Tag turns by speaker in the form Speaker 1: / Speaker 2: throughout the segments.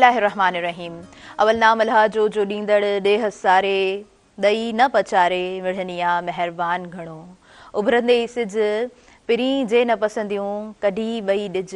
Speaker 1: बिस्मिल्लाहिर्रहमानिर्रहीम। अवल नाम अल्लाह जो ॾींदड़ ॾेह सारे ॾई न पचारे विढ़निया मेहरबान घणो उभरंदे सिज पिरी जे न पसंदियूं कढी ॿई ॾिज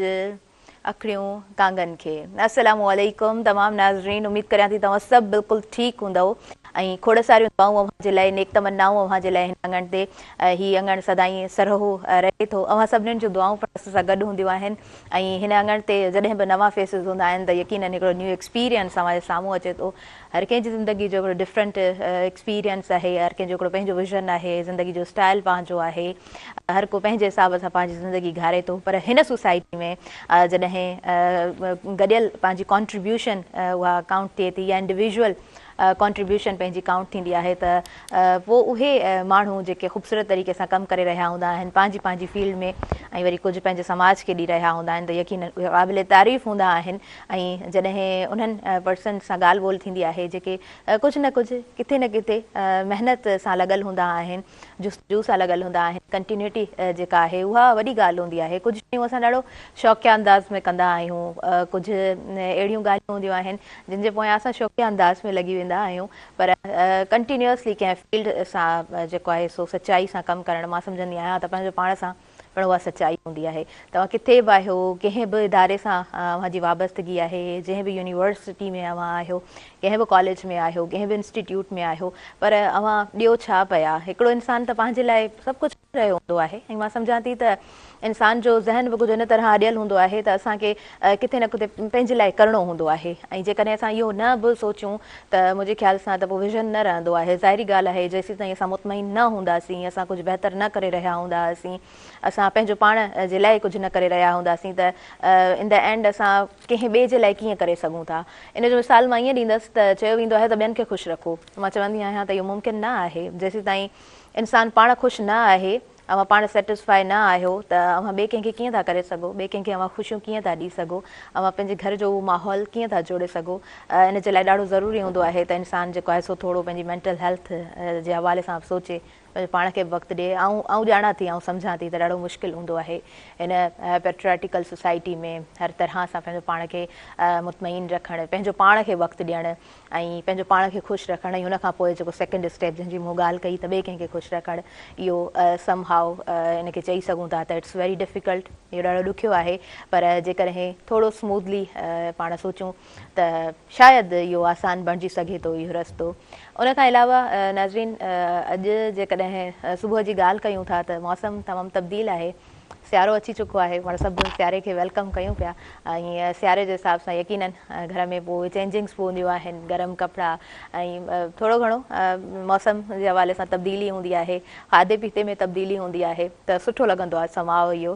Speaker 1: अखड़ियूं कांगन खे। अस्सलामु अलैकुम तमाम नाज़रीन, उम्मीद करियां थी तव्हां सभु बिल्कुलु ठीकु हूंदव ऐं खोड़ सारियूं दुआऊं अव्हां जे लाइ, नेक तमन्नाऊं अव्हां जे लाइ हिन अङण ते। ही अङण सदाईं सरहो रहे थो। अव्हां सभिनीनि जूं दुआऊं पिण असां सां गॾु हूंदियूं आहिनि ऐं हिन अङण ते जॾहिं बि नवां फेसिस हूंदा आहिनि त यकीनन हिकिड़ो न्यू एक्सपीरियंस अव्हां जे साम्हूं अचे थो। हर कंहिंजी ज़िंदगी जो हिकिड़ो डिफरेंट एक्सपीरियंस आहे, हर कंहिंजो हिकिड़ो पंहिंजो विज़न आहे, ज़िंदगी जो स्टाइल पंहिंजो आहे, हर को पंहिंजे हिसाब सां पंहिंजी ज़िंदगी घारे थो। पर हिन सोसाइटी में जॾहिं गॾियल पंहिंजी कॉन्ट्रीब्यूशन उहा काउंट थिए थी या इंडिविजुअल कॉन्ट्रीब्यूशन पंहिंजी काउंट थींदी आहे त पोइ उहे माण्हू जेके ख़ूबसूरत तरीक़े सां कमु करे रहिया हूंदा आहिनि पंहिंजी पंहिंजी फील्ड में ऐं वरी कुझु पंहिंजे समाज खे ॾेई रहिया हूंदा आहिनि त यकीनन उहे क़ाबिल तारीफ़ हूंदा आहिनि। ऐं जॾहिं उन्हनि पर्सन सां ॻाल्हि ॿोल थींदी आहे जेके कुझु न कुझु किथे न किथे महिनत सां लॻल हूंदा आहिनि, जुस्तजू सां लॻल हूंदा आहिनि, कंटिन्यूटी जेका आहे उहा वॾी ॻाल्हि हूंदी आहे। कुझु शयूं असां ॾाढो शौक़िया अंदाज़ में कंदा आहियूं, कुझु अहिड़ियूं ॻाल्हियूं हूंदियूं आहिनि जिन जे पोयां असां शौक़िया अंदाज़ में लॻी वेंदा आहियूं, पर कंटिन्यूअसली कंहिं फील्ड सां जेको आहे सो सचाई सां कमु करणु मां सम्झंदी आहियां त पंहिंजो पाण सां पिणु उहा सचाई हूंदी आहे। तव्हां किथे बि आहियो, कंहिं बि इदारे सां अव्हां जी वाबस्तगी आहे, जंहिं बि यूनिवर्सिटी में अव्हां आहियो, कंहिं बि कॉलेज में आहियो, कंहिं बि इंस्टीट्यूट में आहियो, पर अव्हां ॾियो छा पिया। हिकिड़ो इंसानु त पंहिंजे लाइ सभु कुझु रहियो हूंदो आहे ऐं मां सम्झां थी त इंसान जो ज़हन बि कुझु इन तरह अॾियल हूंदो आहे त असांखे किथे न किथे पंहिंजे लाइ करिणो हूंदो आहे ऐं जेकॾहिं असां इहो न बि सोचूं त मुंहिंजे ख़्याल सां त पोइ विज़न न रहंदो आहे। ज़ाहिरी ॻाल्हि आहे जेसीं ताईं असां मुतमइन न हूंदासीं, असां कुझु बहितर न करे रहिया हूंदासीं, असां पंहिंजो पाण जे लाइ कुझु न करे रहिया हूंदासीं त इन द एंड असां कंहिं ॿिए जे लाइ कीअं करे सघूं था। इन जो मिसाल मां ईअं ॾींदसि त चयो वेंदो आहे त ॿियनि खे ख़ुशि रखो। मां चवंदी आहियां त इहो मुमकिन न आहे। जेसीं ताईं इंसानु पाण ख़ुशि न आहे, अव्हां पाण सेटिस्फाई न आहियो त अव्हां ॿिए कंहिंखे कीअं था करे सघो, ॿिए कंहिंखे अव्हां ख़ुशियूं कीअं था ॾेई सघो, अव्हां पंहिंजे घर जो उहो माहौल कीअं था जोड़े सघो। इन जे लाइ ॾाढो ज़रूरी हूंदो आहे त इंसानु जेको आहे सो थोरो पंहिंजी मेंटल हेल्थ जे हवाले सां सोचे, पंहिंजे पाण खे बि वक़्तु ॾिए। ऐं ॼाणा थी, ऐं सम्झां थी त ॾाढो मुश्किल हूंदो आहे इन पेट्रियाटिकल सोसाइटी में हर तरह सां पंहिंजो पाण खे मुतमइन रखणु, पंहिंजो पाण खे वक़्तु ॾियणु ऐं पंहिंजो पाण खे ख़ुशि रखणु ऐं हुनखां पोइ जेको सेकेंड स्टेप जंहिंजी मूं ॻाल्हि कई त ॿिए कंहिंखे ख़ुशि रखणु, इहो सम हाउ इनखे चई सघूं था त इट्स वेरी डिफ़िकल्ट। इहो ॾाढो ॾुखियो आहे, पर जेकॾहिं थोरो स्मूथली पाण सोचूं त शायदि इहो आसान बणिजी सघे थो इहो रस्तो। उन खां अलावा नाज़रीन, अॼु जेकॾहिं सुबुह जी ॻाल्हि कयूं था त मौसम तमामु तब्दील आहे, सियारो अची चुको आहे, पाण सभु सियारे खे वेलकम कयूं पिया ऐं सियारे जे हिसाब सां यकीनन घर में पोइ चेंजिंग्स बि हूंदियूं आहिनि, गरम कपिड़ा ऐं थोरो घणो मौसम जे हवाले सां तब्दीली हूंदी आहे, खाधे पीते में तब्दीली हूंदी आहे त सुठो लॻंदो आहे समाओ इहो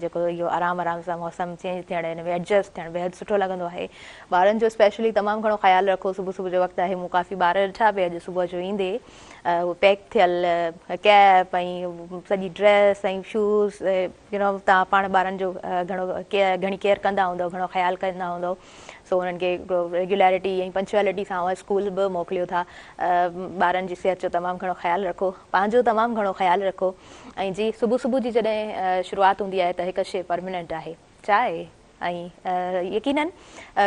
Speaker 1: जेको इहो आराम आराम सां मौसम चेंज थियणु, हिन में एडजस्ट थियणु बेहदि सुठो लॻंदो आहे। ॿारनि जो स्पेशली तमामु घणो ख़्यालु रखो। सुबुह सुबुह जो वक़्तु आहे, मूं काफ़ी ॿार ॾिठा पिया अॼु सुबुह जो ईंदे, उहो पैक थियल कैप ऐं सॼी ड्रेस ऐं शूज़, तव्हां पाण ॿारनि जो घणी केयर कंदा हूंदव, घणो ख़्यालु कंदा हूंदव। सो उन्हनि खे रेगुलरिटी ऐं पंक्चुअलिटी सां उहा स्कूल बि मोकिलियो था। ॿारनि जी सिहत जो तमामु घणो ख़्यालु रखो, पंहिंजो तमामु घणो ख़्यालु रखो ऐं जी सुबुह जी जॾहिं शुरूआति हूंदी आहे त हिकु शइ परमानेंट आहे, चांहि। ऐं यकीनन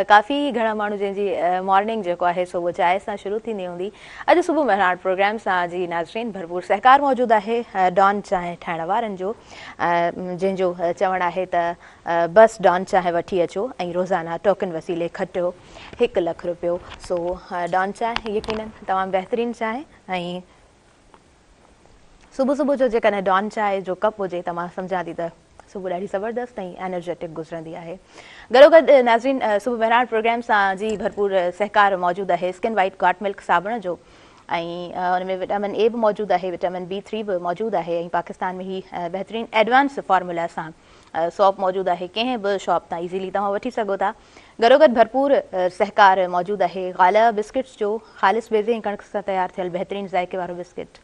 Speaker 1: काफ़ी घणा माण्हू जंहिंजी मॉर्निंग जेको आहे सो उहो चांहि सां शुरू थींदी हूंदी। अॼु सुबुह महिराण प्रोग्राम सां जी नाज़रीन भरपूर सहकार मौजूदु आहे डॉन चांहि ठाहिण वारनि जो, जंहिंजो चवणु आहे त बस डॉन चांहि वठी अचो ऐं रोज़ाना टोकन वसीले खटियो ₹1,00,000। सो डॉन चांहि यकीनन तमामु बहितरीनु चांहि ऐं सुबुह जो जेकॾहिं डॉन चांहि जो कप हुजे त मां सम्झां थी त सुबुह ॾाढी ज़बरदस्त ऐं एनर्जेटिक गुज़रंदी आहे। गॾोगॾु नाज़रीन सुबुह महिराण प्रोग्राम सां जी भरपूर सहकार मौजूदु आहे स्किन वाइट गॉट मिल्क साबुण जो ऐं उन में विटामिन ए बि मौजूदु आहे, विटामिन B3 बि मौजूदु आहे ऐं पाकिस्तान में ही बहितरीनु एडवांस फॉर्मूला सां शॉप मौजूदु आहे। कंहिं बि शॉप तां ईज़ीली तव्हां वठी सघो था। गॾोगॾु भरपूर सहकार मौजूदु आहे गाला बिस्किट्स जो, ख़ालिस बेज़े ऐं कणिक सां तयारु थियल बहितरीनु ज़ाइके वारो बिस्किट,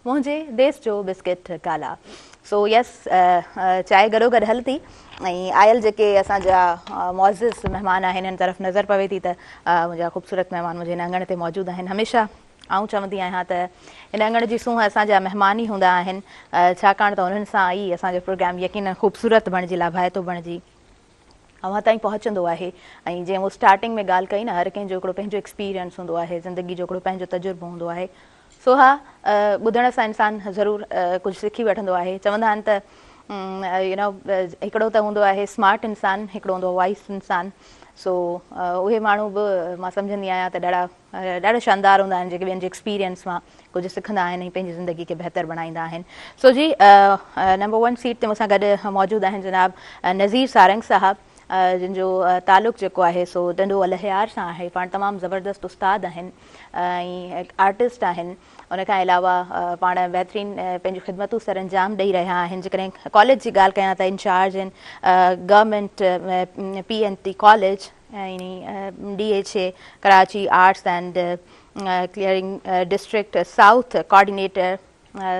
Speaker 1: मुंहिंजे देश जो बिस्किट गाला। सो यस, चांहि गॾोगॾु हल थी ऐं आयल जेके असांजा मुअज़्ज़िज़ महिमान आहिनि हिन तरफ़ नज़र पवे थी त मुंहिंजा ख़ूबसूरत महिमान मुंहिंजे हिन अङण ते मौजूदु आहिनि। हमेशह आउं चवंदी आहियां त हिन अङण जी सूंहं असांजा महिमान ई हूंदा आहिनि, छाकाणि त उन्हनि सां ई असांजो प्रोग्राम यकीनन ख़ूबसूरत बणिजी, लाभाइतो बणिजी अव्हां ताईं पहुचंदो आहे। ऐं जीअं वो स्टार्टिंग में ॻाल्हि कई न, हर कंहिंजो हिकिड़ो पंहिंजो एक्सपीरियंस हूंदो आहे, ज़िंदगी जो हिकिड़ो पंहिंजो तजुर्बो हूंदो आहे। सो हा, ॿुधण सां इंसानु ज़रूरु कुझु सिखी वठंदो आहे। चवंदा आहिनि त हिकिड़ो त हूंदो आहे स्मार्ट इंसानु, हिकिड़ो हूंदो आहे वाइस इंसानु। सो उहे माण्हू बि मां सम्झंदी आहियां त ॾाढा शानदार हूंदा आहिनि, जेके ॿियनि जे एक्सपीरियंस मां कुझु सिखंदा आहिनि ऐं पंहिंजी ज़िंदगी खे बहितर बणाईंदा आहिनि। सो जी, नंबर 1 सीट ते मूंसां गॾु मौजूदु आहिनि जनाब नज़ीर सारंग साहब, जिन जो तालुक़ु जेको आहे सो ॾंडो अलहयार सां आहे। पाण तमामु ज़बरदस्त उस्ताद आहिनि ऐं आर्टिस्ट आहिनि। उनखां अलावा पाण बहितरीन पंहिंजूं ख़िदमतूं सर अंजाम ॾेई रहिया आहिनि। जेकॾहिं कॉलेज जी ॻाल्हि कयां त इंचार्ज आहिनि गवर्नमेंट PNT कॉलेज ऐं DHA Karachi arts and clearing district south coordinator.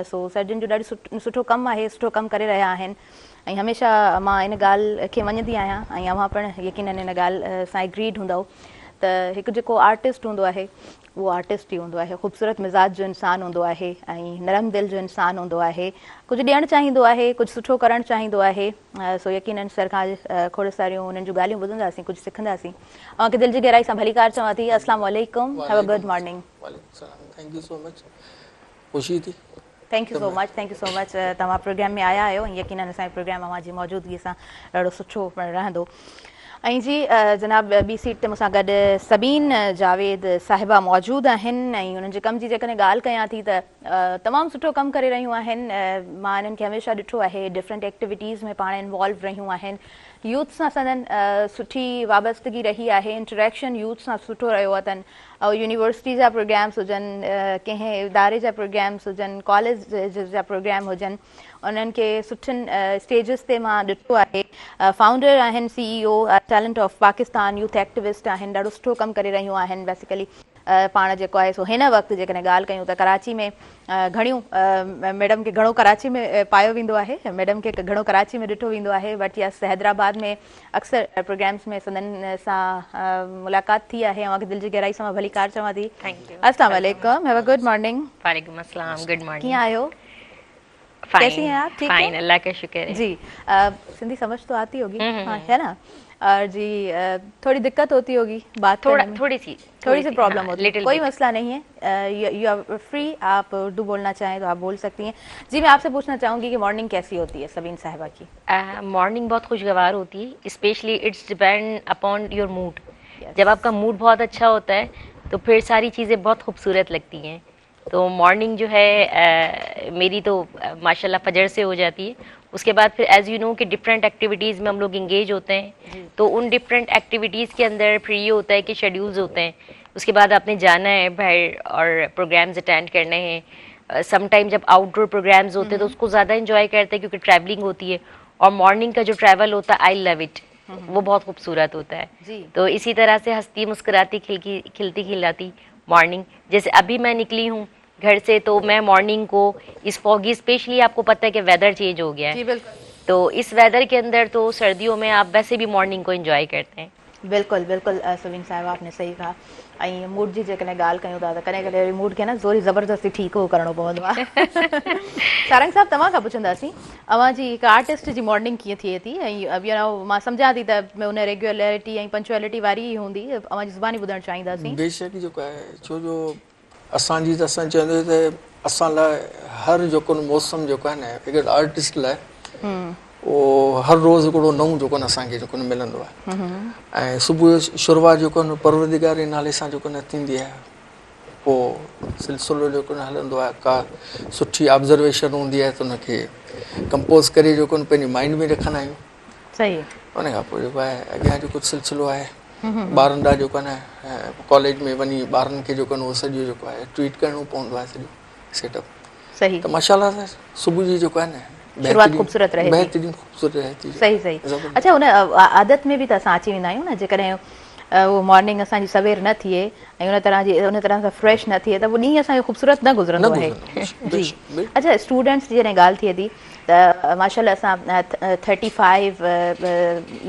Speaker 1: So sir जिन जो ॾाढो सुठो कमु आहे, सुठो कमु करे रहिया आहिनि। ऐं हमेशह मां इन ॻाल्हि खे मञंदी आहियां ऐं अव्हां पिणु यकीनन इन ॻाल्हि सां एग्रीड हूंदव त हिकु जेको आर्टिस्ट हूंदो आहे उहो आर्टिस्ट ई हूंदो आहे, ख़ूबसूरत मिज़ाज जो इंसानु हूंदो आहे ऐं नरम दिलि जो इंसानु हूंदो आहे, कुझु ॾियणु चाहींदो आहे, कुझु सुठो करणु चाहींदो आहे। सो यकीनन सर खां खोड़ सारियूं उन्हनि जूं ॻाल्हियूं ॿुधंदासीं, कुझु सिखंदासीं। तव्हांखे दिलि जी गहराई सां भली कार चवां थी, अस्सलाम वालेकुम, have a good morning.
Speaker 2: Thank you so much, ख़ुशी थी।
Speaker 1: थैंक यू सो मच तव्हां प्रोग्राम में आया आहियो ऐं यकीनन असांजो प्रोग्राम अव्हां जी मौजूदगीअ सां ॾाढो सुठो रहंदो। ऐं जी जनाब ॿी सीट ते मूंसां गॾु सबीन जावेद साहिबा मौजूदु आहिनि ऐं उन्हनि जे कम जी जेकॾहिं ॻाल्हि कयां थी त तमामु सुठो कमु करे रहियूं आहिनि। मां इन्हनि खे हमेशह ॾिठो आहे, डिफरेंट एक्टिविटीज़ में पाण इन्वॉल्व रहियूं आहिनि। यूथ सां संदन सुठी वाबस्तगी रही आहे, इंटरेक्शन यूथ सां सुठो रहियो अथनि। यूनिवर्सिटी जा प्रोग्राम्स हुजनि, कंहिं इदारे जा प्रोग्राम्स हुजनि, कॉलेज जा प्रोग्राम हुजनि, उन्हनि खे सुठियुनि स्टेजिस ते मां ॾिठो आहे। फाउंडर आहिनि CEO talent of Pakistan, youth activist आहिनि, ॾाढो सुठो कमु करे रहियूं आहिनि। बेसिकली पाण जेको आहे सो हिन वक़्तु जेकॾहिं ॻाल्हि कयूं त कराची में घणियूं मैडम खे घणो कराची में पायो वेंदो आहे, मैडम खे घणो कराची में ॾिठो वेंदो आहे, बट यस हैदराबाद में अक्सर प्रोग्राम्स में संदन सां मुलाक़ात थी आहे। तव्हांखे दिलि जी गहराई सां मां भली कार चवां थी। अस्सलाम वालेकुम, हैव अ गुड मॉर्निंग।
Speaker 3: वालेकुम अस्सलाम, गुड मॉर्निंग।
Speaker 1: कीअं आयो? कैसी हैं आप? ठीक
Speaker 3: फाइन, अल्लाह का शुक्र है
Speaker 1: जी। सिंधी समझ तो आती होगी, हाँ, है ना? और जी थोड़ी दिक्कत होती होगी बात
Speaker 3: थोड़ी सी
Speaker 1: प्रॉब्लम होती है, कोई मसला नहीं है। यू आर फ्री, आप उर्दू बोलना चाहें तो आप बोल सकती हैं। जी मैं आपसे पूछना चाहूँगी कि मॉर्निंग कैसी होती है सबीन साहिबा की?
Speaker 3: मॉर्निंग बहुत खुशगवार होती है, specially it's depend upon your mood. जब आपका मूड बहुत अच्छा होता है तो फिर सारी चीज़ें बहुत खूबसूरत लगती हैं। तो मॉर्निंग जो है मेरी तो माशाल्लाह फजर से हो जाती है। उसके बाद फिर एज यू नो कि डिफरेंट एक्टिविटीज़ में हम लोग इंगेज होते हैं, तो उन डिफरेंट एक्टिविटीज़ के अंदर फिर ये होता है कि शेड्यूल्स होते हैं। उसके बाद आपने जाना है बाहर और प्रोग्राम्स अटेंड करने हैं। समटाइम जब आउटडोर प्रोग्राम्स होते हैं तो उसको ज़्यादा इंजॉय करते हैं क्योंकि ट्रैवलिंग होती है, और मॉर्निंग का जो ट्रैवल होता है आई लव इट, वो बहुत खूबसूरत होता है। तो इसी तरह से हंसती मुस्कुराती खिलती खिलाती मॉर्निंग, जैसे अभी मैं निकली हूँ घर से, तो मैं मॉर्निंग को इस फॉगी, स्पेशली आपको पता है कि वेदर चेंज हो गया है, तो इस वेदर के अंदर तो सर्दियों में आप वैसे भी मॉर्निंग को एंजॉय करते हैं।
Speaker 1: बिल्कुल बिल्कुल सबीन साहिबा आपने सही कहा। ऐं मूड जी जेकॾहिं ॻाल्हि कयूं था त कॾहिं कॾहिं मूड खे न ज़ोरी ज़बरदस्ती ठीकु करिणो पवंदो आहे। सारंग साहिबु तव्हां खां पुछंदासीं, अव्हांजी हिकु आर्टिस्ट जी मॉर्निंग कीअं थिए थी? ऐं मां सम्झां थी त उन रेगुलरिटी ऐं पंक्चुअलिटी वारी ई हूंदी, अव्हांजी ज़ुबानी ॿुधणु चाहींदासीं।
Speaker 2: बेशक जेको आहे, छो जो असांजी त असां चवंदा त असां लाइ हर जेको मौसम जेको आहे न हिकु आर्टिस्ट लाइ उहो हर रोज़ु हिकिड़ो नओं जेको न असांखे जेको न मिलंदो आहे। ऐं सुबुह जो शुरूआति जेको न परवरदिगार जे नाले सां जेको न थींदी आहे, पोइ सिलसिलो जेको न हलंदो आहे, का सुठी ऑब्ज़र्वेशन हूंदी आहे त उनखे कंपोज़ करे जेको न पंहिंजे माइंड में रखंदा आहियूं।
Speaker 1: सही।
Speaker 2: उन खां पोइ जेको आहे अॻियां जेको सिलसिलो आहे ॿारनि लाइ जेको न कॉलेज में वञी ॿारनि खे जेको न उहो सॼो जेको आहे ट्वीट करिणो पवंदो आहे, सॼो सेटअप। सही। त माशाल्लाह सुबुह जी जेको आहे न
Speaker 1: शुरुआत खूबसूरत रहे,
Speaker 2: बेहतरीन खूबसूरत रहे थी।
Speaker 1: सही सही। अच्छा, उन आदत में बि त असां अची वेंदा आहियूं न, जेकॾहिं वो मॉर्निंग असांजी सवेर न थिए ऐं उन तरह सां फ्रेश न थिए त वो ॾींहुं असांजो ख़ूबसूरत न गुज़रंदो आहे। जी। अच्छा, स्टूडेंट्स जी जॾहिं ॻाल्हि थिए थी त माशाल्लाह असां 35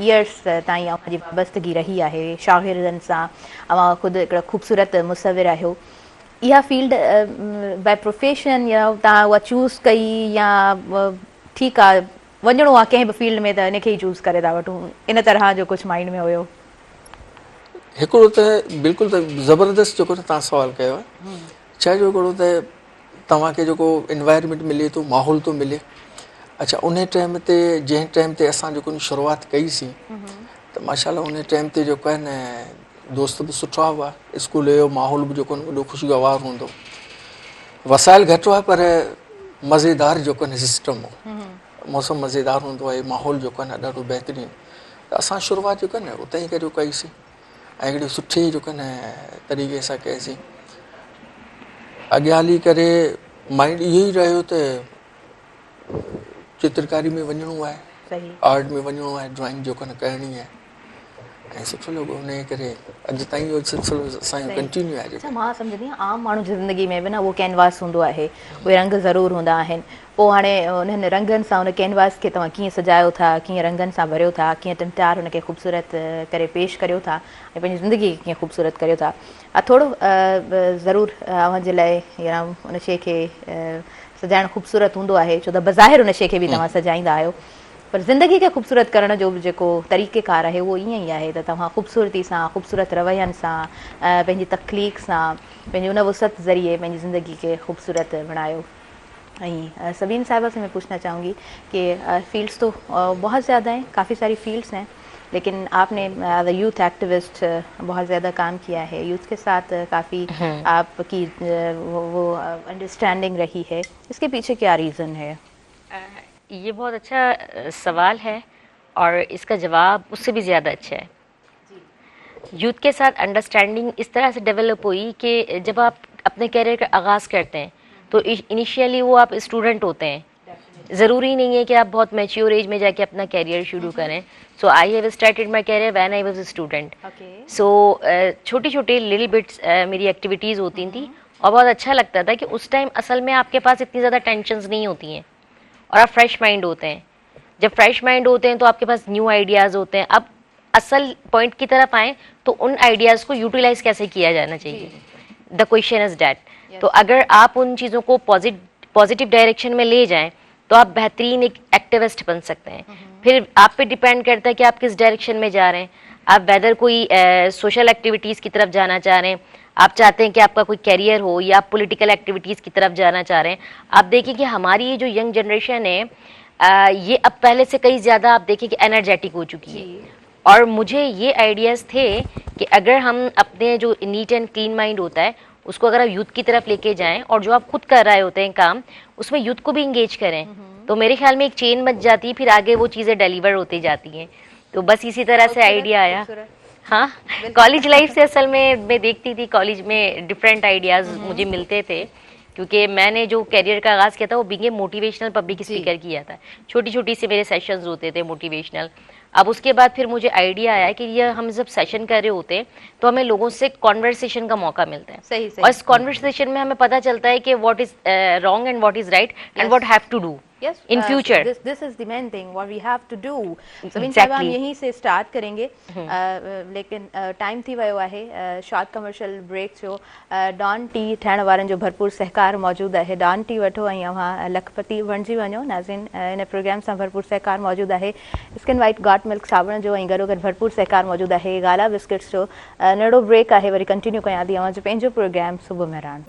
Speaker 1: इयर्स ताईं अव्हांजी वाबस्तगी रही आहे शागिर्दनि सां। अव्हां ख़ुदि हिकिड़ा ख़ूबसूरत मुसविर आहियो। इहा फील्ड बाय प्रोफेशन या तव्हां उहा चूज़ कई या ठीकु आहे वञिणो आहे कंहिं बि फील्ड में त इनखे ई चूज़ करे था वठूं, इन तरह जो कुझु माइंड में हुयो?
Speaker 2: हिकिड़ो त बिल्कुलु त ज़बरदस्त जेको तव्हां सुवालु कयो आहे, छा जो हिकिड़ो त तव्हांखे जेको इन्वायरमेंट मिले थो, माहौल थो मिले। अच्छा, उन टाइम ते जंहिं टाइम ते असां जेको शुरूआति कईसीं त माशाल्लाह उन टाइम ते जेको आहे न दोस्त बि सुठा हुआ, स्कूल जो माहौल बि जेको वॾो ख़ुशगवार हूंदो, वसाइल घटि हुआ पर मज़ेदार जेको आहे सिस्टम हो, मौसम मज़ेदार हूंदो आहे, माहौल जेको आहे न ॾाढो बहितरीनु। त असां शुरूआति जेको आहे न उतां ई करे कईसीं ऐं हिकिड़े सुठे जेको आहे न तरीक़े सां कईसीं। अॻियां हली करे माइंड इहो ई रहियो त चित्रकारी में वञिणो आहे, आर्ट में वञिणो आहे, ड्राइंग जेको आहे न करणी आहे ऐं सुठो लॻो। उन करे अॼु ताईं इहो सिलसिलो असांजो कंटिन्यू आहे।
Speaker 1: अच्छा, मां सम्झंदी आहियां आम माण्हू जी ज़िंदगी में बि न उहो कैनवास हूंदो आहे, उहे रंग ज़रूरु हूंदा आहिनि। पोइ हाणे उन्हनि रंगनि सां उन कैनवास खे तव्हां कीअं सजायो था, कीअं रंगनि सां भरियो था, कीअं टिमटार हुनखे ख़ूबसूरत करे पेश करियो था ऐं पंहिंजी ज़िंदगी खे कीअं ख़ूबसूरत करियो था। थोरो ज़रूरु अव्हांजे लाइ या उन शइ खे सजाइणु ख़ूबसूरत हूंदो आहे, छो त बज़ाहिर उन शइ खे बि तव्हां सजाईंदा आहियो, पर ज़िंदगी खे ख़ूबसूरत करण जो बि जेको तरीक़ेकार आहे उहो ईअं ई आहे त तव्हां ख़ूबसूरती सां, ख़ूबसूरत रवैयनि सां, पंहिंजी तख़लीक़ सां, पंहिंजी उन वुसअत ज़रिए पंहिंजी ज़िंदगी खे ख़ूबसूरत बणायो। और सबीन साहिबा से मैं पूछना चाहूँगी कि फील्ड्स तो बहुत ज़्यादा हैं, काफ़ी सारी फील्ड्स हैं, लेकिन आपने एज अ यूथ एक्टिविस्ट बहुत ज़्यादा काम किया है, यूथ के साथ काफ़ी आपकी वो अंडरस्टैंडिंग रही है, इसके पीछे क्या रीज़न है?
Speaker 3: ये बहुत अच्छा सवाल है और इसका जवाब उससे भी ज़्यादा अच्छा है। यूथ के साथ अंडरस्टैंडिंग इस तरह से डेवलप हुई कि जब आप अपने कैरियर का आगाज़ करते हैं तो इनिशियली वो आप स्टूडेंट होते हैं, ज़रूरी नहीं है कि आप बहुत मैच्योर एज में जाके अपना कैरियर शुरू करें। So I have started my career when I was a student. So छोटी छोटी लिटिल बिट्स मेरी एक्टिविटीज़ होती थी और बहुत अच्छा लगता था कि उस टाइम असल में आपके पास इतनी ज़्यादा टेंशन्स नहीं होती हैं और आप फ्रेश माइंड होते हैं। जब फ्रेश माइंड होते हैं तो आपके पास न्यू आइडियाज़ होते हैं। अब असल पॉइंट की तरफ आएँ तो उन आइडियाज़ को यूटिलाइज कैसे किया जाना चाहिए, द क्वेश्चन इज़ डैट। तो अगर आप उन चीज़ों को पॉजिटिव डायरेक्शन में ले जाएं तो आप बेहतरीन एक एक्टिविस्ट बन सकते हैं। फिर आप पे डिपेंड करता है कि आप किस डायरेक्शन में जा रहे हैं। आप वेदर कोई सोशल एक्टिविटीज़ की तरफ जाना चाह रहे हैं, आप चाहते हैं कि आपका कोई कैरियर हो, या आप पॉलिटिकल एक्टिविटीज़ की तरफ जाना चाह रहे हैं। आप देखिए कि हमारी ये जो यंग जनरेशन है ये अब पहले से कई ज़्यादा आप देखिए कि एनर्जेटिक हो चुकी है। और मुझे ये आइडियाज़ थे कि अगर हम अपने जो नीट एंड क्लीन माइंड होता है उसको अगर आप यूथ की तरफ लेके जाएं और जो आप खुद कर रहे होते हैं काम उसमें यूथ को भी इंगेज करें तो मेरे ख्याल में एक चेन बच जाती है, फिर आगे वो चीज़ें डिलीवर होती जाती हैं। तो बस इसी तरह से आइडिया आया। हाँ, कॉलेज लाइफ से असल में मैं देखती थी कॉलेज में डिफरेंट आइडियाज़ मुझे मिलते थे, क्योंकि मैंने जो कैरियर का आगाज़ किया था वो being a motivational public speaker किया था। छोटी छोटी से मेरे सेशंस होते थे मोटिवेशनल। अब उसके बाद फिर मुझे आइडिया आया कि ये हम जब सेशन कर रहे होते हैं तो हमें लोगों से कॉन्वर्सेशन का मौका मिलता है।
Speaker 1: सही।
Speaker 3: और इस कॉन्वर्सेशन में हमें पता चलता है कि what is wrong and what is right and what have to do in future.
Speaker 1: This is the main thing what we have to do. Sabeen साहब हम यहीं से स्टार्ट करेंगे, लेकिन टाइम थी वियो आहे शॉर्ट कमर्शियल ब्रेक जो। डॉन टी ठाहिण वारनि जो भरपूर सहकार मौजूदु आहे। डॉन टी वठो ऐं अव्हां लखपति बणिजी वञो। नाज़रीन, इन प्रोग्राम सां भरपूर सहकार मौजूदु आहे स्किन वाइट गॉट मिल्क साबुण जो, ऐं गॾो गॾु भरपूर सहकार मौजूदु आहे गाला बिस्किट्स जो। नंढो ब्रेक आहे, वरी कंटिन्यू कयां थी अव्हांजो पंहिंजो प्रोग्राम सुबुह मेहरान।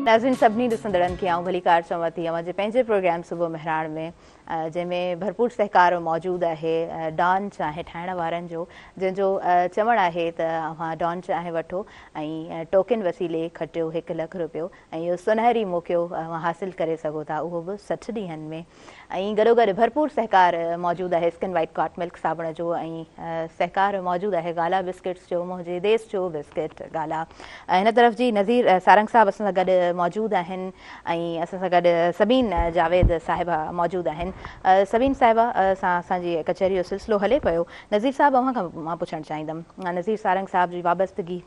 Speaker 1: नाज़रीन, सभिनी ॾिसंदड़नि खे आऊं भली कार चवां थी अव्हांजे पंहिंजे प्रोग्राम सुबुह मेहरान में, जंहिंमें भरपूर सहकार मौजूदु आहे डॉन चांहि ठाहिण वारनि जो, जंहिंजो चवणु आहे त अव्हां डॉन चांहि वठो ऐं टोकन वसीले खटियो 1 लख रुपयो ऐं इहो सुनहरी मौक़ो अव्हां हासिलु करे सघो था, उहो बि 60 ॾींहंनि में। ऐं गॾो गॾु भरपूर सहकार मौजूदु आहे स्किन वाइट गॉट मिल्क साबुण जो, ऐं सहकार मौजूदु आहे गाला बिस्किट्स जो, मुंहिंजे देश जो बिस्किट गाला। हिन तरफ़ जी नज़ीर सारंग साहब असां सां गॾु मौजूदु आहिनि ऐं असां सां गॾु सबीन जावेद साहिबा मौजूदु आहिनि। सबीन साहिबा सां असांजी कचहरी जो सिलसिलो हले पियो। नज़ीर साहब, अव्हां खां मां पुछणु चाहींदमि, नज़ीर सारंग साहब जी वाबस्तगी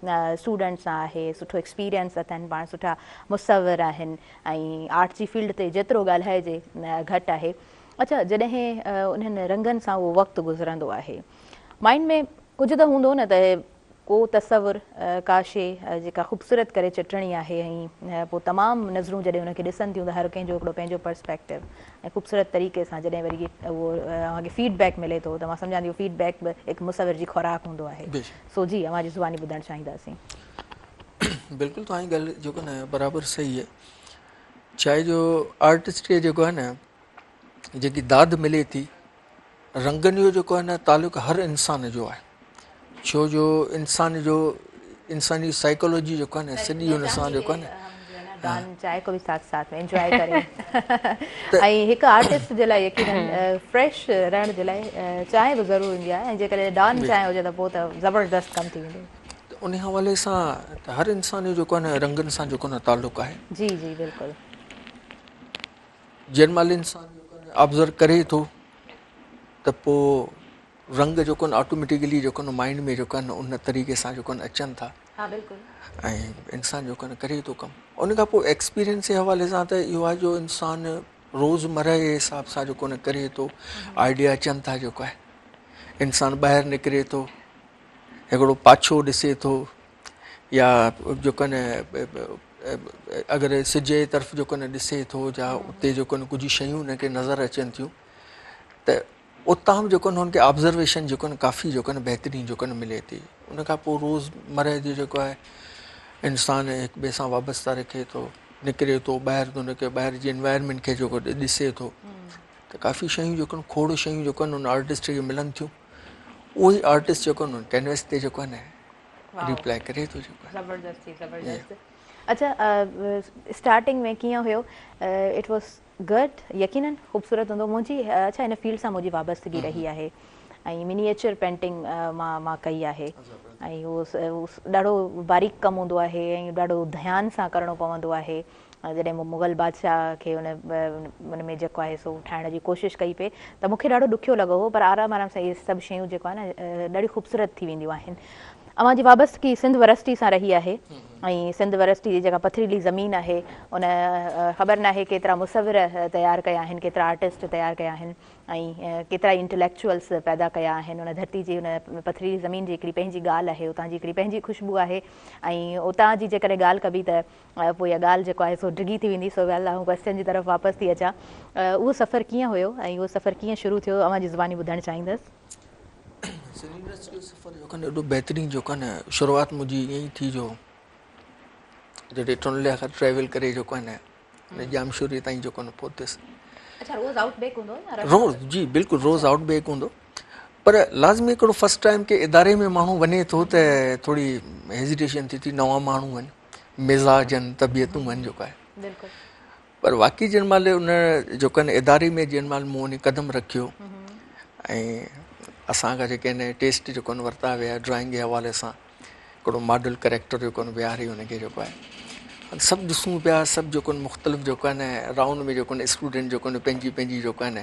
Speaker 1: स्टूडेंट सां आहे, सुठो एक्सपीरियंस अथनि, पाण सुठा मुसवर आहिनि ऐं आर्ट जी फील्ड ते जेतिरो ॻाल्हाइजे घटि आहे। अच्छा, जॾहिं उन्हनि रंगनि सां उहो वक़्तु गुज़रंदो आहे, माइंड में कुझु त हूंदो न त को तसवुर का शइ जेका ख़ूबसूरत करे चिटणी आहे ऐं पोइ तमामु नज़रूं जॾहिं हुनखे ॾिसनि थियूं त हर कंहिंजो हिकिड़ो पंहिंजो पर्सपेक्टिव ऐं ख़ूबसूरत तरीक़े सां जॾहिं वरी उहो अव्हांखे फीडबैक मिले थो त मां सम्झां थी फीडबैक बि हिकु मुसविर जी खुराक हूंदो आहे। सो जी अव्हां जी ज़ुबानी ॿुधणु चाहींदासीं।
Speaker 2: बिल्कुलु तव्हांजी ॻाल्हि जेको न बराबरि सही आहे। चाहे जो आर्टिस्ट खे जेको आहे न जेकी दाद मिले थी रंगनि जो जेको आहे न तालुक़ु हर इंसान जो आहे, छो जो इंसान जो इंसानी साइकोलॉजी जेको आहे न सॼी हुन सां जेको आहे न
Speaker 1: गान चाय को भी साथ साथ में एंजॉय करें ऐं हिकु आर्टिस्ट जे लाइ यकीनन फ्रेश रहण जे लाइ चांहि बि ज़रूरु हूंदी आहे ऐं जेकॾहिं डान चांहि हुजे त पोइ त ज़बरदस्त कमु थी वेंदो।
Speaker 2: उन हवाले सां त हर इंसान जो जेको आहे न रंगनि सां जेको न तालुक़ु आहे।
Speaker 1: जी जी बिल्कुलु।
Speaker 2: जेॾी महिल इंसान ऑब्ज़र्व करे थो त पोइ रंग जेको न ऑटोमेटिकली जेको न माइंड में जेको आहे न उन तरीक़े सां जेको न अचनि था।
Speaker 1: हा बिल्कुलु।
Speaker 2: ऐं इंसान जेको न करे थो कमु उन खां पोइ एक्सपीरियंस जे हवाले सां त इहो आहे जो इंसान रोज़मर्रा जे हिसाब सां जेको न करे थो आइडिया अचनि था। जेको आहे इंसान ॿाहिरि निकिरे थो हिकिड़ो पाछो ॾिसे थो या जेको न अगरि सिज जे तरफ़ जेको न ॾिसे थो या उते जेको न कुझु शयूं हुनखे नज़र अचनि थियूं त उतां बि जेको न हुनखे ऑब्ज़र्वेशन जेको न काफ़ी जेको न बहितरीनु जेको न मिले थी। उन खां पोइ रोज़मर्रा जी जेको आहे इंसान हिक ॿिए सां वाबस्ता रखे थो निकिरे थो ॿाहिरि त हुनखे ॿाहिरि जी एनवायरमेंट खे जेको ॾिसे थो त काफ़ी शयूं जेको न खोड़ शयूं जेको आहिनि हुन आर्टिस्ट खे मिलनि थियूं। उहो ई आर्टिस्ट जेको न कैनवस ते जेको आहे न रिप्लाई करे थो जेको आहे।
Speaker 1: ज़बरदस्ती ज़बरदस्त। अच्छा स्टार्टिंग में कीअं हुयो? इट वॉज गुड यकीनन ख़ूबसूरत हूंदो। मुंहिंजी अच्छा हिन फील्ड सां मुंहिंजी वाबस्तगी रही आहे ऐं मिनिएचर पेंटिंग मां कई आहे ऐं उहो ॾाढो बारीक कमु हूंदो आहे ऐं ॾाढो ध्यानु सां करिणो पवंदो आहे। जॾहिं मूं मुग़ल बादशाह खे उन में जेको आहे सो ठाहिण जी कोशिशि कई पे त मूंखे ॾाढो ॾुखियो लॻो हो, पर आराम आराम सां इहे सभु शयूं जेको आहे न ॾाढी ख़ूबसूरत थी वेंदियूं आहिनि। अव्हां जी वाबस्तगी सिंध वरसिटी सां रही आहे ऐं सिंध वरसिटी जी जेका पथरीली ज़मीन आहे उन ख़बर नाहे केतिरा मुसविर तयारु कया आहिनि, केतिरा आर्टिस्ट तयारु कया आहिनि ऐं केतिरा इंटेलेक्चुअल्स पैदा कया आहिनि। उन धरती जी उन पथरीली ज़मीन जी हिकिड़ी पंहिंजी ॻाल्हि आहे, उतां जी हिकिड़ी पंहिंजी ख़ुशबू आहे ऐं उतां जी जेकॾहिं ॻाल्हि कबी त पोइ इहा ॻाल्हि जेको आहे सो डिघी थी वेंदी। सो ॻाल्हि आहे क्वेश्चन जी तरफ़ वापसि थी अचां। उहो सफ़र कीअं हुयो ऐं उहो सफ़र कीअं शुरू थियो? अव्हां जी ज़ुबानी ॿुधणु चाहींदसि।
Speaker 2: सफ़र जेको न एॾो बहितरीनु जेको आहे न शुरूआति मुंहिंजी ईअं ई थी जो जॾहिं टुनलिया खां ट्रेवल करे जेको आहे न जामशोरी ताईं जेको न पहुतसि।
Speaker 1: अच्छा रोज़ आउटबेक हूंदो न?
Speaker 2: रोज़ जी बिल्कुलु रोज़ आउटबेक हूंदो, पर लाज़मी हिकिड़ो फस्ट टाइम के इदारे में माण्हू वञे थो त थोरी हेज़िटेशन थी थी नवां माण्हू आहिनि, मिज़ाजनि तबियतूं आहिनि जेको आहे। पर वाक़ई जेॾी महिल उन जेको आहे न इदारे में जेॾी महिल मूं वञी क़दम रखियो ऐं असांखां जेके आहिनि टेस्ट जेको न वरिता विया ड्राइंग जे हवाले सां हिकिड़ो मॉडल करेक्टर जेको न विहारे हुनखे जेको आहे सभु ॾिसूं पिया, सभु जेको मुख़्तलिफ़ जेको आहे न राउंड में जेको स्टूडेंट जेको पंहिंजी पंहिंजी जेको आहे न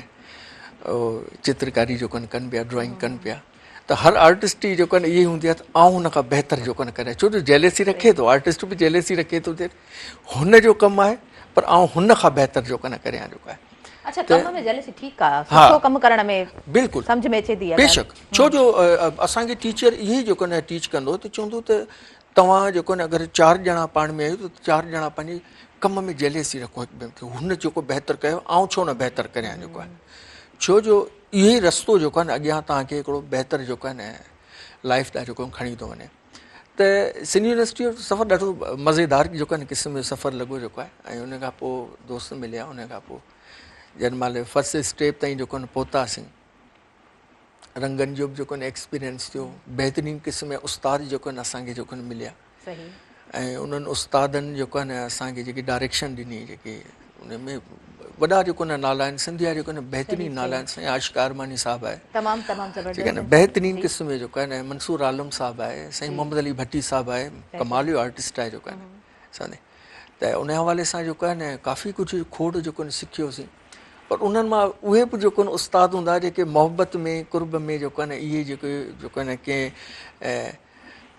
Speaker 2: चित्रकारी जेको कनि पिया, ड्राइंग कनि पिया। त हर आर्टिस्ट जी जेको आहे न इहा ई हूंदी आहे त आउं हुन खां बहितर जेको न करे, छो जो जेलेसी रखे थो, आर्टिस्ट बि जेलेसी रखे थो थिए हुन जो कमु आहे, पर आउं हुन खां बहितर जेको न करियां जेको आहे।
Speaker 1: अच्छा कम में जेलेसी ठीकु आहे, सुठो कमु करण में
Speaker 2: बिल्कुलु
Speaker 1: सम्झ में अचे थी
Speaker 2: बेशक, छो जो असांखे टीचर इहो ई जेको न टीच कंदो त चवंदो त तव्हां जेको न अगरि 4 ॼणा पाण में आहियो त 4 ॼणा पंहिंजे कम में जेलेसी रखो हिकु ॿिए खे, हुन जेको बहितर कयो आउं छो न बहितर करियां जेको आहे। छो जो इहो ई रस्तो जेको आहे न अॻियां तव्हांखे हिकिड़ो बहितर जेको आहे न लाइफ लाइ जेको खणी थो वञे। त सिंध यूनिवर्सिटी जो सफ़र ॾाढो मज़ेदार जेको आहे न क़िस्म जो सफ़र लॻो जेको आहे। ऐं उन खां पोइ दोस्त मिलिया, उन खां पोइ जेॾी महिल फस्ट स्टेप ताईं जेको न पहुतासीं रंगनि जो बि जेको न एक्सपीरियंस थियो, बहितरीनु क़िस्म जा उस्ताद जेको आहिनि असांखे जेको न मिलिया ऐं उन्हनि उस्तादनि जेको आहे न असांखे जेकी डायरेक्शन ॾिनी, जेके उन में वॾा जेको न नाला आहिनि सिंधिया जेको न बहितरीनु नाला आहिनि। साईं आशिक़ अरमानी साहिबु आहे, ठीक आहे न, बहितरीनु क़िस्म जो जेको आहे न मंसूर आलम साहिबु आहे, साईं मोहम्मद अली भट्टी साहिबु आहे, कमाल जो आर्टिस्ट आहे जेको आहे न असांजे। त उन हवाले सां जेको आहे न काफ़ी कुझु खोड़ जेको न सिखियोसीं। पर उन्हनि मां उहे बि जेको न उस्ताद हूंदा जेके मोहबत में कुर्ब में जेको आहे न इहे जेको आहे न कंहिं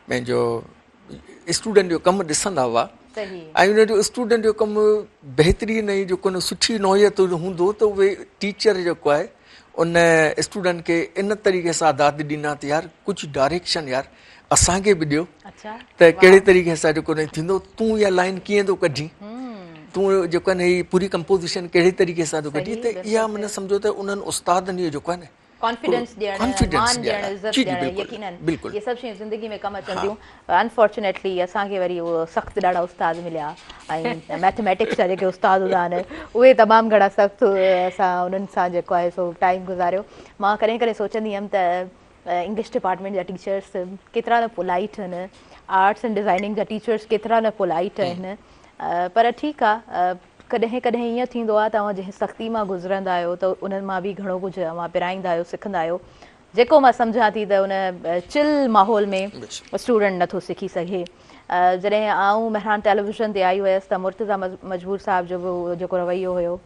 Speaker 2: पंहिंजो स्टूडेंट जो कमु ॾिसंदा हुआ ऐं उनजो स्टूडेंट जो कमु बहितरीनु ऐं जेको न सुठी नौयत हूंदो त उहे टीचर जेको आहे उन स्टूडेंट खे इन तरीक़े सां दाद ॾिना त यार कुझु डायरेक्शन यार असांखे बि ॾियो त कहिड़े तरीक़े सां जेको न थींदो, तूं इहा लाइन कीअं थो कढी, तूं जेको आहे न हीअ पूरी कंपोज़िशन कहिड़े तरीक़े सां थो कढी, त इहा माना सम्झो त उन्हनि उस्तादनि इहो जेको आहे न
Speaker 1: कॉन्फिडेंस ॾियणु, मान ॾियणु, इज़त ॾियणु, यकीनन ये सभु शयूं ज़िंदगी में कमु अचनि थियूं। अनफॉर्चुनेटली असांखे वरी उहो सख़्तु ॾाढा उस्ताद मिलिया, ऐं मैथमेटिक्स जा जेके उस्ताद हूंदा आहिनि उहे तमामु घणा सख़्तु, असां उन्हनि सां जेको आहे सो टाइम गुज़ारियो। मां कॾहिं कॾहिं सोचंदी हुअमि त इंग्लिश डिपार्टमेंट जा टीचर्स केतिरा न पोलाइट आहिनि, आर्ट्स एंड डिज़ाइनिंग जा टीचर्स केतिरा न पोलाइट आहिनि, पर ठीकु आहे, कॾहिं कॾहिं ईअं थींदो आहे तव्हां जंहिं सख़्ती मां गुज़रंदा आहियो त उन्हनि मां बि घणो कुझु तव्हां पिराईंदा आहियो, सिखंदा आहियो, जेको मां सम्झां थी त उन चिल माहौल में स्टूडेंट नथो सिखी सघे। जॾहिं आऊं मेहरान टेलीविज़न ते आई हुयसि त मुर्तज़ा मजबूर साहिब जो बि जेको रवैयो हुयो,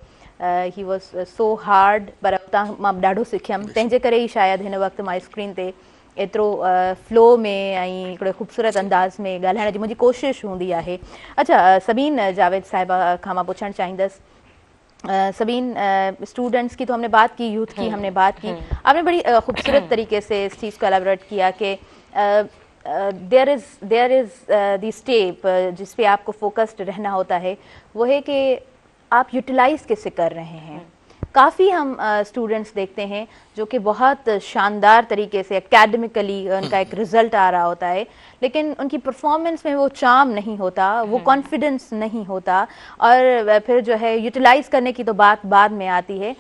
Speaker 1: ही वॉज सो हार्ड, पर उतां मां ॾाढो सिखियमि, तंहिंजे करे ई शायदि हिन वक़्तु मां स्क्रीन ते एतिरो फ्लो में ऐं हिकिड़े ख़ूबसूरत अंदाज़ में ॻाल्हाइण जी मुंहिंजी कोशिशि हूंदी आहे। अच्छा, सबीन जावेद साहिबा खां मां पुछणु चाहींदसि, सबीन, स्टूडेंट्स की तो हमने बात की, यूथ की हमने बात की, आपने बड़ी खूबसूरत तरीके से इस चीज़ को एलाबोरेट किया कि देयर इज़ द स्टेप जिस पे आपको फोकस्ड रहना होता है, वो है कि आप यूटिलाइज़ कैसे कर रहे हैं। काफ़ी हम स्टूडेंट्स देखते हैं जो कि बहुत शानदार तरीके से एकेडमिकली उनका एक रिज़ल्ट आ रहा होता है, लेकिन उनकी परफॉर्मेंस में वो चार्म नहीं होता, वो कॉन्फिडेंस नहीं होता, और फिर जो है यूटिलाइज़ करने की तो बात बाद में आती है।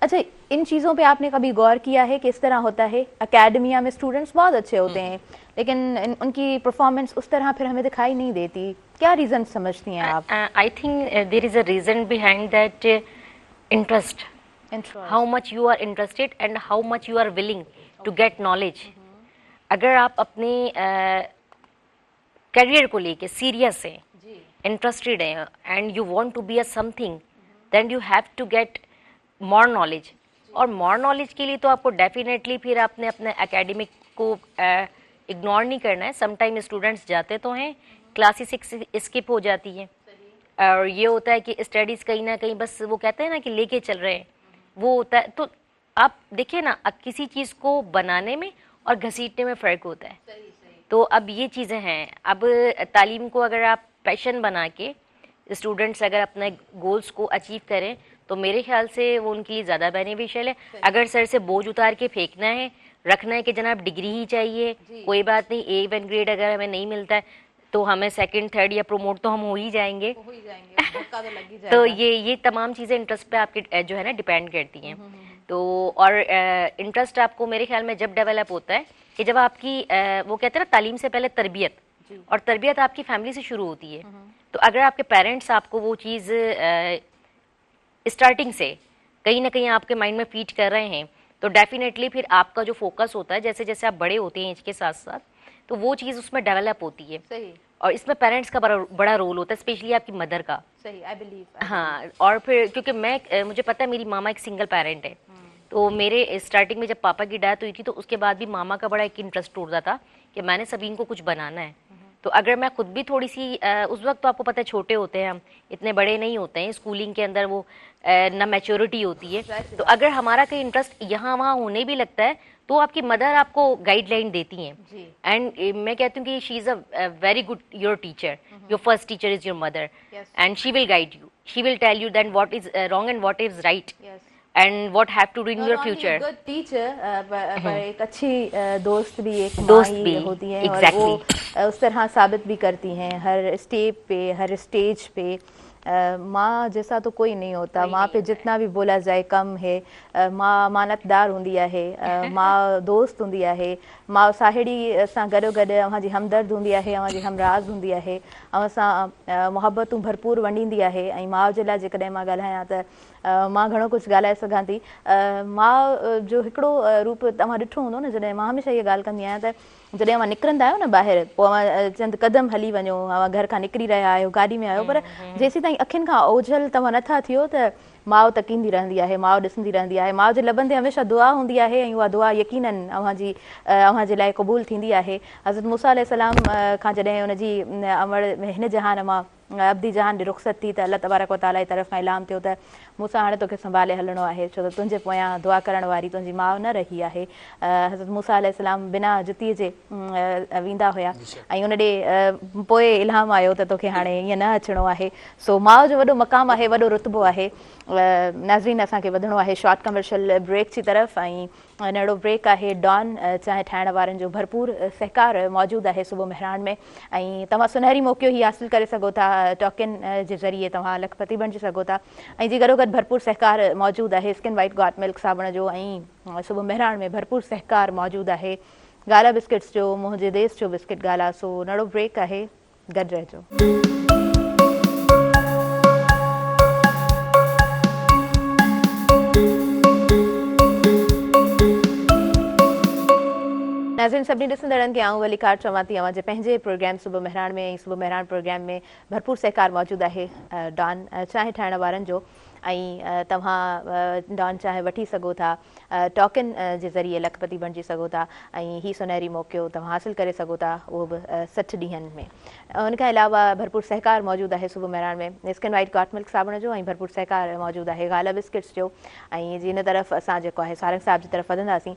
Speaker 1: अच्छा, इन चीज़ों पे आपने कभी गौर किया है कि इस तरह होता है, एकेडमिया में स्टूडेंट्स बहुत अच्छे होते हैं लेकिन उनकी परफॉर्मेंस उस तरह फिर हमें दिखाई नहीं देती, क्या रीज़न समझती हैं आप?
Speaker 3: I think there is a reason behind that, interest, how much you are interested and how much you are willing to get knowledge. अगर आप अपने करियर को लेके सीरियस हैं, इंटरेस्टेड हैं and you want to be a something, then you have to get more knowledge. और more knowledge के लिए तो आपको डेफिनेटली फिर आपने अपने एकेडमिक को इग्नोर नहीं करना है। समटाइम स्टूडेंट्स जाते तो हैं, क्लासेस स्किप हो जाती हैं, और ये होता है कि स्टडीज़ कहीं ना कहीं बस वो कहते हैं ना कि लेके चल रहे हैं, वो होता है। तो आप देखिए ना, किसी चीज़ को बनाने में और घसीटने में फ़र्क होता है। तो अब ये चीज़ें हैं। अब तालीम को अगर आप पैशन बना के स्टूडेंट्स अगर अपने गोल्स को अचीव करें तो मेरे ख्याल से वो उनके लिए ज़्यादा बेनिफिशियल है। अगर सर से बोझ उतार के फेंकना है, रखना है कि जनाब डिग्री ही चाहिए, कोई बात नहीं, A1 ग्रेड अगर हमें नहीं मिलता है तो हमें सेकंड, थर्ड या प्रमोट तो हम हो ही जाएंगे, धक्का तो लग ही जाएगा। तो ये तमाम चीज़ें इंटरेस्ट पे आपके जो है ना डिपेंड करती हैं। तो और इंटरेस्ट आपको मेरे ख्याल में जब डेवलप होता है कि जब आपकी वो कहते हैं ना तालीम से पहले तरबियत, और तरबियत आपकी फैमिली से शुरू होती है। तो अगर आपके पेरेंट्स आपको वो चीज़ स्टार्टिंग से कहीं ना कहीं आपके माइंड में फीड कर रहे हैं तो डेफिनेटली फिर आपका जो फोकस होता है, जैसे जैसे आप बड़े होते हैं एज के साथ साथ, तो वो चीज़ उसमें डेवलप होती है। सही। और इसमें पेरेंट्स का बड़ा रोल होता है, स्पेशली आपकी मदर का। सही, आई बिलीव। हाँ, और फिर क्योंकि मुझे पता है मेरी मामा एक सिंगल पेरेंट है, तो मेरे स्टार्टिंग में जब पापा की डेथ हुई थी तो उसके बाद भी मामा का बड़ा एक इंटरेस्ट होता था कि मैंने सबीन को कुछ बनाना है। तो अगर मैं खुद भी थोड़ी सी उस वक्त तो आपको पता है छोटे होते हैं हम, इतने बड़े नहीं होते हैं, स्कूलिंग के अंदर वो ना मैच्योरिटी होती है, तो अगर हमारा कहीं इंटरेस्ट यहाँ वहाँ होने भी लगता है तो आपकी मदर आपको गाइडलाइन देती हैं। एंड मैं कहती हूँ कि she is a very good your teacher, your first teacher is your mother, and she will guide you, she will tell you than what is wrong and what is right and what have to do in your future.
Speaker 1: Good teacher, पर एक अच्छी दोस्त भी एक दोस्त भी होती है, exactly. और वो उस तरह साबित भी करती हैं हर स्टेप पे, हर स्टेज पे। माँ जैसा तो कोई नहीं होता, माँ पे जितना भी बोला जाए कम है। माँ मानतदार हूंदी आहे, माँ दोस्त हूंदी आहे, माँ साहेड़ी सां गॾोगॾु अव्हां जी हमदर्द हूंदी आहे, अव्हां जी हमराज़ हूंदी आहे, अव्हां सां मुहबतूं भरपूर वंडींदी आहे। ऐं माउ जे लाइ जेकॾहिं मां ॻाल्हायां त मां घणो कुझु ॻाल्हाए सघां थी। माउ जो हिकिड़ो रूप तव्हां ॾिठो हूंदो न, जॾहिं मां हमेशह इहा ॻाल्हि कंदी आहियां त जॾहिं अव्हां निकिरंदा आहियो न ॿाहिरि, पोइ अव्हां चंद क़दम हली वञो, अव्हां घर खां निकिरी रहिया आहियो, गाॾी में आहियो, पर जेसीं ताईं अखियुनि खां ओझल तव्हां नथा थियो त माउ तकींदी रहंदी आहे, माउ ॾिसंदी रहंदी आहे। माउ जे लबनि ते हमेशह दुआ हूंदी आहे ऐं उहा दुआ यकीनन अव्हां जे लाइ क़बूल थींदी आहे। हज़रत मूसा अलैहिस्सलाम खां जॾहिं हुनजी अमड़ हिन जहान मां अब्दी जहान ॾे रुख़सत थी त अल्लाह तबारक व ताला जी तरफ़ खां इलाम थियो त मूंसां हाणे तोखे संभाले हलणो आहे, छो त तुंहिंजे पोयां दुआ करण वारी तुंहिंजी माउ न रही आहे। हज़रत मूसा अलैहिस्सलाम बिना जुतीअ जे वेंदा हुया ऐं उन ॾे पोइ इल्हाम आयो त तोखे हाणे ईअं न अचिणो आहे। सो माउ जो वॾो मक़ाम आहे, वॾो रुतबो आहे। नाज़रीन असांखे वधिणो आहे शॉर्ट कमर्शियल ब्रेक जी तरफ़ ऐं नंढड़ो ब्रेक आहे। डॉन चांहि ठाहिण वारनि जो भरपूर सहकार मौजूदु आहे सुबुह मेहरान में ऐं तव्हां सुनहरी मौक़ो ही हासिल करे सघो था। टॉकिन जे ज़रिए तव्हां लखपति बणिजी सघो था ऐं जी गॾोगॾु भरपूर सहकार मौजूदु आहे स्किन वाइट गॉट मिल्क साबुण जो ऐं सुबुह मेहरान में भरपूर सहकार मौजूदु आहे गाला बिस्किट्स जो, मुंहिंजे देश जो बिस्किट गाला। सो नंढड़ो ब्रेक आहे, गॾु रहिजो। नाज़रीन सभिनी ॾिसंदड़नि खे आऊं वली कार चवां थी अवां जे पंहिंजे प्रोग्राम सुबुह मेहरान में ऐं सुबुह मेहरान प्रोग्राम में भरपूर सहकार मौजूदु आहे डॉन चांहि ठाहिण वारनि जो ऐं तव्हां डॉन चांहि वठी सघो था टॉकिन जे ज़रिए लखपति बणिजी सघो था ऐं ही सुनहरी मौक़ो तव्हां हासिल करे सघो था, उहो बि 60 ॾींहंनि में। उनखां अलावा भरपूर सहकार मौजूदु आहे सुबुह मेहरान में स्किन वाइट गॉट मिल्क साबुण जो ऐं भरपूर सहकार मौजूदु आहे गाला बिस्किट्स जो ऐं जी हिन तरफ़ असां जेको आहे सारंग साहिब जी तरफ़ वधंदासीं।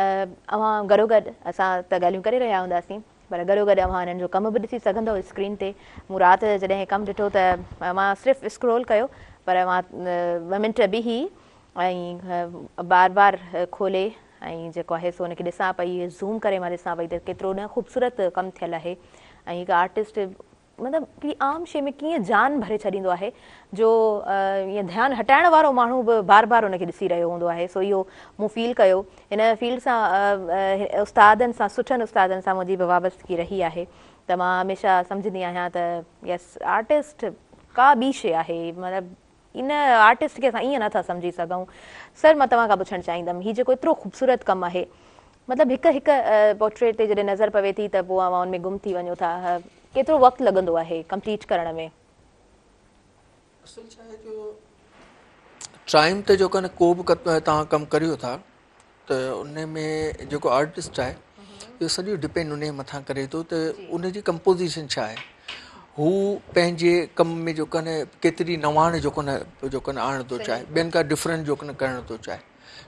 Speaker 1: अवां गॾोगॾु असां त ॻाल्हियूं करे रहिया हूंदासीं पर गॾोगॾु अवां हिननि जो कमु बि ॾिसी सघंदव स्क्रीन ते। मूं राति जॾहिं कमु ॾिठो त मां सिर्फ़ु स्क्रोल कयो पर मां 2 मिंट बीही ऐं बार बार खोले ऐं जेको आहे सो हुनखे ॾिसां पई, ज़ूम करे मां ॾिसां पई त केतिरो न ख़ूबसूरत कमु थियल आहे ऐं हिकु आर्टिस्ट मतिलबु की आम शइ में कीअं जान भरे छॾींदो आहे जो ईअं ध्यानु हटाइण वारो माण्हू बि बार बार हुनखे ॾिसी रहियो हूंदो आहे। सो इहो मूं फील कयो। हिन फील्ड सां उस्तादनि सां सुठनि उस्तादनि सां मुंहिंजी बि वाबस्तगी रही आहे त मां हमेशह सम्झंदी आहियां त यस आर्टिस्ट का ॿी शइ आहे, मतिलबु इन आर्टिस्ट खे असां ईअं नथा सम्झी सघूं। सर मां तव्हां खां पुछणु चाहींदमि हीउ जेको एतिरो ख़ूबसूरत कमु आहे मतिलबु हिकु पोर्ट्रेट ते जॾहिं नज़र पवे थी त पोइ अवां हुन में गुम थी वञो था, केतिरो वक़्तु लॻंदो आहे कंप्लीट करण में?
Speaker 2: असल छा आहे जो टाइम ते जेको न को बि तव्हां कमु करियो था त उन में जेको आर्टिस्ट आहे इहो सॼो डिपेंड उन जे मथां करे थो त उनजी कंपोज़िशन छा आहे, हू पंहिंजे कम में जेको न केतिरी नवाण जेको न आणणु थो चाहे, ॿियनि खां डिफरेंट जेको न करणु थो चाहे।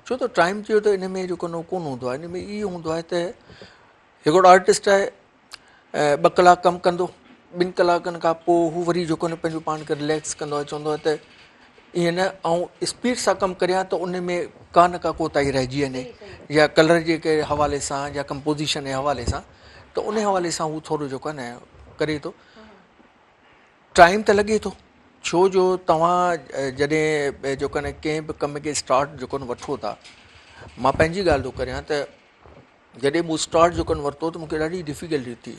Speaker 2: छो त टाइम जो त इन में जेको न कोन हूंदो आहे, इन में इहो हूंदो आहे त हिकिड़ो आर्टिस्ट आहे 2 कलाक कमु कंदो, 2 कलाकनि खां पोइ हू वरी जेको न पंहिंजो पाण खे रिलैक्स कंदो आहे, चवंदो आहे त ईअं न ऐं स्पीड सां कमु करियां त उन में का न का कोताही रहिजी वञे या कलर जे के हवाले सां या कंपोज़िशन जे हवाले सां, त उन हवाले सां हू थोरो जेको आहे न करे थो। टाइम त लॻे थो छो जो तव्हां जॾहिं जेको न कंहिं बि कम खे स्टार्ट जेको न वठो था, मां पंहिंजी ॻाल्हि थो करियां त जॾहिं मूं स्टार्ट जेको न वरितो त मूंखे ॾाढी डिफिकल्टी थी,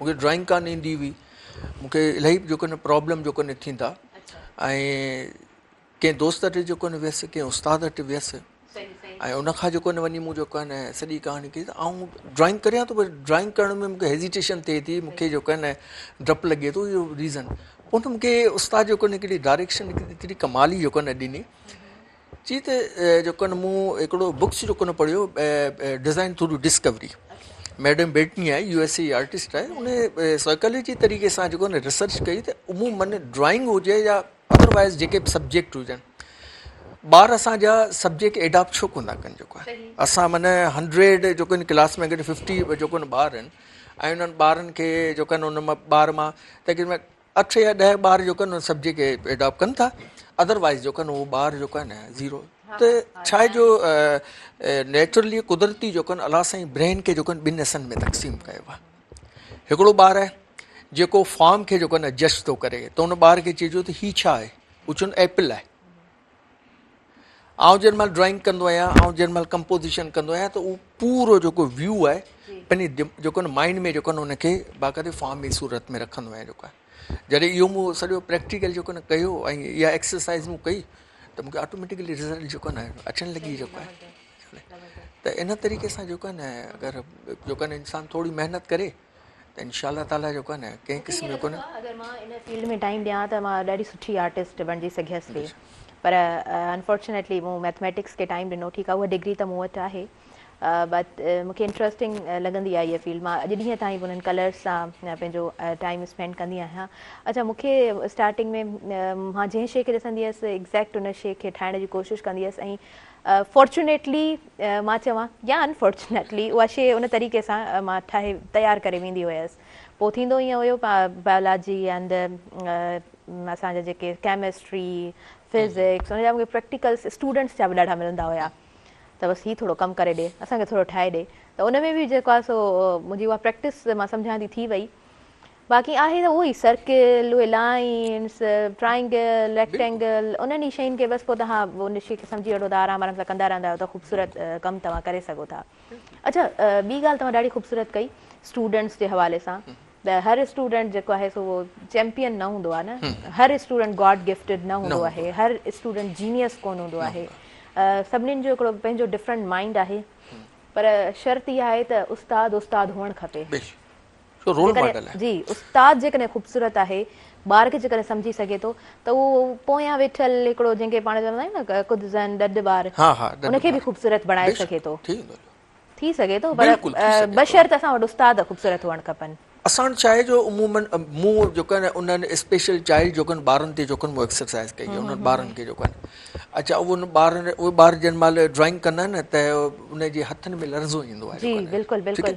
Speaker 2: मूंखे ड्राइंग कान ईंदी हुई, मूंखे इलाही जेको न प्रॉब्लम जेको न थींदा ऐं कंहिं दोस्त वटि जेको न वियसि, कंहिं उस्ताद वटि वियसि ऐं उनखां जेको न वञी मूं जेको आहे न सॼी कहाणी कई त आऊं ड्राइंग करियां थो पर ड्राइंग करण में मूंखे हेज़िटेशन थिए थी, मूंखे जेको आहे न डपु लॻे थो, इहो रीज़न। पोइ त मूंखे उस्ताद जेको न हिकिड़ी डायरेक्शन हिकिड़ी कमाली जेको न ॾिनी, चई त जेको न मूं हिकिड़ो बुक्स जेको न पढ़ियो design through discovery, madam Bettany आहे, USA आर्टिस्ट आहे, उन साइकोलॉजी तरीक़े सां जेको न रिसर्च कई त उमूमन ड्राइंग हुजे या अदरवाइज़ जेके बि सब्जेक्ट हुजनि, ॿार असांजा सब्जेक्ट एडॉप्ट छो कोन था कनि। जेको आहे असां माना 100 जेको आहिनि क्लास में अगरि 50 जेको आहिनि ॿार आहिनि ऐं उन्हनि ॿारनि खे जेको आहिनि उन मां ॿार मां तक़रीबन 8 या 10 ॿार जेको आहिनि सब्जेक्ट एडॉप्ट कनि था, अदरवाइज़ जेको आहिनि उहो ॿार जेको आहे न 0। त छा आहे जो नेचुरली कुदरती जेको आहिनि अलाह साईं ब्रेन खे जेको आहिनि 2 हिसनि में तक़सीम कयो आहे। हिकिड़ो ॿारु आहे जेको फॉर्म खे जेको आहे न जज थो करे, त उन ॿार खे चइजो त हीउ छा आहे, हू चवंदो एप्पल आहे। आउं जेॾी महिल ड्राइंग कंदो आहियां, ऐं जेॾी महिल कंपोज़िशन कंदो आहियां त उहो पूरो जेको व्यू आहे पंहिंजे जेको न माइंड में जेको न उनखे बाक़ाइदे फॉर्म में सूरत में रखंदो आहियां। जेको आहे जॾहिं इहो मूं सॼो प्रैक्टिकल जेको न कयो ऐं इहा एक्सरसाइज़ मूं कई त मूंखे ऑटोमेटिकली रिज़ल्ट जेको न अचणु लॻी। जेको आहे त इन तरीक़े सां जेको आहे न अगरि जेको आहे न इंसानु थोरी महिनत करे त इंशाअल्लाह ताला जेको आहे न कंहिं क़िस्म जो कोन।
Speaker 1: अगरि मां इन फील्ड में टाइम ॾियां त मां ॾाढी सुठी आर्टिस्ट बणिजी सघियसि थी, पर अनफॉर्चुनेटली मूं मैथमेटिक्स खे टाइम ॾिनो। ठीकु आहे, उहा डिग्री त मूं वटि आहे बट मूंखे इंट्रस्टिंग लॻंदी आहे इहा फील्ड। मां अॼु ॾींहं ताईं उन्हनि कलर्स सां पंहिंजो टाइम स्पेंड कंदी आहियां। अच्छा, मूंखे स्टार्टिंग में मां जंहिं शइ खे ॾिसंदी हुअसि एक्ज़ैक्ट उन शइ खे ठाहिण जी कोशिशि कंदी हुअसि, ऐं फॉर्चुनेटली मां चवां या अनफॉर्चुनेटली उहा शइ उन तरीक़े सां मां ठाहे तयारु करे वेंदी हुयसि। पोइ थींदो ईअं हुयो बायोलॉजी एंड असांजा जेके केमिस्ट्री फिज़िक्स उनजा मूंखे प्रैक्टिकल्स स्टूडेंट्स जा बि ॾाढा मिलंदा हुया, त बसि हीउ थोरो कमु करे ॾे, असांखे थोरो ठाहे ॾे, त उन में बि जेको आहे सो मुंहिंजी उहा प्रैक्टिस मां सम्झां थी वई। बाक़ी आहे त उहो ई सर्किल, उहे लाइन्स, ट्राइंगल, रेक्टेंगल, उन्हनि ई शयुनि खे बसि पोइ तव्हां उन शइ खे सम्झी वठो त आराम आराम सां कंदा रहंदा आहियो त ख़ूबसूरत कमु तव्हां करे सघो था। अच्छा, ॿी ॻाल्हि तव्हां ॾाढी ख़ूबसूरत कई स्टूडेंट्स जे हवाले सां, त हर स्टूडेंट जेको आहे सो उहो चैम्पियन न हूंदो आहे न, हर स्टूडेंट गॉड गिफ्टेड न हूंदो आहे, हर स्टूडेंट जीनियस कोन हूंदो आहे, सभिनीनि जो हिकिड़ो पंहिंजो डिफरेंट माइंड आहे, पर शर्त इहा आहे त उस्ताद हुअणु खपे। जी, उस्ताद जेकॾहिं ख़ूबसूरत आहे, ॿार खे जेकॾहिं सम्झी सघे थो त उहो पोयां वेठल हिकिड़ो जंहिंखे पाण चवंदा आहियूं न कुझु ज़न ॾॾ ॿार, उनखे बि ख़ूबसूरत बणाए सघे थो, थी सघे थो, पर बशर्त असां वटि उस्ताद ख़ूबसूरत हुअणु खपनि।
Speaker 2: असां चाहे जो उमूमन मूं जेको आहे न उन्हनि स्पेशल चाइल्ड जेको आहिनि ॿारनि ते जेको मूं एक्सरसाइज़ कई आहे उन्हनि ॿारनि खे जेको आहे, अच्छा उहे ॿार जंहिं महिल ड्राइंग कंदा आहिनि न त उनजे हथनि में लर्ज़ो ईंदो आहे।
Speaker 1: जी बिल्कुलु बिल्कुलु।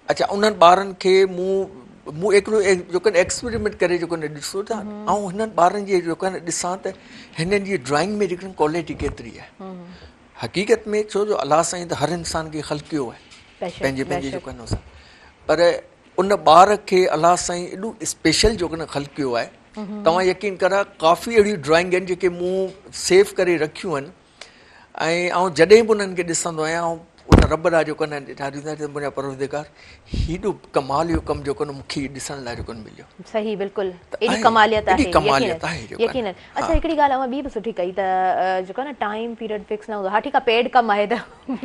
Speaker 2: अच्छा, उन्हनि ॿारनि खे मूं हिकिड़ो जेको आहे एक्सपेरिमेंट करे जेको आहे ॾिसो था, ऐं हिननि ॿारनि जी जेको आहे न ॾिसां त हिननि जी ड्राइंग में जेकॾहिं क्वालिटी केतिरी आहे। हक़ीक़त में छो जो अलाह साईं त हर इंसान खे ख़ल्क़ कयो आहे पंहिंजे पंहिंजे जेको आहे न, पर उन ॿार खे अलाह साईं एॾो स्पेशल जेको न ख़ल्क़ कयो आहे। तव्हां यकीन करा काफ़ी अहिड़ियूं ड्राइंग आहिनि जेके मूं सेव करे रखियूं आहिनि, ऐं जॾहिं बि उन्हनि खे ॾिसंदो आहियां उन रब ॾांहुं जेको न मुंहिंजा परवरदिगार हेॾो कमाल जो कमु जेको न मूंखे ॾिसण लाइ जेको मिलियो।
Speaker 1: सही, बिल्कुलु एॾी कमालियत आहे, यकीनन। अच्छा, हिकिड़ी ॻाल्हि अवां ॿी बि सुठी कई त जेको आहे न टाइम पीरियड फिक्स न हूंदो। हा ठीकु आहे, पेड कमु आहे त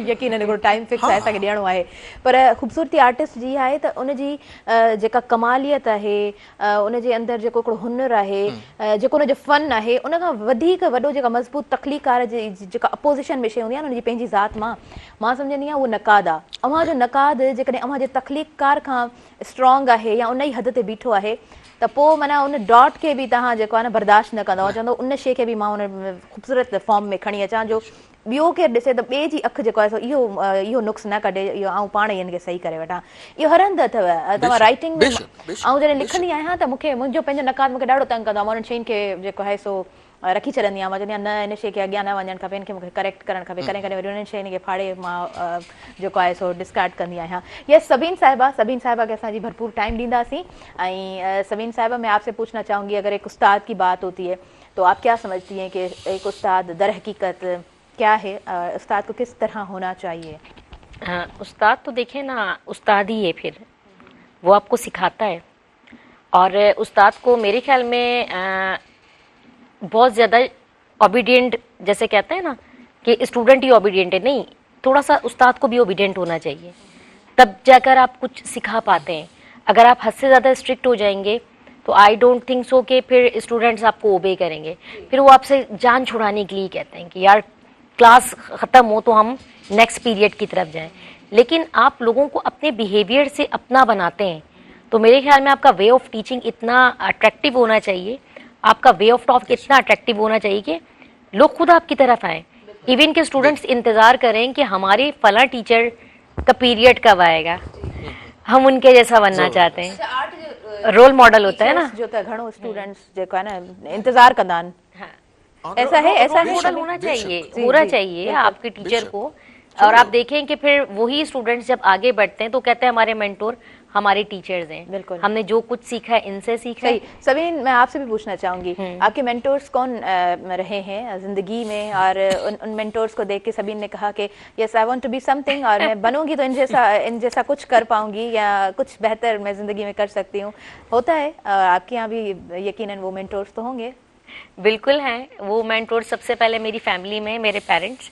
Speaker 1: यकीनन हिकिड़ो टाइम फिक्स आहे, असांखे ॾियणो आहे, पर ख़ूबसूरती आर्टिस्ट जी आहे त उनजी जेका कमालियत आहे, उनजे अंदरि जेको हिकिड़ो हुनुर आहे, जेको उनजो फ़न आहे, उन खां वधीक वॾो जेका मज़बूत तख़लीकार जी जेका अपोज़िशन में शइ हूंदी आहे न उनजी पंहिंजी ज़ात मां सम्झंदी आहियां उहो नक़ाद आहे। अव्हां जो नक़ाद जेकॾहिं अव्हां जे तख़लीकार खां स्ट्रॉन्ग आहे या उन ई हद ते बीठो आहे त पोइ माना उन डॉट खे बि तव्हां जेको आहे न बर्दाश्त न कंदव, चवंदो उन शइ खे बि मां उन ख़ूबसूरत फॉर्म में खणी अचां जो ॿियो केरु ॾिसे त ॿिए जी अखि जेको आहे इहो नुक्स न कढे, इहो आउं पाण ई हिन खे सही करे वठां। इहो हर हंधि अथव। तव्हां राइटिंग में ऐं जॾहिं लिखंदी आहियां त मुंहिंजो पंहिंजो नक़ाद मूंखे ॾाढो तंग कंदो आहे। मां उन्हनि शयुनि खे जेको आहे सो रखी छॾंदी आहियां। मां चवंदी आहियां न, हिन शइ खे अॻियां न वञणु खपे, हिन खे मूंखे करेक्ट करणु खपे। कॾहिं कॾहिं वरी उन्हनि शयुनि खे फाड़े मां जेको आहे सो डिस्कार्ड कंदी आहियां। यस, सबीन साहिबा खे असांजी भरपूर टाइम ॾींदासीं। ऐं सबीन साहिबा, मैं आपसे पूछना चाहूँगी, अगर एक उस्ताद की बात होती है तो आप क्या समझती हैं कि एक उस्ताद दर हकीकत क्या है, उस्ताद को किस तरह होना चाहिए?
Speaker 3: उस्ताद तो देखें ना, उस्ताद ही है, फिर वो आपको सिखाता है। और उस्ताद को मेरे ख्याल में बहुत ज़्यादा ओबीडियंट, जैसे कहते हैं ना कि स्टूडेंट ही ओबीडियंट है, नहीं, थोड़ा सा उस्ताद को भी ओबीडियंट होना चाहिए, तब जाकर आप कुछ सिखा पाते हैं। अगर आप हद से ज़्यादा स्ट्रिक्ट हो जाएंगे तो आई डोंट थिंक सो कि फिर स्टूडेंट्स आपको ओबे करेंगे। फिर वो आपसे जान छुड़ाने के लिए कहते हैं कि यार क्लास ख़त्म हो तो हम नेक्स्ट पीरियड की तरफ जाएं। लेकिन आप लोगों को अपने बिहेवियर से अपना बनाते हैं, तो मेरे ख्याल में आपका वे ऑफ टीचिंग इतना अट्रैक्टिव होना चाहिए, आपका वे ऑफ टॉक इतना अट्रैक्टिव होना चाहिए कि लोग खुद आपकी तरफ आएँ। इवन के स्टूडेंट्स इंतज़ार करें कि हमारे फला टीचर का पीरियड कब आएगा, हम उनके जैसा बनना चाहते हैं। रोल मॉडल होता है ना,
Speaker 1: जो त घणो स्टूडेंट्स जेको है ना इंतजार कंदा आहिनि। ऐसा है
Speaker 3: मॉडल होना चाहिए आपके टीचर को। और आप देखें कि फिर वही स्टूडेंट्स जब आगे बढ़ते हैं तो कहते हैं हमारे मेंटोर हमारे टीचर्स हैं।
Speaker 1: बिल्कुल,
Speaker 3: हमने जो कुछ सीखा है इनसे सीखा है।
Speaker 1: सबीन, मैं आपसे भी पूछना चाहूंगी, आपके मेंटोर्स कौन रहे हैं जिंदगी में, और उन मेंटोर्स को देख के सबीन ने कहा कि yes I want to be something, और मैं बनूंगी तो इन जैसा कुछ कर पाऊंगी या कुछ बेहतर मैं जिंदगी में कर सकती हूँ? होता है आपके यहाँ भी यकीनन वो मेंटोर्स तो होंगे?
Speaker 3: बिल्कुल हैं वो मेंटोर। सबसे पहले मेरी फैमिली में मेरे पेरेंट्स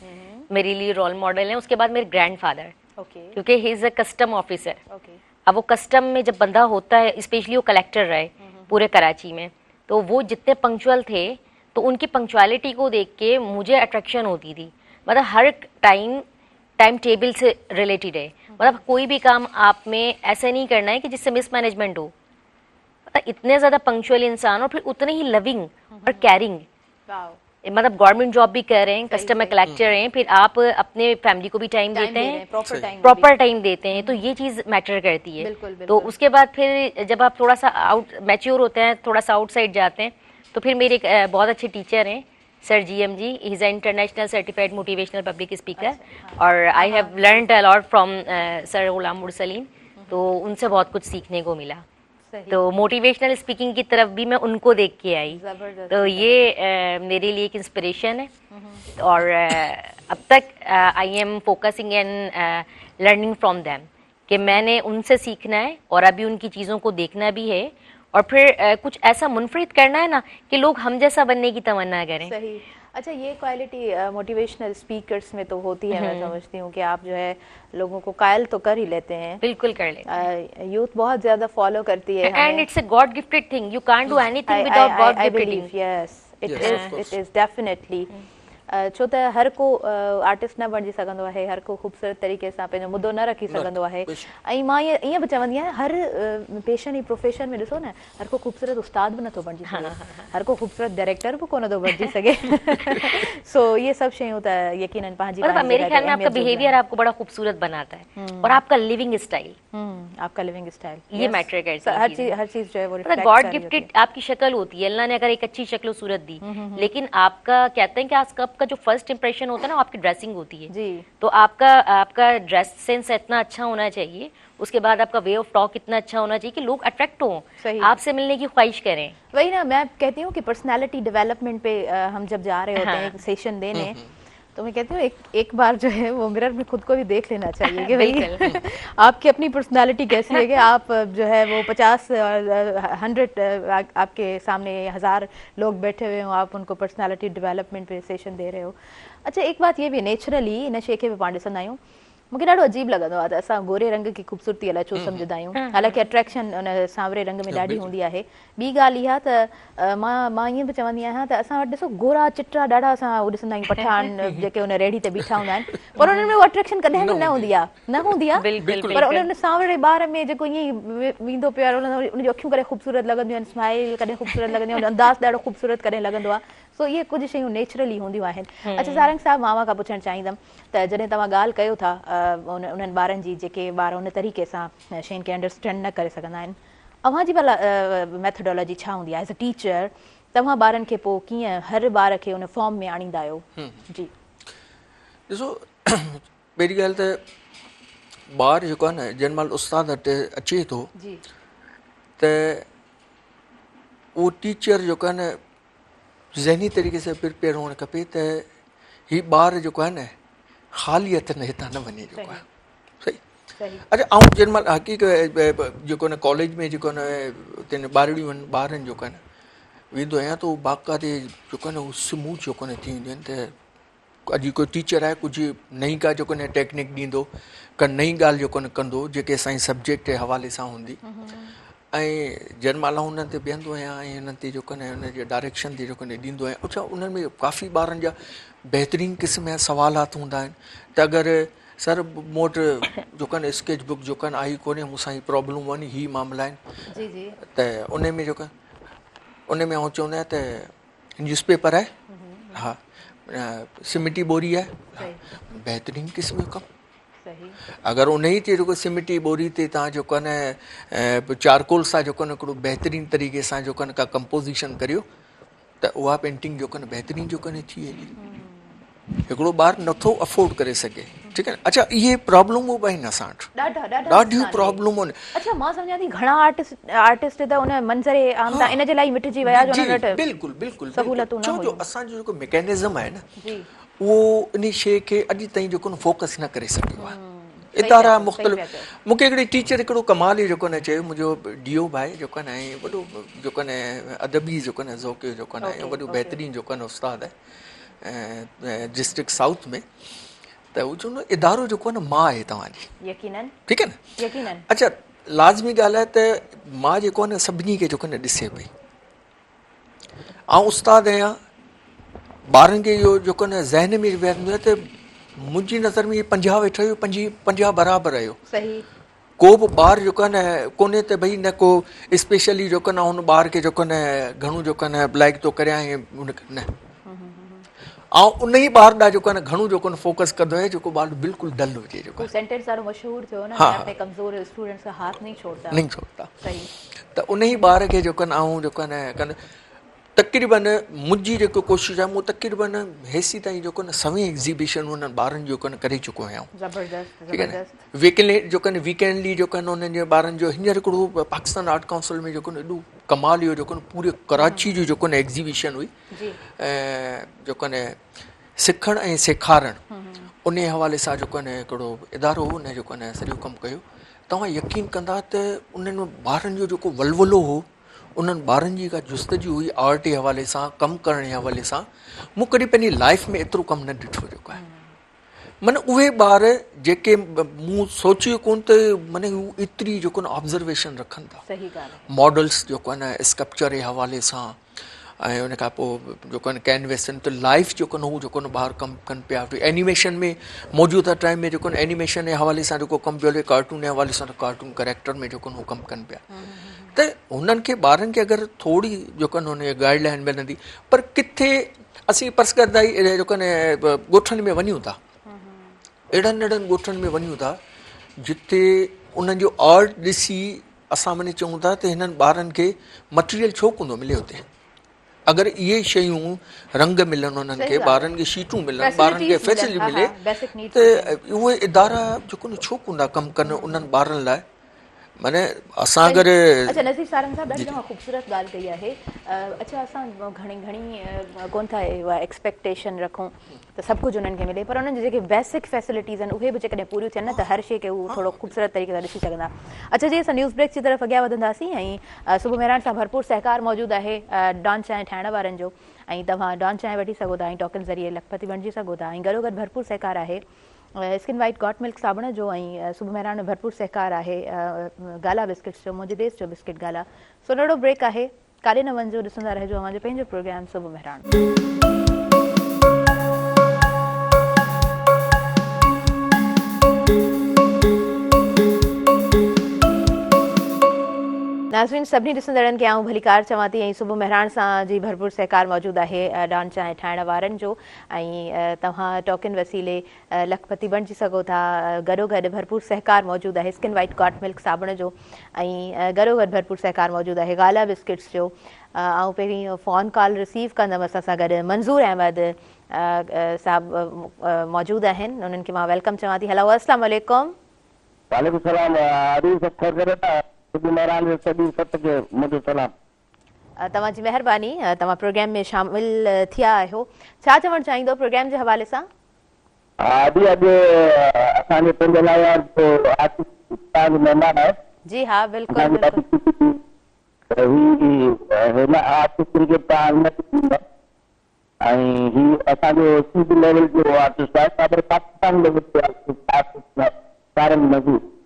Speaker 3: मेरे लिए रोल मॉडल हैं, उसके बाद मेरे ग्रैंडफादर, क्योंकि he is a custom officer. अब वो कस्टम में जब बंदा होता है, स्पेशली वो कलेक्टर रहे पूरे कराची में, तो वो जितने पंक्चुअल थे तो उनकी पंक्चुअलिटी को देख के मुझे अट्रैक्शन होती थी। मतलब हर टाइम टाइम टेबल से रिलेटेड है। मतलब कोई भी काम आप में ऐसा नहीं करना है कि जिससे मिसमैनेजमेंट हो। मतलब इतने ज़्यादा पंक्चुअल इंसान और फिर उतने ही लविंग और कैरिंग। मतलब गवर्नमेंट जॉब भी कर रहे हैं, कस्टमर कलेक्टर हैं, फिर आप अपने फैमिली को भी टाइम देते हैं, प्रॉपर टाइम देते हैं, तो ये चीज़ मैटर करती है। तो उसके बाद फिर जब आप थोड़ा सा मैच्योर होते हैं, थोड़ा सा आउटसाइड जाते हैं, तो फिर मेरे एक बहुत अच्छे टीचर हैं sir GM ji, he is international certified motivational public speaker, और I have learned a lot from sir Ghulam Mursaleen. तो उनसे बहुत कुछ सीखने को मिला। तो मोटिवेशनल स्पीकिंग की तरफ भी मैं उनको देख के आई, तो ये मेरे लिए एक इंस्पिरेशन है। और अब तक I am focusing and learning from them, कि मैंने उनसे सीखना है और अभी उनकी चीज़ों को देखना भी है, और फिर कुछ ऐसा मुनफरिद करना है ना कि लोग हम जैसा बनने की तमन्ना करें।
Speaker 1: सही। अच्छा, ये क्वालिटी मोटिवेशनल स्पीकर्स में तो होती है, मैं समझती हूँ कि आप जो है लोगों को कायल तो कर ही लेते हैं।
Speaker 3: बिल्कुल कर लेते हैं।
Speaker 1: यूथ बहुत ज्यादा फॉलो करती है
Speaker 3: and it's a God gifted thing, U can't do anything without God gifted thing.
Speaker 1: Yes, it is definitely. छो त हर को आर्टिस्ट न बणिजी सघंदो आहे, हर को ख़ूबसूरत तरीक़े सां पंहिंजो मुद्दो न रखी सघंदो आहे। ऐं मां ईअं बि चवंदी आहियां, हर पेशन ऐं प्रोफेशन में ॾिसो न, हर को ख़ूबसूरत उस्ताद बि नथो बणिजी सघे, हर को ख़ूबसूरत डायरेक्टर बि कोन थो बणिजी सघे। सो ये सब शयूं त यकीनन पंहिंजी
Speaker 3: मेरे ख्याल में आपका बिहेवियर आपको बड़ा खूबसूरत बनाता है, और आपका लिविंग स्टाइल,
Speaker 1: आपका लिविंग स्टाइल
Speaker 3: ये मैटर करता है।
Speaker 1: हर चीज जो है वो
Speaker 3: गॉड गिफ्टेड आपकी शक्ल होती है, अल्लाह ने अगर एक अच्छी शक्ल सूरत दी, लेकिन आपका कहते हैं कि आपका जो फर्स्ट इंप्रेशन होता है ना, आपकी ड्रेसिंग होती है जी। तो आपका ड्रेस सेंस इतना अच्छा होना चाहिए, उसके बाद आपका वे ऑफ टॉक इतना अच्छा होना चाहिए कि लोग अट्रैक्ट हों, आपसे मिलने की ख्वाहिश करें।
Speaker 1: वही ना, मैं कहती हूँ कि पर्सनालिटी डेवलपमेंट पे हम जब जा रहे होते हैं एक सेशन देने, तो मैं कहती हूँ एक बार जो है वो मिरर में खुद को भी देख लेना चाहिए कि भाई आपकी अपनी पर्सनालिटी कैसी है, कि आप जो है वो 50 और 100 आपके सामने 1000 लोग बैठे हुए हो, आप उनको पर्सनालिटी डेवलपमेंट पे सेशन दे रहे हो। अच्छा, एक बात ये भी, नेचुरली इन शइ खे बि पाण ॾिसंदा आहियूं, मूंखे ॾाढो अजीब लॻंदो आहे त असां गोरे रंग की ख़ूबसूरती अलाए छो सम्झंदा आहियूं, हालांकि अट्रैक्शन उन सांवरे रंग में ॾाढी हूंदी आहे। ॿी ॻाल्हि इहा त मां ईअं बि चवंदी आहियां त असां वटि ॾिसो गोरा चिटा ॾाढा असां ॾिसंदा आहियूं पठान जेके उन रेड़ी ते बीठा हूंदा आहिनि, पर उन्हनि में उहा अट्रैक्शन कॾहिं बि न हूंदी आहे, पर उन्हनि सांवरे ॿार में जेको ईअं वेंदो पियो आहे, उनजूं अखियूं कॾहिं ख़ूबसूरत लॻंदियूं आहिनि, स्माइल कॾहिं ख़ूबसूरत लॻंदी आहे, अंदाज़ ॾाढो ख़ूबसूरत कॾहिं लॻंदो आहे। सो इहे कुझु शयूं नेचुरली हूंदियूं आहिनि। अच्छा सारंग साहब, मां खां पुछणु चाहींदमि त जॾहिं तव्हां ॻाल्हि कयो था उन्हनि ॿारनि जी जेके ॿार उन तरीक़े सां शयुनि खे अंडरस्टैंड न करे सघंदा आहिनि, अव्हांजी भला मैथडोलॉजी छा हूंदी आहे एज़ अ टीचर? तव्हां ॿारनि खे पोइ कीअं हर ॿार खे उन फॉर्म में आणींदा आहियो? जी
Speaker 2: ॾिसो, पहिरीं ॻाल्हि त ॿार जेको आहे न, जंहिं महिल उस्ताद वटि अचे थो त उहो टीचर जेको आहे न ज़हनी तरीक़े सां प्रिपेयर हुअणु खपे त हीउ ॿार जेको आहे न ख़ाली हथ न हितां न वञे, जेको आहे सही। अच्छा, ऐं जंहिं महिल हक़ीक़त जेको आहे न कॉलेज में जेको आहे न हुते ॿारड़ियूं आहिनि, ॿारनि जेको आहे न वेंदो आहियां, त उहो बाक़ाइदे जेको आहे न उहो स्मूथ जेको आहे न थी वेंदियूं आहिनि। त अॼु कोई टीचर आहे, कुझु नई का जेको आहे न टेक्निक ॾींदो, का नई ॻाल्हि जेको आहे न कंदो, जेके असांजे सब्जेक्ट जे हवाले सां हूंदी, ऐं जंहिं महिल हुननि ते बीहंदो आहियां ऐं हिननि ते जेको आहे न हुनजे डायरेक्शन ते जेको आहे ॾींदो आहियां। अच्छा, उन्हनि में काफ़ी ॿारनि जा बहितरीनु क़िस्म जा सवालात हूंदा आहिनि, त अगरि सर मूं वटि जेको आहे न स्केच बुक जेको आहे न आई कोन्हे, मूंसां हीअ प्रॉब्लम हुआ नी, हीअ मामला आहिनि, त उन में जेको आहे उन में आउं चवंदो आहियां त न्यूज़पेपर आहे, हा, सिमटी बोरी आहे, बहितरीनु क़िस्म जो कमु। अगरि उन ई ते जेको सिमटी बोरी ते तव्हां जेको आहे न चारकोल सां जेको आहे न हिकिड़ो बहितरीनु तरीक़े सां जेको आहे न का कंपोज़िशन करियो, त उहा पेंटिंग जेको आहे न बहितरीनु जेको आहे न थी वेंदी। हिकिड़ो ॿारु नथो अफोर्ड करे सघे, ठीकु आहे। अच्छा, इहे प्रॉब्लमूं बि आहिनि असां वटि, ॾाढियूं प्रॉब्लमूं आहिनि।
Speaker 1: अच्छा, मां सम्झां थी घणा आर्टिस्ट त उन मंज़रे आम इन जे लाइ मिटिजी विया जो उन्हनि वटि
Speaker 2: बिल्कुलु बिल्कुलु
Speaker 1: सहूलियतूं न
Speaker 2: छो जो असांजो जेको मैकेनिज़म आहे न, उहो इन शइ खे अॼु ताईं जेको न फोकस न करे सघियो आहे। इदारा मुख़्तलिफ़, मूंखे हिकिड़ी टीचर हिकिड़ो कमाल ई जेको न चयो, मुंहिंजो डीओ भाई जेको आहे न वॾो जेको न अदबी जेको न ज़ौक़ जेको न वॾो बहितरीनु जेको न उस्ताद आहे डिस्ट्रिक्ट साउथ में, त उहो चवंदो इदारो जेको आहे न मां आहे तव्हांजी, यकीनन, ठीकु आहे न, यकीनन। अच्छा, लाज़मी ॻाल्हि आहे त मां जेको आहे न सभिनी खे जेको न ॾिसे पई, ऐं उस्ताद आहियां, ॿारनि खे इहो जेको न ज़हन में वेंदो आहे त मुंहिंजी नज़र में 50 वेठो हुयो, 50 बराबरि आयो।
Speaker 1: सही।
Speaker 2: को बि ॿार जेको आहे न कोन्हे त भई न को स्पेशली जेको न हुन ॿार खे जेको न घणो जेको न ब्लैक थो करे ऐं उन न ऐं उन ई ॿार ॾांहुं जेको आहे न घणो जेको न फोकस कंदो आहे जेको ॿार बिल्कुलु डल हुजे जेको
Speaker 1: सेंटेंस ॾाढो मशहूर थियो न,
Speaker 2: हाँ,
Speaker 1: अपने कमज़ोर स्टूडेंट्स का हाथ नहीं छोड़ता।
Speaker 2: नहीं छोड़ता।
Speaker 1: सही।
Speaker 2: त उन ई ॿार खे जेको न ऐं जेको न कनि तक़रीबन मुंहिंजी जेको कोशिशि आहे मूं तक़रीबन हेसी ताईं जेको न सभई एग्ज़िबिशन उन्हनि ॿारनि जो जेको न करे चुको आहियां।
Speaker 1: ज़बरदस्त
Speaker 2: ठीकु आहे
Speaker 1: ज़बरदस्त।
Speaker 2: न वीकेंड जेको न वीकेंडली जेको न उन्हनि जे ॿारनि जो हींअर हिकिड़ो पाकिस्तान आर्ट काउंसिल में जेको न एॾो कमाल इहो जेको न पूरे कराची जो जेको न एग्ज़िबिशन हुई ऐं जेको न सिखणु ऐं सेखारणु उन हवाले सां जेको न हिकिड़ो इदारो हो, उन जेको न सॼो कमु कयो। तव्हां यकीन कंदा त उन्हनि ॿारनि जो जेको वलवलो हो, उन्हनि ॿारनि जी का जुस्तजू हुई आर्ट जे हवाले सां, कमु करण जे हवाले सां, मूं कॾहिं पंहिंजी लाइफ में एतिरो कमु न ॾिठो जेको आहे। माना उहे ॿार जेके मूं सोचियो कोन त माना हू एतिरी जेको न ऑब्ज़र्वेशन रखनि था।
Speaker 1: सही ॻाल्हि।
Speaker 2: मॉडल्स जेको आहे न स्कल्पचर जे हवाले सां ऐं उन खां पोइ जेको आहे न कैनवेसनि ते लाइफ जेको न हू जेको न ॿार कमु कनि पिया। एनिमेशन में मौजूदा टाइम में जेको न एनिमेशन जे हवाले सां जेको कमु पियो हले, कार्टून जे हवाले सां त कार्टून कैरेक्टर में जेको न हू कमु कनि पिया। त हुननि खे ॿारनि खे अगरि थोरी जेको न हुन गाइडलाइन मिलंदी, पर किथे असीं पर्सकरदाई जेको न ॻोठनि में वञूं था, अहिड़नि अहिड़नि ॻोठनि में वञूं था जिते उन्हनि जो आर्ट ॾिसी असां वञी चऊं था त हिननि ॿारनि खे मटीरियल छो कोन थो मिले हुते। अगरि इहे शयूं रंग मिलनि उन्हनि खे, ॿारनि खे शीटूं मिलनि, ॿारनि खे फैसिलिटी मिले त उहे इदारा जेको न छो कोन था कमु कनि उन्हनि ॿारनि लाइ। माने असां अगरि
Speaker 1: अच्छा नज़ीर सारंग साहब ॾाढी तव्हां ख़ूबसूरत ॻाल्हि कई आहे। अच्छा असां घणी कोन था एक्सपेक्टेशन रखूं त सभु कुझु उन्हनि खे मिले, पर उन्हनि जी जेके बेसिक फैसिलिटीज़ आहिनि उहे बि जेकॾहिं पूरियूं थियनि न त हर शइ खे उहो थोरो ख़ूबसूरत तरीक़े सां ॾिसी सघंदा। अच्छा जी, असां न्यूज़ ब्रेक जी तरफ़ अॻियां वधंदासीं ऐं सुबुह मेहरान सां भरपूर सहकार मौजूदु आहे डॉन चांहि ठाहिण वारनि जो, ऐं तव्हां डॉन चांहि वठी सघो था ऐं टोकन ज़रिए लखपति बणिजी सघो था। ऐं गॾो गॾु भरपूर सहकार आहे स्किन वाइट गॉट मिल्क साबुण जो, ऐं सुबुह मेहरान में भरपूर सहकार आहे गाला बिस्किट्स जो, मुंहिंजे देश जो बिस्किट गाला। सो नंढो ब्रेक आहे, काॾे न वञिजो, ॾिसंदा रहिजो अव्हांजो पंहिंजो प्रोग्राम सुबुह मेहरान। नाज़रीन सभिनी ॾिसंदड़नि खे आऊं भलीकार चवां थी ऐं सुबुह मेहरान सां जी भरपूर सहकार मौजूदु आहे डॉन चांहि ठाहिण वारनि जो, ऐं तव्हां टोकन वसीले लखपति बणिजी सघो था। गॾो गॾु भरपूर सहकार मौजूदु आहे स्किन वाइट गॉट मिल्क साबुण जो, ऐं गॾो गॾु भरपूर सहकार मौजूदु आहे गाला बिस्किट्स जो। ऐं पहिरीं फ़ोन कॉल रिसीव कंदमि असां सां गॾु मंज़ूर अहमद साहब मौजूदु आहिनि, उन्हनि खे मां वेलकम चवां थी। हलो अस्सलाम वालेकुम।
Speaker 4: वालेकुम सलाम।
Speaker 1: तव्हांजी महिरबानी, तव्हां प्रोग्राम में शामिल थिया आहियो, छा चवणु चाहींदो प्रोग्राम जे हवाले सां? जी हा बिल्कुलु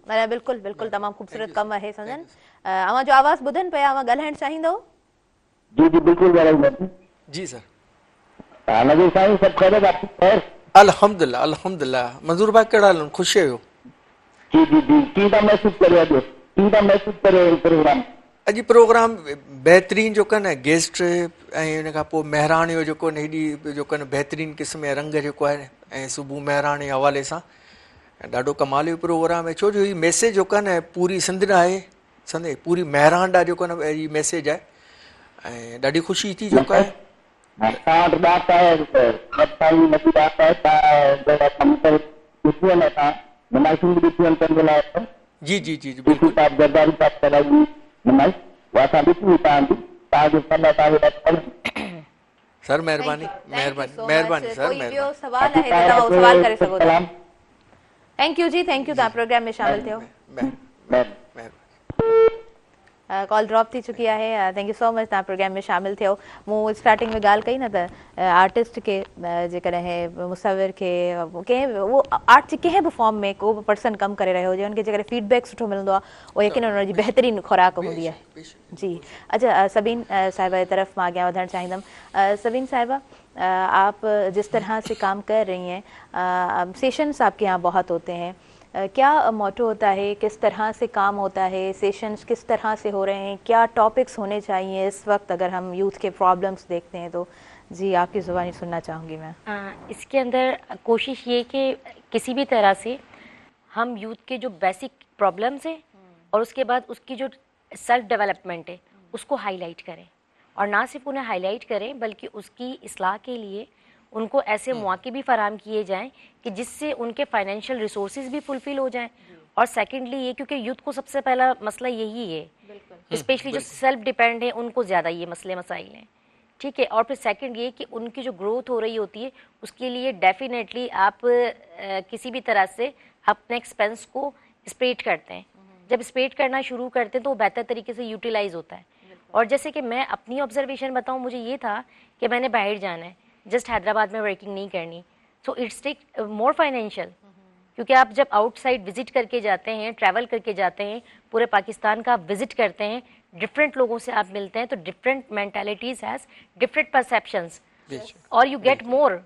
Speaker 1: माना बिल्कुलु बिल्कुलु तमामु ख़ूबसूरत कमु आहे संदन। अव्हां जो आवाज़ ॿुधनि पिया, अव्हां ॻाल्हाइणु चाहींदव?
Speaker 4: जी जी बिल्कुलु ॻाल्हाईंदासीं।
Speaker 2: जी सर।
Speaker 4: नज़ीर साईं सभु ख़ैर?
Speaker 2: अल्हम्दुलिल्लाह अल्हम्दुलिल्लाह। मंज़ूर भाई कहिड़ा हाल? ख़ुशि आहियो?
Speaker 4: जी जी जी। कीअं था महसूस करियो अॼु? कीअं था महसूस करियो प्रोग्राम?
Speaker 2: अॼु प्रोग्राम बहितरीनु जेको आहे न गेस्ट ऐं उन खां पोइ महिराण जो जेको न हेॾी जेको आहे न बहितरीनु क़िस्म जो रंग जेको आहे ऐं सुबुह महिराण जे हवाले सां ॾाढो कमाल जो प्रोग्राम आहे। छो जो हीउ मैसेज जेको आहे न पूरी सिंध आहे, सम्झे पूरी महिराण ॾाढो जेको आहे न हीउ मैसेज आहे ऐं ॾाढी ख़ुशी थी जेको आहे। जी जी जी बिल्कुलु सर महिरबानी महिरबानी महिरबानी सर
Speaker 1: ॿियो सवाल आहे त तव्हां सवाल करे सघो था। थैंक यू जी, थैंक यू, तव्हां प्रोग्राम में शामिल थियो। कॉल ड्रॉप थी चुकी आहे। थैंक यू सो मच, तव्हां प्रोग्राम में शामिल थियो। मूं स्टार्टिंग में ॻाल्हि कई न त आर्टिस्ट खे जेकॾहिं मुसविर खे कंहिं उहो आर्ट जे कंहिं बि फॉर्म में को बि पर्सन कमु करे रहियो हुजे हुनखे जेकॾहिं फीडबैक सुठो मिलंदो आहे उहो यकीन हुनजी बहितरीनु खुराक हूंदी आहे। जी अच्छा सबीन साहिबा जी तरफ़ मां अॻियां वधणु चाहींदमि। सबीन साहिबा आप जिस तरह से काम कर रही हैं, सेशंस आपके यहाँ बहुत होते हैं, क्या मोटो होता है, किस तरह से काम होता है, सेशंस किस तरह से हो रहे हैं, क्या टॉपिक्स होने चाहिए इस वक्त अगर हम यूथ के प्रॉब्लम्स देखते हैं तो? जी आपकी ज़ुबानी सुनना चाहूँगी मैं।
Speaker 3: इसके अंदर कोशिश ये कि किसी भी तरह से हम यूथ के जो बेसिक प्रॉब्लम्स हैं और उसके बाद उसकी जो सेल्फ डेवलपमेंट है उसको हाईलाइट करें, और ना सिर्फ उन्हें हाईलाइट करें बल्कि उसकी इस्लाह के लिए उनको ऐसे मौके भी फराहम किए जाएं कि जिससे उनके फाइनेंशियल रिसोर्सेज भी फुलफिल हो जाएं। और सेकेंडली ये, क्योंकि यूथ को सबसे पहला मसला यही है, स्पेशली जो सेल्फ डिपेंड है उनको ज़्यादा ये मसले मसाइल हैं, ठीक है। और फिर सेकंड ये कि उनकी जो ग्रोथ हो रही होती है उसके लिए डेफिनेटली आप किसी भी तरह से अपने एक्सपेंस को स्प्रेड करते हैं। जब स्प्रेड करना शुरू करते हैं तो वो बेहतर तरीके से यूटिलाइज होता है। और जैसे कि मैं अपनी ऑब्जर्वेशन बताऊं, मुझे ये था कि मैंने बाहर जाना है, जस्ट हैदराबाद में वर्किंग नहीं करनी, so it's take more financial, क्योंकि आप जब आउटसाइड विजिट करके जाते हैं, ट्रैवल करके जाते हैं, पूरे पाकिस्तान का आप विजिट करते हैं, डिफरेंट लोगों से आप मिलते हैं, तो different mentalities has different perceptions और यू गेट मोर।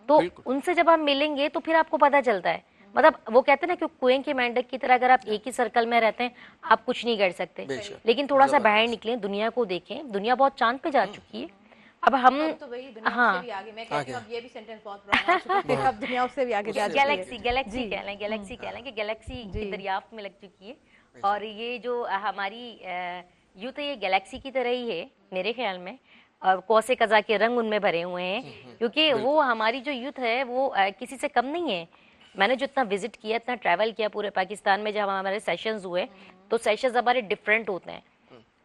Speaker 3: तो उनसे जब आप मिलेंगे तो फिर आपको पता चलता है, मतलब वो कहते हैं ना कि कुएं के मेंढक की तरह अगर आप एक ही सर्कल में रहते हैं आप कुछ नहीं कर सकते, लेकिन थोड़ा सा बाहर निकलें, दुनिया को देखें। दुनिया बहुत चांद पे जा चुकी है, अब हम
Speaker 1: तो वही दुनिया से भी आगे। मैं कहती हूँ अब ये भी सेंटेंस बहुत पुराना हो चुका है, अब दुनिया उससे भी आगे जा चुकी है।
Speaker 3: गैलेक्सी कह लें कि गैलेक्सी की दरियाफ्त में लग चुकी है। और ये जो हमारी यूं तो ये गैलेक्सी की तरह ही है मेरे ख्याल में, और कौसे कज़ा के रंग उनमें भरे हुए हैं, क्योंकि वो हमारी जो यूथ है वो किसी से कम नहीं है। मैंने जितना विजिट किया, इतना ट्रैवल किया पूरे पाकिस्तान में, जब हमारे सेशंस हुए तो सेशंस हमारे डिफरेंट होते हैं।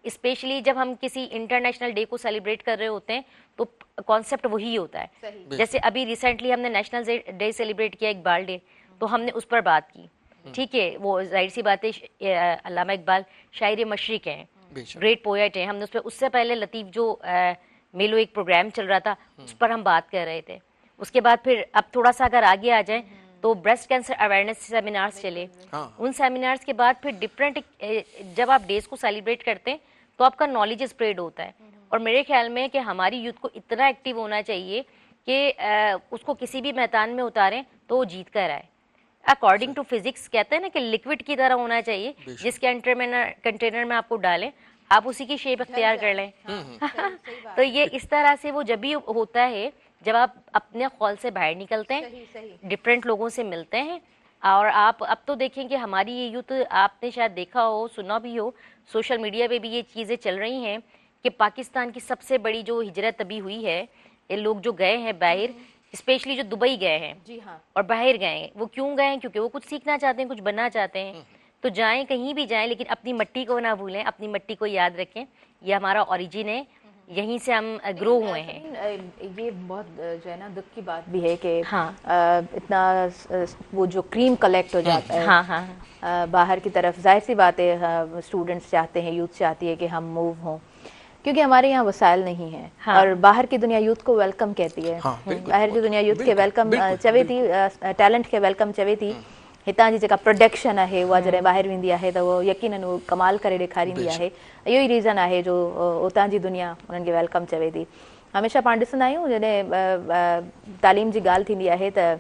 Speaker 3: स्पेशली जब हम किसी इंटरनेशनल डे को सेलिब्रेट कर रहे होते हैं तो कॉन्सेप्ट वही होता है। जैसे अभी रिसेंटली हमने नेशनल डे सेलिब्रेट किया, इकबाल डे, तो हमने उस पर बात की, ठीक है। वो जाहिर सी बात है, अल्लामा इकबाल शायर मशरिक हैं, ग्रेट पोएट हैं। हमने उस पर, उससे पहले लतीफ़ जो मेलो एक प्रोग्राम चल रहा था उस पर हम बात कर रहे थे। उसके बाद फिर अब थोड़ा सा अगर आगे आ जाए तो ब्रेस्ट कैंसर अवेयरनेस सेमिनार्स चले। उन सेमिनार्स के बाद फिर डिफरेंट, जब आप डेज को सेलिब्रेट करते हैं तो आपका नॉलेज स्प्रेड होता है। और मेरे ख्याल में कि हमारी यूथ को इतना एक्टिव होना चाहिए कि उसको किसी भी मैदान में उतारें तो वो जीत कर आए। अकॉर्डिंग टू फिजिक्स कहते हैं ना कि लिक्विड की तरह होना चाहिए, जिसके कंटेनर में आपको डालें आप उसी की शेप अख्तियार कर लें। तो ये इस तरह से वो जब भी होता है जब आप अपने खौल से बाहर निकलते हैं, डिफरेंट लोगों से मिलते हैं। और आप अब तो देखें कि हमारी ये यूथ, आपने शायद देखा हो, सुना भी हो, सोशल मीडिया पे भी ये चीज़ें चल रही हैं कि पाकिस्तान की सबसे बड़ी जो हिजरत अभी हुई है, ये लोग जो गए हैं बाहर, स्पेशली जो दुबई गए हैं, जी हाँ, और बाहर गए हैं, वो क्यों गए हैं? क्योंकि वो कुछ सीखना चाहते हैं, कुछ बनना चाहते हैं। तो जाएं, कहीं भी जाएं, लेकिन अपनी मिट्टी को ना भूलें, अपनी मिट्टी को याद रखें। ये हमारा ओरिजिन है, यहीं से हम ग्रो हुए हैं।
Speaker 1: ये बहुत जो है ना दुख की बात भी है कि इतना वो जो क्रीम कलेक्ट हो जाता है बाहर की तरफ। जाहिर सी बात है, स्टूडेंट्स चाहते हैं, यूथ चाहती है कि हम मूव हों, क्योंकि हमारे यहाँ वसाइल नहीं है। और बाहर की दुनिया यूथ को वेलकम कहती है। बाहर की दुनिया यूथ के वेलकम चवे थी, टैलेंट के वेलकम चवे थी। हितां जी जेका प्रोडक्शन आहे उहा जॾहिं ॿाहिरि वेंदी आहे त उहो यकीनन उहो कमाल करे ॾेखारींदी आहे। इहो ई रीज़न आहे जो उतां जी दुनिया उन्हनि खे वेलकम चवे थी। हमेशह पाण ॾिसंदा आहियूं जॾहिं तालीम जी ॻाल्हि थींदी आहे त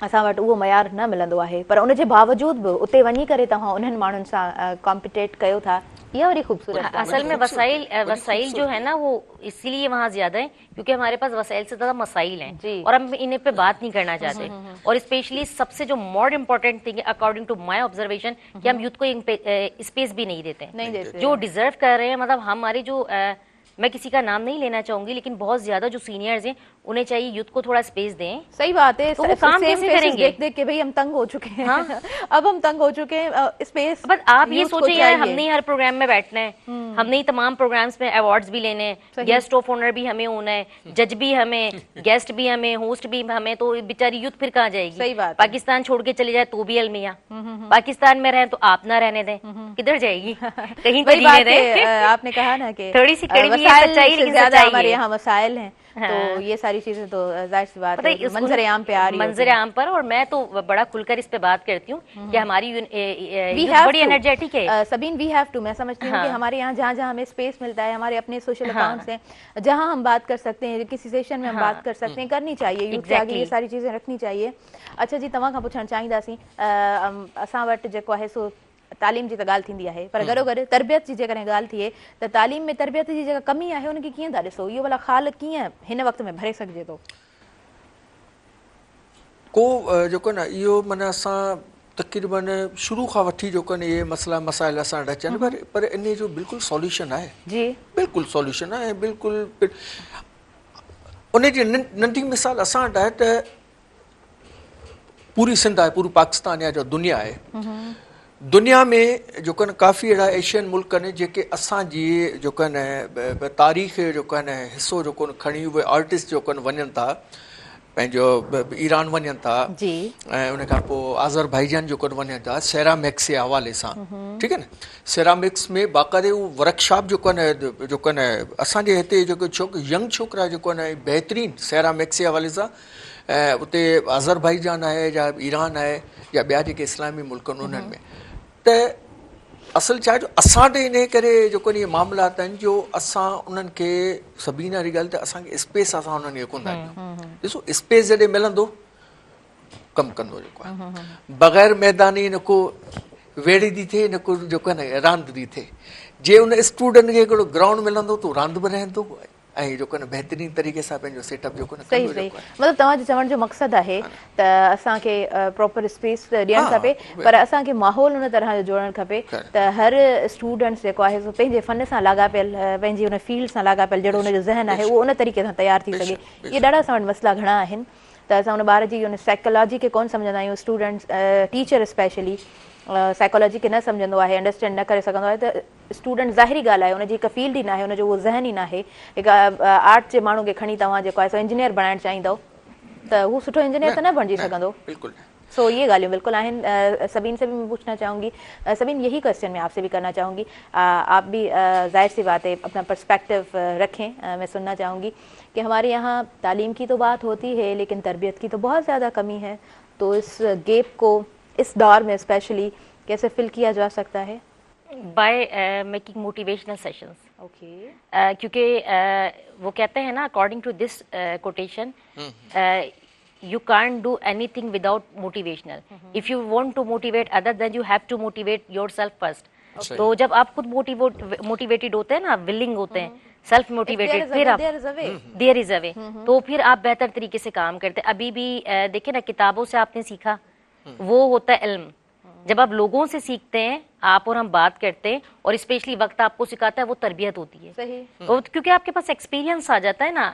Speaker 1: असां वटि उहो मयार न मिलंदो आहे, पर उनजे बावजूद बि उते वञी करे तव्हां उन्हनि माण्हुनि सां कॉम्पिटेट कयो था। यह बड़ी खूबसूरत।
Speaker 3: असल में वसाइल जो है ना वो इसीलिए वहाँ ज्यादा है क्योंकि हमारे पास वसाइल से ज्यादा मसाइल हैं और हम इन्हें पे बात नहीं करना चाहते। और स्पेशली सबसे जो मोर इम्पोर्टेंट थिंग है अकॉर्डिंग टू माय ऑब्जर्वेशन कि हम यूथ को स्पेस भी नहीं देते जो डिजर्व कर रहे हैं। मतलब हमारे जो मैं किसी का नाम नहीं लेना चाहूंगी, लेकिन बहुत ज्यादा जो सीनियर्स हैं उन्हें चाहिए यूथ को थोड़ा स्पेस दें।
Speaker 1: सही बात है।
Speaker 3: तो वो काम कैसे करेंगे?
Speaker 1: देख के भाई हम तंग हो चुके हैं। हाँ? अब हम तंग हो चुके हैं। स्पेस
Speaker 3: बट आप ये सोचिए यार, हमने हर प्रोग्राम में बैठना है, हमने तमाम प्रोग्राम्स में अवार्ड्स भी लेने हैं, गेस्ट ऑफ ऑनर भी हमें होना है, जज भी हमें, गेस्ट भी हमें, होस्ट भी हमें। तो बेचारी यूथ फिर कहाँ जाएगी?
Speaker 1: सही बात।
Speaker 3: पाकिस्तान छोड़ के चले जाए तो भी अलमिया, पाकिस्तान में रहे तो आप ना रहने दें, किधर जाएगी? कहीं तो जीने दें।
Speaker 1: आपने कहा ना कि
Speaker 3: थोड़ी सी कड़वी
Speaker 1: मसाइल
Speaker 3: सच्चाई,
Speaker 1: से
Speaker 3: लेकिन
Speaker 1: ज्यादा
Speaker 3: सच्चाई
Speaker 1: हमारे
Speaker 3: है।
Speaker 1: यहाँ मसाइल हैं,
Speaker 3: हाँ।
Speaker 1: तो ये सारी चीजें तो जाहिर सी बात
Speaker 3: पता है
Speaker 1: है
Speaker 3: इसको
Speaker 1: मंजर आम पे आ रही
Speaker 3: मंजर आम पर, और मैं तो बड़ा खुलकर इस पे बात करती हूँ कि हमारी
Speaker 1: वी
Speaker 3: यूथ
Speaker 1: हैव
Speaker 3: बड़ी एनर्जेटिक है।
Speaker 1: सबीन वी हैव टू, मैं समझती हूँ कि
Speaker 3: हाँ।
Speaker 1: हमारे यहाँ जहाँ जहाँ हमें स्पेस मिलता है, हमारे अपने सोशल
Speaker 3: हाँ।
Speaker 1: अकाउंट्स हैं जहाँ हम बात कर सकते हैं, किसी सेशन में हम
Speaker 3: हाँ।
Speaker 1: बात कर सकते हैं, करनी चाहिए, यूथ के आगे ये
Speaker 3: Exactly.
Speaker 1: सारी चीज़ें रखनी चाहिए। अच्छा जी, तव्हां खां पुछणु चाहींदासीं, असां वटि जेको आहे सो तालीम जी त ॻाल्हि थींदी आहे, पर गॾो गॾु तरबियत जी जेकॾहिं ॻाल्हि थिए त तालीम में तरबियत जी जेका कमी आहे उनखे कीअं था ॾिसो, इहो भला ख़ाल कीअं हिन वक़्त में भरे सघिजे थो?
Speaker 2: को जेको न इहो माना असां तक़रीबन शुरू खां वठी जेको न इहे मसइला मसाइल असां वटि अचनि, पर इन जो बिल्कुलु सॉल्यूशन आहे,
Speaker 1: जी
Speaker 2: बिल्कुलु सॉल्यूशन आहे, बिल्कुलु। उन जी नंढी मिसाल असां वटि आहे त पूरी सिंध आहे, पूरी पाकिस्तान या जो दुनिया आहे, दुनिया में जेको न काफ़ी अहिड़ा एशियन मुल्क आहिनि जेके असांजी जेको न तारीख़ जेको आहे न हिसो जेको न खणी उहे आर्टिस्ट जेको न वञनि था, पंहिंजो ईरान वञनि था,
Speaker 1: जी,
Speaker 2: ऐं उन खां पोइ आज़रबाईजान जेको न वञनि था सेरामिक्स जे हवाले सां, ठीकु आहे न। सेरामिक्स में बाक़ाइदे उहो वर्कशॉप जेको न असांजे हिते जेको यंग छोकिरा जेको न बहितरीनु सेरामिक्स जे हवाले सां, ऐं उते आज़रबाईजान आहे या ईरान आहे या ॿिया जेके इस्लामी मुल्क आहिनि उन्हनि में, त असल छा आहे जो असां वटि इन करे जेको इहे मामलात आहिनि जो असां उन्हनि खे सभिनी वारी ॻाल्हि त असांखे स्पेस असां उन्हनि खे कोन था ॾियूं। ॾिसो स्पेस जॾहिं मिलंदो कमु कंदो जेको आहे, बग़ैर मैदानी न को वेड़ी थी थिए, न को जेको आहे न रांदि थी थिए। जे उन स्टूडेंट खे हिकिड़ो ग्राउंड मिलंदो त रांदि बि रहंदो ऐं जेको न बहितरीनु तरीक़े सां पंहिंजो सेटअप जेको न
Speaker 1: सही
Speaker 2: कंदो
Speaker 1: सही,
Speaker 2: जेको आहे।
Speaker 1: मतिलबु तव्हांजो चवण जो मक़सदु आहे त असांखे प्रॉपर स्पेस ॾियणु
Speaker 2: हाँ,
Speaker 1: खपे, पर असांखे माहौल उन तरह जो जोड़णु खपे
Speaker 2: Correct.
Speaker 1: त हर स्टूडेंट्स जेको आहे सो पंहिंजे फ़न सां लाॻापियल, पंहिंजी उन फील्ड सां लाॻापियल जहिड़ो हुनजो ज़हन आहे उहो उन तरीक़े सां तयारु थी सघे। इहे ॾाढा असां वटि मसइला घणा आहिनि, त असां उन ॿार जी उन साइकोलॉजी खे कोन सम्झंदा आहियूं, स्टूडेंट्स टीचर स्पेशली साइकोलॉजी खे न सम्झंदो आहे, अंडरस्टैंड न करे सघंदो आहे, त स्टूडेंट ज़ाहिरी ॻाल्हि आहे उनजी हिकु फील्ड ई न आहे, उनजो उहो ज़हन ई न आहे। हिकु आर्ट जे माण्हू खे खणी तव्हां जेको आहे सो इंजीनियर बणाइणु चाहींदव त हू सुठो इंजीनियर त न बणिजी सघंदो।
Speaker 2: बिल्कुलु न।
Speaker 1: सो ये ॻाल्हियूं बिल्कुल आहिनि। सबीन से भी मैं पूछना चाहूँगी, सबीन यही क्वेश्चन मैं आपसे भी करना चाहूँगी, आप भी जाहिर सी बात है अपना पर्सपेक्टिव रखें। मैं सुनना चाहूँगी कि हमारे यहाँ तालीम की तो बात होती है लेकिन तरबियत की तो बहुत ज़्यादा कमी है, तो इस गैप को इस दौर में स्पेशली कैसे फिल किया जा सकता है?
Speaker 3: By making motivational sessions.
Speaker 1: Okay,
Speaker 3: क्योंकि वो कहते हैं ना, according to this quotation, you can't do anything without motivational. If you want to motivate others, then you have to motivate yourself first.
Speaker 2: Okay.
Speaker 3: तो जब आप खुद मोटिवेटेड होते हैं ना, विलिंग होते हैं, सेल्फ मोटिवेटेड, फिर आप देयर इज अ वे, तो फिर आप बेहतर तरीके से काम करते हैं। अभी भी देखिए ना, किताबों से आपने सीखा वो होता है इल्म। जब आप लोगों से सीखते हैं, आप और हम बात करते हैं, और स्पेशली वक्त आपको सिखाता है, वो तरबियत होती है।
Speaker 1: सही,
Speaker 3: क्योंकि आपके पास एक्सपीरियंस आ जाता है ना,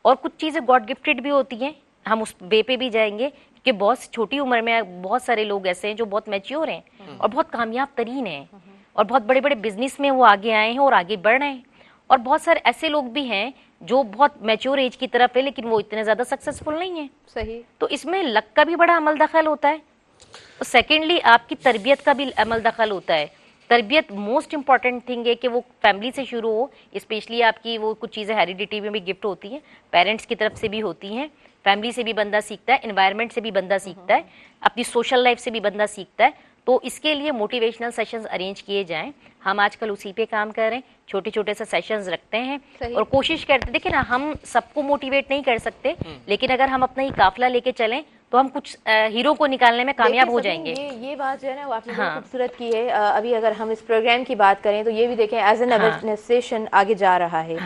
Speaker 3: और कुछ चीजें गॉड गिफ्टेड भी होती हैं। हम उस वे पे भी जाएंगे कि बहुत छोटी उम्र में बहुत सारे लोग ऐसे हैं जो बहुत मैच्योर हैं और बहुत कामयाब तरीन हैं, और बहुत बड़े बड़े बिजनेस में वो आगे आए हैं और आगे बढ़ रहे हैं। और बहुत सारे ऐसे लोग भी हैं जो बहुत मैच्योर एज की तरफ है लेकिन वो इतने ज्यादा सक्सेसफुल नहीं है।
Speaker 1: सही,
Speaker 3: तो इसमें लक का भी बड़ा अमल दखल होता है, और सेकेंडली आपकी तरबियत का भी अमल दखल होता है। तरबियत मोस्ट इंपॉर्टेंट थिंग है कि वो फैमिली से शुरू हो, स्पेशली आपकी वो कुछ चीज़ें हेरिडिटी में भी गिफ्ट होती हैं, पेरेंट्स की तरफ से भी होती हैं, फैमिली से भी बंदा सीखता है, एनवायरनमेंट से भी बंदा सीखता है, अपनी सोशल लाइफ से भी बंदा सीखता है। तो इसके लिए मोटिवेशनल सेशंस अरेंज किए जाएं। हम आजकल उसी पे काम कर रहे हैं, छोटे छोटे से सेशंस रखते हैं और कोशिश करते हैं। देखिए ना, हम सबको मोटिवेट नहीं कर सकते, लेकिन अगर हम अपना ही काफिला लेके चलें तो हम कुछ हीरो को निकालने में कामयाब हो जाएंगे।
Speaker 1: ये बात जो है ना वो आपने बहुत खूबसूरत की है। अभी अगर हम इस प्रोग्राम की बात करें तो ये भी देखें एज एन अवेयरनेस आगे जा रहा है।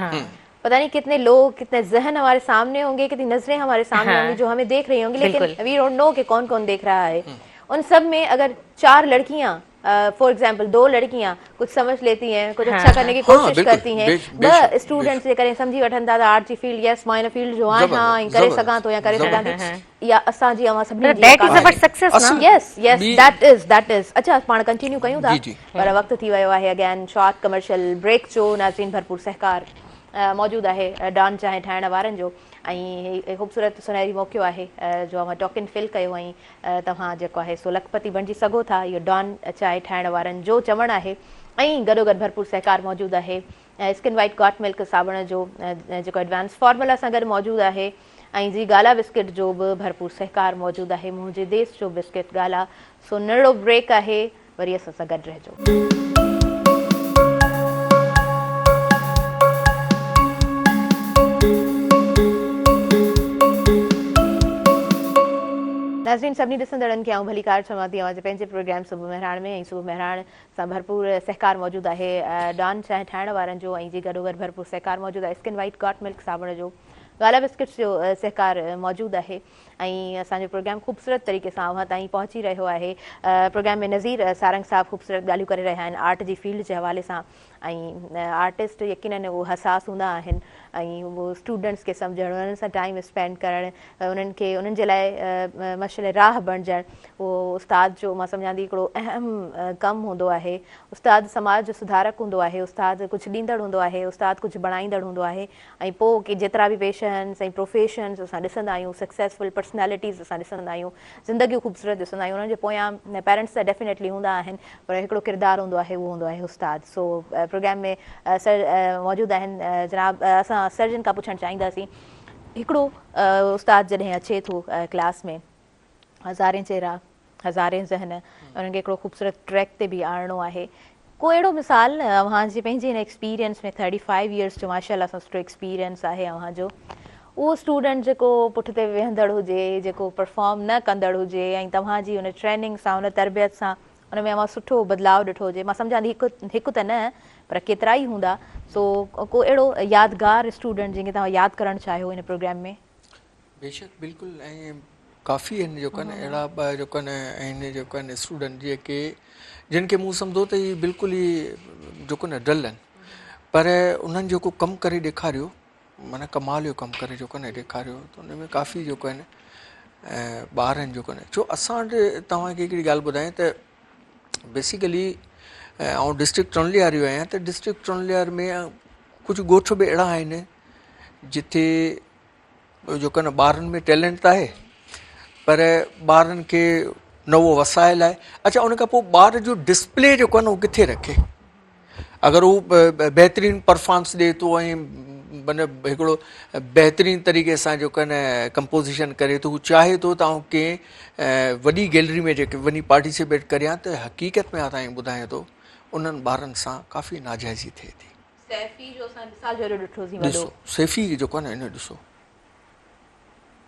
Speaker 1: पता नहीं कितने लोग, कितने जहन हमारे सामने होंगे, कितनी नजरें हमारे सामने होंगी जो हमें देख रही होंगी, लेकिन वी डोंट नो कि कौन कौन देख रहा है। उन सब में अगर 4 लड़कियां, फॉर एग्जाम्पल 2 लड़कियां कुछ समझ लेती हैं, कुछ अच्छा करने की कोशिश करती हैं, ब स्टूडेंट्स जे करे समझी वठनि था आर्ट जी फील्ड यस मां इन फील्ड जो आहियां, हाँ करे सघां थो या करे सघां थी, या असां जी अवां सभिनी जी
Speaker 3: दैट इज अवर सक्सेस ना।
Speaker 1: यस यस, दैट इज। अच्छा, पाण कंटिन्यू कयूं था, पर वक्त थी वियो आहे अगेन शॉर्ट कमर्शियल ब्रेक जो। नाज़रीन, भरपूर सहकार मौजूदु आहे डॉन चांहि ठाहिण वारनि जो, ऐं ख़ूबसूरत सुनहरी मौक़ो आहे जो अवां टोकन फिल कयो, ऐं तव्हां जेको आहे सो लखपति बणिजी सघो था। इहो डॉन चांहि ठाहिण वारनि जो चवणु आहे, ऐं गॾोगॾु भरपूर सहकार मौजूदु आहे स्किन वाइट गॉट मिल्क साबुण जो जेको एडवांस फॉर्मूला सां गॾु मौजूदु आहे ऐं जी गाला बिस्किट जो बि भरपूर सहकार मौजूदु आहे मुंहिंजे देश जो बिस्किट गाला। सो नंढड़ो ब्रेक आहे, वरी असां सां गॾु रहिजो। नाज़रीन सभिनी ॾिसंदड़नि खे आऊं भली कार चवां थी आवाज़ पंहिंजे प्रोग्राम सुबुह मेहरान में, ऐं सुबुह मेहरान सां भरपूर सहकार मौजूदु आहे डॉन चांहि ठाहिण वारनि जो, ऐं जी गॾोगॾु भरपूर सहकार मौजूदु आहे स्किन वाइट गॉट मिल्क साबुण जो, गाला बिस्किट्स जो सहकार मौजूदु आहे। ऐं असांजो प्रोग्राम ख़ूबसूरत तरीक़े सां अव्हां ताईं पहुची रहियो आहे। प्रोग्राम में नज़ीर सारंग साहब ख़ूबसूरत ॻाल्हियूं करे रहिया आहिनि आर्ट जी फील्ड जे हवाले सां, ऐं आर्टिस्ट यकीनन उहो हसास हूंदा आहिनि ऐं उहो स्टूडेंट्स खे सम्झणु, उन्हनि सां टाइम स्पेंड करणु, उन्हनि खे उन्हनि जे लाइ मशल राह बणिजणु, उहो उस्ताद जो मां सम्झां थी हिकिड़ो अहम कमु हूंदो आहे। उस्ताद समाज जो सुधारक हूंदो आहे, उस्ताद कुझु ॾींदड़ हूंदो आहे, उस्ताद कुझु बणाईंदड़ हूंदो आहे। ऐं पोइ की जेतिरा बि पेशंस ऐं प्रोफेशन्स असां ॾिसंदा आहियूं, सक्सेसफुल पर्सनैलिटीज़ असां ॾिसंदा आहियूं, ज़िंदगियूं ख़ूबसूरत ॾिसंदा आहियूं, उन्हनि जे पोयां पेरेंट्स त डेफिनेटली हूंदा आहिनि, पर हिकिड़ो किरदारु हूंदो आहे, उहो हूंदो आहे उस्ताद। सो प्रोग्राम में सर मौजूदु आहिनि जनाब। असां सर्जन खां पुछणु चाहींदासीं, हिकिड़ो उस्ताद जॾहिं अचे थो क्लास में, हज़ारे चेहरा हज़ारे ज़हन, उन्हनि खे हिकिड़ो ख़ूबसूरत ट्रैक ते बि आणिणो आहे, को अहिड़ो मिसाल अव्हांजे पंहिंजे हिन एक्सपीरियंस में 35 इयर्स जो माशाल्लाह सां सुठो एक्सपीरियंस आहे अव्हांजो, उहो स्टूडेंट जेको पुठिते वेहंदड़ हुजे, जेको परफॉर्म न कंदड़ हुजे, ऐं तव्हांजी हुन ट्रेनिंग सां हुन तरबियत सां हुन में अव्हां सुठो बदिलाव ॾिठो हुजे, मां सम्झां थी हिकु त न पर केतिरा ई हूंदा। सो को अहिड़ो यादगार स्टूडेंट जंहिंखे तव्हां यादि करणु चाहियो हिन प्रोग्राम में?
Speaker 2: बेशक बिल्कुलु, ऐं काफ़ी आहिनि जेको आहे न अहिड़ा ॿ जेको आहे न आहिनि जेको आहे न स्टूडेंट जेके जिन खे मूं सम्झो त इहे बिल्कुलु ई जेको न डल आहिनि, पर उन्हनि जेको कमु करे ॾेखारियो, माना कमाल जो कमु करे जेको न ॾेखारियो, त उन में काफ़ी जेको आहे न ॿार आहिनि जेको न। छो असां वटि तव्हांखे हिकिड़ी ॻाल्हि ॿुधायां त बेसिकली ऐं डिस्ट्रिक्ट टोनलियार जो आहियां, त डिस्ट्रिक्ट टोनलियार में कुझु ॻोठ बि अहिड़ा आहिनि जिथे जेको न ॿारनि में टैलेंट त आहे, पर ॿारनि खे नवो वसायल आहे। अच्छा, उन खां पोइ ॿार जो डिस्प्ले जेको आहे न उहो किथे रखे, अगरि उहो बहितरीनु परफॉर्मेंस ॾिए थो ऐं माना हिकिड़ो बहितरीनु तरीक़े सां जेको आहे न कंपोज़िशन करे थो, हू चाहे थो त आउं कंहिं वॾी गैलरी में जेके वञी पार्टिसिपेट करियां, त हक़ीक़त में तव्हां ॿुधायां थो उन्हनि ॿारनि सां काफ़ी नाजाइज़ी थिए थी। ॾिसो सैफ़ी जेको आहे न इन ॾिसो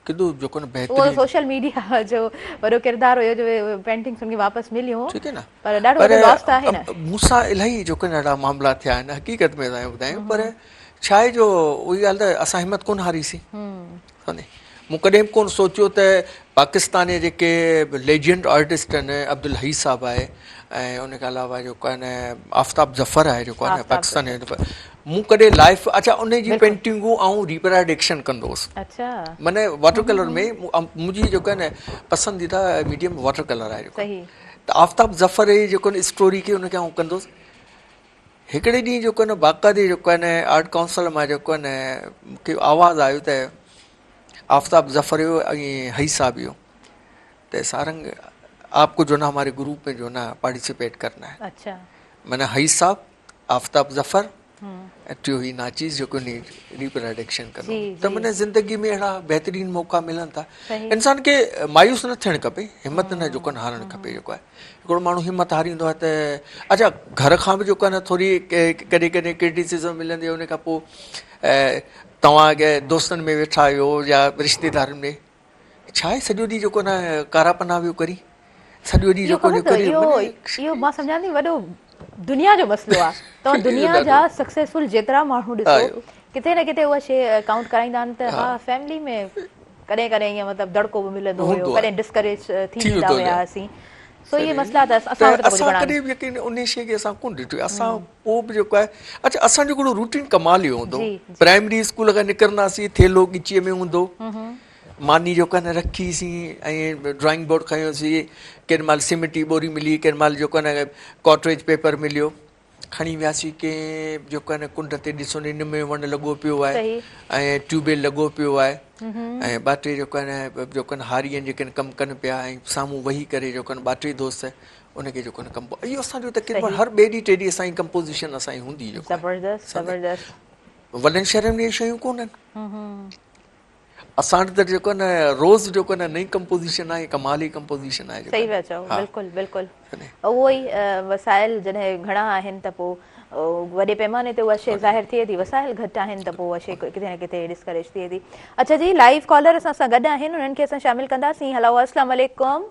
Speaker 2: केॾो जेको न बहितरीनु,
Speaker 1: सोशल मीडिया जो वॾो किरदारु हुयो जो पेंटिंग्स उनखे वापसि मिलियूं,
Speaker 2: ठीकु आहे न,
Speaker 1: पर ॾाढो वॾो लॉस त आहे न।
Speaker 2: मूंसां इलाही जेको न ॾाढा मामला थिया आहिनि हक़ीक़त में तव्हां ॿुधायूं, पर छा आहे जो उहा ॻाल्हि त असां हिमत कोन हारीसीं। मूं कॾहिं बि कोन सोचियो त पाकिस्तान जे जेके लेजेंड आर्टिस्ट आहिनि, अब्दुल हई साहब आहे, ऐं उनखे अलावा जेको आहे न आफ़ताब ज़फ़र आहे जेको आहे न पाकिस्तान जो, मूं कॾहिं लाइफ अच्छा उन जी पेंटिंगूं ऐं रिप्रोडक्शन कंदो हुउसि, माना वाटर कलर में मुंहिंजी जेको आहे न पसंदीदा मीडियम वाटर कलर आहे जेको, त आफ़ताब ज़फ़र जी जेको न स्टोरी खे उनखे आउं कंदुसि। हिकिड़े ॾींहुं जेको आहे न बाक़ाइदे जेको आहे न आर्ट काउंसिल मां जेको आहे न मूंखे आवाज़ु आयो त आफ़ताब ज़फ़र जो ऐं हई साहब जो, त सारंग आपको जो ना हमारे ग्रुप में जो ना पार्टिसिपेट करना है।
Speaker 1: अच्छा,
Speaker 2: मैंने हई साहब, आफ़ताब ज़फ़र टियों ही नाचीज़ जेको रिप्रोडक्शन कंदो, त माना ज़िंदगी में अहिड़ा बहितरीनु मौक़ा मिलनि था। इंसान खे मायूस न थियणु खपे, हिमत न जेको न हारणु खपे। जेको आहे हिकिड़ो माण्हू हिमत हारींदो आहे त अच्छा घर खां बि जेको आहे न थोरी कॾहिं कॾहिं क्रिटिसिज़म मिलंदी आहे, उन खां पोइ तव्हां दोस्तनि में वेठा आहियो या रिश्तेदारनि में, छा आहे सॼो ॾींहुं जेको न कारा पना वियो करी, सॼो ॾींहुं जेको
Speaker 1: इहो मां सम्झां थी वॾो दुनिया जो मसइलो आहे। तव्हां दुनिया जा सक्सेसफुल जेतिरा माण्हू ॾिसो, किथे न किथे उहा शइ काउंट कराईंदा आहिनि त हा फैमिली में कॾहिं कॾहिं ईअं मतिलबु दड़को बि मिलंदो हुयो, कॾहिं डिस्करेज थी वेंदा हुआसीं। सो इहे मसइला त असां
Speaker 2: कॾहिं बि यकीन उन शइ खे असां कोन ॾिठो। असां पोइ बि जेको आहे अच्छा असांजो हिकिड़ो रूटीन कमाल इहो हूंदो, प्राइमरी स्कूल खां निकिरंदासीं थेलो ॻिचीअ में हूंदो, मानी जेको आहे न रखीसीं ऐं ड्रॉइंग बोर्ड खयोसीं, केॾी महिल सिमटी ॿोरी मिली, केॾी महिल जेको आहे न कॉटरेज पेपर मिलियो, खणी वियासीं कंहिं जेको आहे न कुंड ते ॾिसो इन में वण लॻो पियो आहे ऐं ट्यूबवेल लॻो पियो आहे ऐं ॿ टे जेको आहे न हारी आहिनि जेके कमु कनि पिया, ऐं साम्हूं वेही करे जेको आहे ॿ टे दोस्त उनखे जेको न कंपो इहो असांजो तक़रीबन हर ॿिए ॾींहुं टे ॾींहुं असांजी कंपोज़िशन असांजी हूंदी जेको आहे।
Speaker 1: ज़बरदस्त ज़बरदस्त।
Speaker 2: वॾनि शहरनि में इहे शयूं कोन्हनि। असां वटि त जेको न रोज़ जेको न नई कंपोज़िशन आहे, कमाल जी कंपोज़िशन आहे।
Speaker 1: सही पिया चओ, बिल्कुलु बिल्कुलु। उहो ई वसाइल जॾहिं घणा आहिनि त पोइ वॾे पैमाने ते उहा शइ ज़ाहिर थिए थी, वसाइल घटि आहिनि त पोइ उहा शइ किथे न किथे डिस्करेज थिए थी। अच्छा जी, लाइव कॉलर असां सां गॾु आहिनि, उन्हनि खे असां शामिल कंदासीं। हलो, अस्सलाम वालेकुम।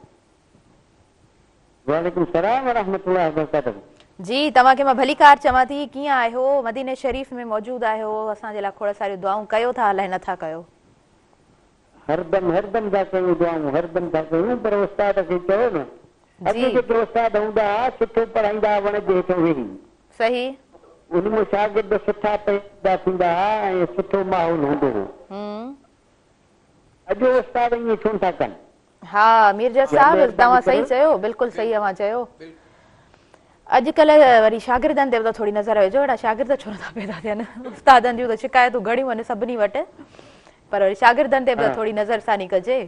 Speaker 4: वालेकुम सलाम व रहमतुल्लाहि व बरकातहू।
Speaker 1: जी, तव्हांखे मां भली कार चवां थी, कीअं आहियो? मदीने शरीफ़ में मौजूदु आहियो, असांजे लाइ खोड़ सारियूं दुआऊं कयो था, अलाए नथा कयो?
Speaker 4: हरदम हरदम था कयूं दुआऊं, हरदम था कयूं, पर उस्ताद खे चयो न, अॻे जेके उस्ताद हूंदा हुआ सुठो पढ़ाईंदा, वण जे हेठि वेही,
Speaker 1: सही,
Speaker 4: उनमें शागिर्द सुठा पैदा थींदा हुआ ऐं सुठो माहौल हूंदो हो। अॼु उस्ताद ईअं छो था कनि?
Speaker 1: हा मीरजा साहब, तव्हां सही चयो, बिल्कुलु सही तव्हां चयो। अॼुकल्ह वरी शागिर्दनि ते बि थोरी नज़र विझो, अहिड़ा शागिर्द छो नथा पैदा थियनि? उस्तादनि जूं त शिकायतूं घणियूं आहिनि सभिनी वटि, पर वरी शागिर्दनि ते बि थोरी नज़रसानी कजे।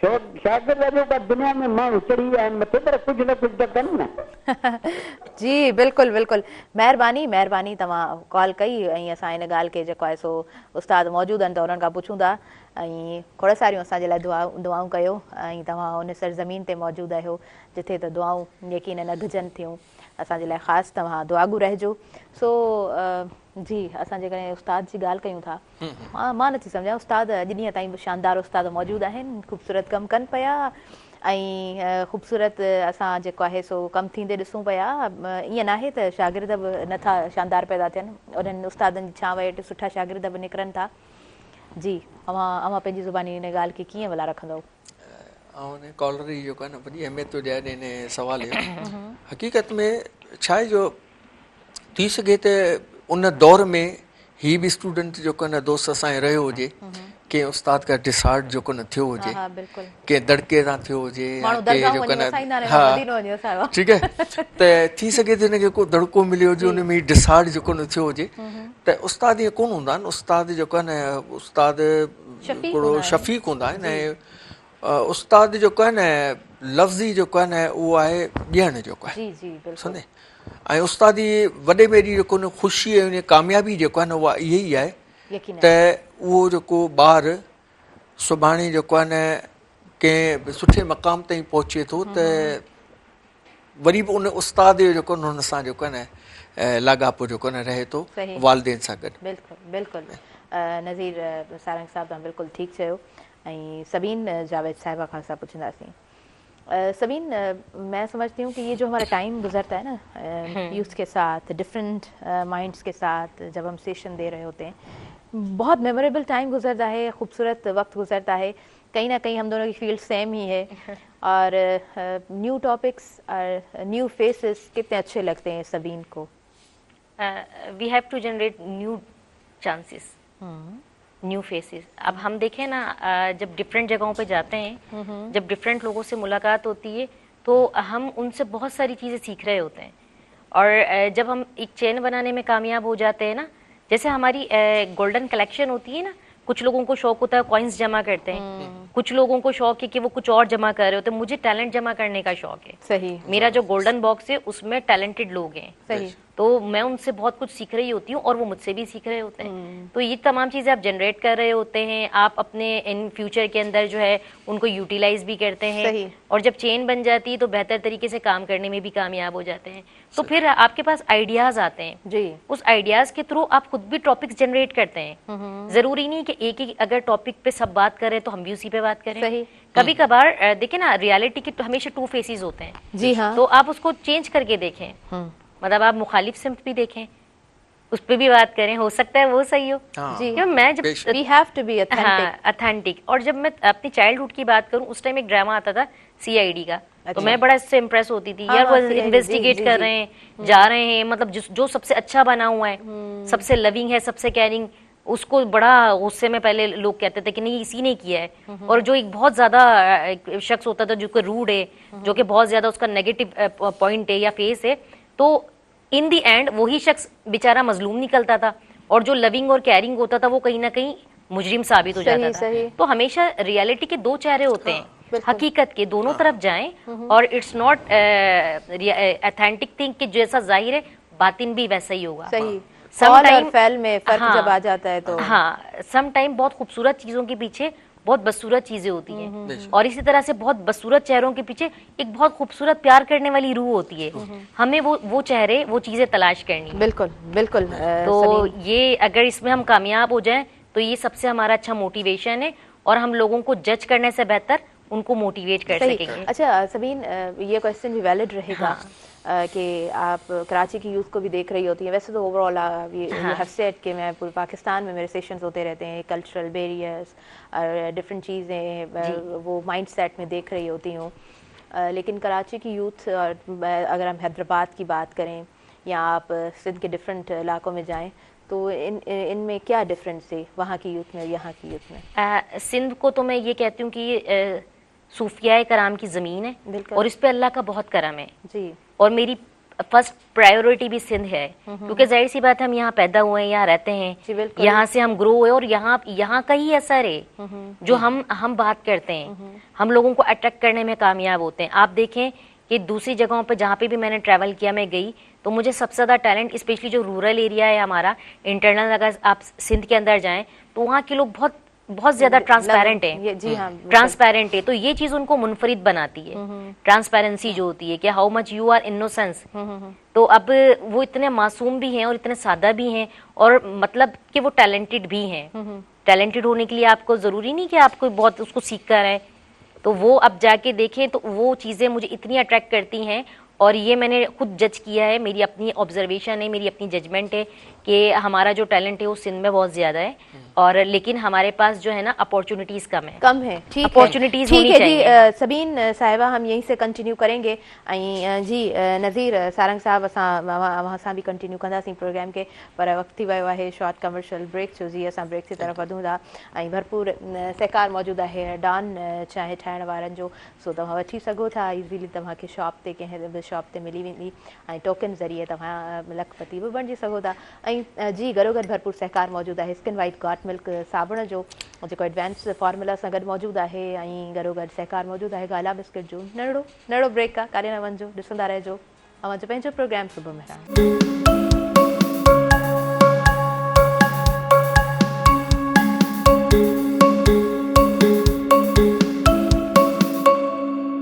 Speaker 4: शागिर्द अॼु दुनिया में माण्हू चढ़ी विया आहिनि मथे, पर कुझु न कुझु त कनि न।
Speaker 1: जी बिल्कुलु बिल्कुलु, महिरबानी महिरबानी, तव्हां कॉल कई ऐं असां हिन ॻाल्हि खे जेको आहे सो उस्ताद मौजूदु आहिनि त उन्हनि खां पुछूं था, ऐं खोड़ सारियूं असांजे लाइ दुआऊं कयो, ऐं तव्हां उन सरज़मीन ते मौजूदु आहियो जिथे त दुआऊं यकीन न घिजनि थियूं। असांजे लाइ ख़ासि तव्हां दुआगू रहिजो। सो जी, असां जेकॾहिं उस्ताद जी ॻाल्हि कयूं था, मां नथी सम्झां, उस्ताद अॼु ॾींहं ताईं बि शानदार उस्ताद मौजूदु आहिनि, ख़ूबसूरत कमु कनि पिया, ऐं ख़ूबसूरत असां जेको आहे सो कमु थींदे ॾिसूं पिया। ईअं नाहे त शागिर्द बि नथा शानदार पैदा थियनि, उन्हनि उस्तादनि जी छांव हेठि सुठा शागिर्द बि निकिरनि था। जी, अवां पंहिंजी ज़ुबानी हिन ॻाल्हि खे कीअं भला रखंदव?
Speaker 2: ऐं कॉलर जी जेको आहे न वॾी अहमियत थो ॾियां हिन सुवाल जो। हक़ीक़त में छा आहे जो थी सघे त उन दौर में ही बि स्टूडेंट जेको आहे न दोस्त असांजो रहियो हुजे, कंहिं उस्ताद खां डिसहार्ट जेको न थियो हुजे, कंहिं दड़के सां थियो हुजे, ठीकु आहे, त थी सघे त हिनखे को दड़को मिलियो हुजे, उन में डिसहार्ट जेको न थियो हुजे, त उस्ताद ईअं कोन हूंदा आहिनि। उस्ताद जेको आहे न, उस्ताद हिकिड़ो शफ़ीक़ हूंदा आहिनि, ऐं उस्ताद जेको आहे न लफ़्ज़ी जेको आहे न उहो आहे ॾियणु जेको आहे, सम्झे, ऐं उस्तादी वॾे में वॾी जेको न ख़ुशी ऐं कामयाबी जेको आहे न उहा इहा ई आहे त उहो जेको ॿारु सुभाणे जेको आहे न कंहिं सुठे मक़ाम ताईं पहुचे थो, त वरी बि उन उस्ताद जो जेको न हुन सां जेको आहे न लाॻापो जेको न रहे थो वालदेन सां गॾु।
Speaker 1: बिल्कुलु बिल्कुलु, नज़ीर सारंग साहब तव्हां बिल्कुलु ठीकु चयो। ऐं सबीन जावेद साहिबा खां असां पुछंदासीं। सबीन, मैं समझती हूँ कि ये जो हमारा टाइम गुजरता है ना यूथ के साथ, डिफरेंट माइंड्स के साथ, जब हम सेशन दे रहे होते हैं, बहुत मेमोरेबल टाइम गुजरता है, खूबसूरत वक्त गुजरता है। कहीं ना कहीं हम दोनों की फील्ड सेम ही है, और न्यू टॉपिक्स और न्यू फेसेस कितने अच्छे लगते हैं सबीन को?
Speaker 3: We have to generate new chances, new faces. अब हम देखें ना, जब डिफरेंट जगहों पे जाते हैं, जब डिफरेंट लोगों से मुलाकात होती है, तो हम उनसे बहुत सारी चीज़ें सीख रहे होते हैं। और जब हम एक चेन बनाने में कामयाब हो जाते हैं ना, जैसे हमारी गोल्डन कलेक्शन होती है ना, कुछ लोगों को शौक होता है कॉइन्स जमा करते हैं, कुछ लोगों को शौक है कि वो कुछ और जमा कर रहे होते हैं। मुझे टैलेंट जमा करने का शौक है।
Speaker 1: सही,
Speaker 3: मेरा जो गोल्डन बॉक्स है उसमें टैलेंटेड लोग हैं।
Speaker 1: सही,
Speaker 3: तो मैं उनसे बहुत कुछ सीख रही होती हूँ और वो मुझसे भी सीख रहे होते हैं। तो ये तमाम चीज़ें आप जनरेट कर रहे होते हैं, आप अपने इन फ्यूचर के अंदर जो है उनको यूटिलाइज भी करते हैं।
Speaker 1: सही।
Speaker 3: और जब चेन बन जाती है तो बेहतर तरीके से काम करने में भी कामयाब हो जाते हैं। तो फिर आपके पास आइडियाज आते हैं
Speaker 1: जी,
Speaker 3: उस आइडियाज के थ्रू आप खुद भी टॉपिक्स जनरेट करते हैं। जरूरी नहीं कि एक ही अगर टॉपिक पे सब बात करें तो हम भी उसी पे बात करें।
Speaker 1: सही।
Speaker 3: कभी कभार देखिए ना, रियलिटी के तो हमेशा 2 फेसेस होते हैं।
Speaker 1: जी हाँ।
Speaker 3: तो आप उसको चेंज करके देखें, मतलब आप मुखालिफ सिम्त भी देखें, उस पर भी बात करें, हो सकता है वो सही हो।
Speaker 1: जी,
Speaker 3: मैं जब
Speaker 1: we have to be authentic।
Speaker 3: Authentic. और जब मैं अपनी चाइल्डहुड की बात करूं, उस टाइम एक ड्रामा आता था CID का, तो मैं बड़ा इससे इम्प्रेस होती थी। यार वो इन्वेस्टिगेट कर रहे हैं, जा रहे हैं, मतलब जो सबसे अच्छा बना हुआ है, सबसे लविंग है, सबसे केयरिंग, उसको बड़ा गुस्से में पहले लोग कहते थे कि नहीं इसी ने किया है। और जो एक बहुत ज्यादा शख्स होता था जो कि रूड है, जो कि बहुत ज्यादा उसका नेगेटिव पॉइंट है या फेस है, तो इन दी एंड वही शख्स बेचारा मजलूम निकलता था, और जो लविंग और केयरिंग होता था वो कहीं ना कहीं मुजरिम साबित हो जाता था। तो हमेशा रियलिटी के 2 चेहरे होते हैं। हकीकत के दोनों तरफ जाएं और इट्स नॉट ऑथेंटिक थिंग कि जैसा जाहिर है बातिन भी वैसा ही होगा।
Speaker 1: सही।
Speaker 3: Sometime-
Speaker 1: और फैल में फर्क
Speaker 3: हाँ,
Speaker 1: जब आ जाता है तो
Speaker 3: हाँ, सम टाइम बहुत खूबसूरत चीजों के पीछे बहुत बदसूरत चीजें होती हैं और इसी तरह से बहुत बदसूरत चेहरों के पीछे एक बहुत खूबसूरत प्यार करने वाली रूह होती है। हमें वो चेहरे वो चीजें तलाश करनी है।
Speaker 1: बिल्कुल बिल्कुल।
Speaker 3: तो ये अगर इसमें हम कामयाब हो जाएं तो ये सबसे हमारा अच्छा मोटिवेशन है और हम लोगों को जज करने से बेहतर उनको मोटिवेट कर
Speaker 1: सही।
Speaker 3: सकेंगे।
Speaker 1: अच्छा सबीन, ये क्वेश्चन भी वैलिड रहेगा कि आप कराची की यूथ को भी देख रही होती हैं। वैसे तो ओवरऑल ये हैव सेड कि मैं पूरे पाकिस्तान में मेरे सेशंस होते रहते हैं, कल्चरल बैरियर्स और डिफरेंट चीज़ें वो माइंडसेट में देख रही होती हूँ। लेकिन कराची की यूथ, और अगर हम हैदराबाद की बात करें या आप सिंध के डिफरेंट इलाकों में जाएं तो इनमें क्या डिफरेंस है वहाँ की यूथ में और यहाँ की यूथ में?
Speaker 3: सिंध को तो मैं ये कहती हूँ कि सूफिया कराम की ज़मीन है और इस पे अल्लाह का बहुत करम है
Speaker 1: जी।
Speaker 3: और मेरी फर्स्ट प्रायोरिटी भी सिंध है क्योंकि जाहिर सी बात है हम यहाँ पैदा हुए हैं, यहाँ रहते हैं, यहाँ से हम ग्रो हुए और यहाँ का ही असर है जो हम बात करते हैं, हम लोगों को अट्रैक्ट करने में कामयाब होते हैं। आप देखें कि दूसरी जगहों पे जहाँ पे भी मैंने ट्रैवल किया, मैं गई तो मुझे सबसे ज़्यादा टैलेंट, स्पेशली जो रूरल एरिया है हमारा इंटरनल, अगर आप सिंध के अंदर जाएं तो वहाँ के लोग बहुत ज्यादा ट्रांसपेरेंट है।
Speaker 1: जी हाँ,
Speaker 3: ट्रांसपेरेंट है तो ये चीज उनको मुनफरिद बनाती है, ट्रांसपेरेंसी जो होती है कि हाउ मच यू आर इनोसेंस। तो अब वो इतने मासूम भी हैं और इतने सादा भी हैं और मतलब कि वो टैलेंटेड भी हैं। टैलेंटेड होने के लिए आपको जरूरी नहीं कि आपको बहुत उसको सीख कर है, तो वो अब जाके देखें तो वो चीजें मुझे इतनी अट्रैक्ट करती हैं और ये मैंने खुद जज किया है, मेरी अपनी ऑब्जर्वेशन है, मेरी अपनी जजमेंट है कि हमारा जो टैलेंट है वो सिंध में बहुत ज्यादा है और लेकिन हमारे पास जो है ना अपॉर्चुनिटीज कम है। ठीक अपॉर्चुनिटीज होनी चाहिए।
Speaker 1: जी सबीन साहिबा, हम यहीं से कंटिन्यू करेंगे। जी नज़ीर सारंग साहब, असां वहाँ सां भी कंटिन्यू कंदासीं प्रोग्राम के, पर वक्त थी वियो आहे शॉर्ट कमर्शियल ब्रेक जो। जी असां ब्रेक की तरफ़ वधूं था ऐं भरपूर सहकार मौजूदु आहे डॉन चांहि ठाहिण वारनि जो, सो तव्हां वठी सघो था इज़ीली। तव्हांखे शॉप ते कंहिं बि शॉप ते मिली वेंदी ऐं टोकन ज़रिए तव्हां लखपति बि बणिजी सघो था। ऐं जी गॾोगॾु भरपूर सहकार मौजूदु आहे स्किन वाइट गॉट मिल्क साबुण जो, जेको एडवांस फॉर्मूला सां गॾु मौजूदु आहे ऐं गॾोगॾु सहकार मौजूदु आहे गाला बिस्किट जो। नंढड़ो ब्रेक आहे, काॾे न वञिजो, ॾिसंदा रहिजो अवांजो पंहिंजो प्रोग्राम सुबुह में।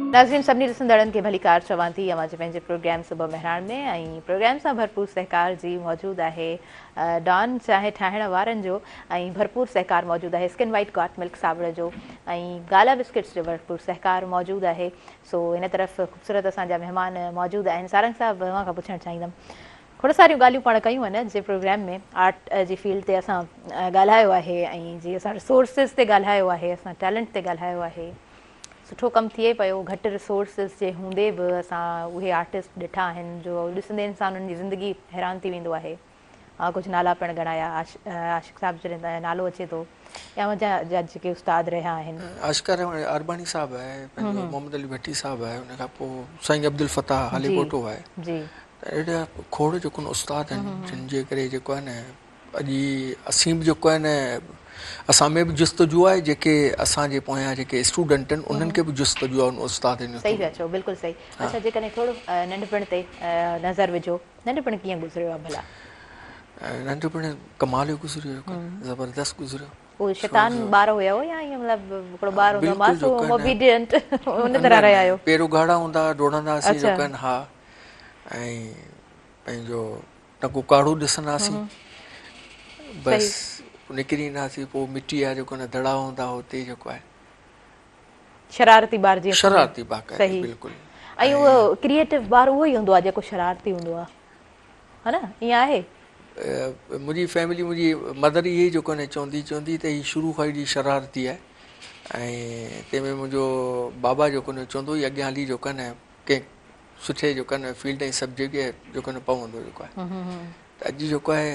Speaker 1: नाज़रीन सभिनी ॾिसंदड़नि खे भली कार चवां थी अवां जे पंहिंजे प्रोग्राम सुबुह मेहरान में ऐं प्रोग्राम सां भरपूर सहकार जी मौजूदु आहे डॉन चांहि ठाहिण वारनि जो ऐं भरपूर सहकार मौजूदु आहे स्किन वाइट गॉट मिल्क साबुण जो ऐं गाला बिस्किट्स जो भरपूर सहकार मौजूदु आहे। सो इन तरफ़ ख़ूबसूरत असांजा महिमान मौजूदु आहिनि। सारंग साहिबु मां खां पुछणु चाहींदमि, खोड़ सारियूं ॻाल्हियूं पाण कयूं आहिनि जे प्रोग्राम में, आर्ट जी फील्ड ते असां ॻाल्हायो आहे ऐं जीअं असां रिसोर्सिस ते ॻाल्हायो आहे, असां टैलेंट ते ॻाल्हायो आहे, सुठो कमु थिए पियो। घटि रिसोर्सिस जे हूंदे बि असां उहे आर्टिस्ट ॾिठा आहिनि जो ॾिसंदे इंसाननि जी ज़िंदगी हैरान थी वेंदो आहे। कुझु नाला पिणु ॻणाया, आशिक़ साहिब जॾहिं नालो अचे थो, या मुंहिंजा जेके उस्ताद रहिया आहिनि,
Speaker 2: आशिक़ अरबानी साहिबु आहे, पंहिंजो मोहम्मद अली भट्टी साहिबु आहे, उन खां पोइ साईं अब्दुल फताह हाली कोटो आहे।
Speaker 1: जी
Speaker 2: त अहिड़ा खोड़ जेको उस्ताद आहिनि जिन जे करे जेको आहे न अॼु असीं बि जेको आहे न असां में बि जुस्तजू आहे, जेके असांजे पोयां जेके स्टूडेंट आहिनि उन्हनि खे बि जुस्तजू आहे उन उस्तादनि।
Speaker 1: सही पिया चओ, बिल्कुलु सही। अच्छा जेकॾहिं थोरो नंढपण ते नज़र विझो, नंढपण कीअं गुज़रियो आहे भला?
Speaker 2: नंढपण कमाल जो गुज़रियो, ज़बरदस्त गुज़रियो।
Speaker 1: उहो शैतान ॿार हुया हो या ईअं मतिलबु हिकिड़ो ॿार हूंदो मासूम ओबीडियंट उन तरह रहिया आहियो?
Speaker 2: पेरों गाढ़ा हूंदा, डोड़ंदासीं जेको आहिनि, हा, ऐं पंहिंजो टको काढ़ो ॾिसंदासीं, बसि निकिरी ईंदासीं। पोइ मिटी जा जेको न दड़ा हूंदा हुते जेको आहे
Speaker 1: शरारती ॿार, जीअं
Speaker 2: शरारती बाक़ाइदा बिल्कुलु।
Speaker 1: ऐं उहो क्रिएटिव ॿार उहो ई हूंदो आहे जेको शरारती हूंदो आहे, हा न, ईअं आहे?
Speaker 2: मुंहिंजी फैमिली, मुंहिंजी मदर इहे जेको न चवंदी त हीअ शुरू खां ई शरारती आहे, ऐं तंहिंमें मुंहिंजो बाबा जेको न चवंदो ई अॻियां हली जेको आहे न कंहिं सुठे जेको आहे न फील्ड ऐं सब्जेक्ट जेको न पवंदो जेको आहे। त अॼु जेको आहे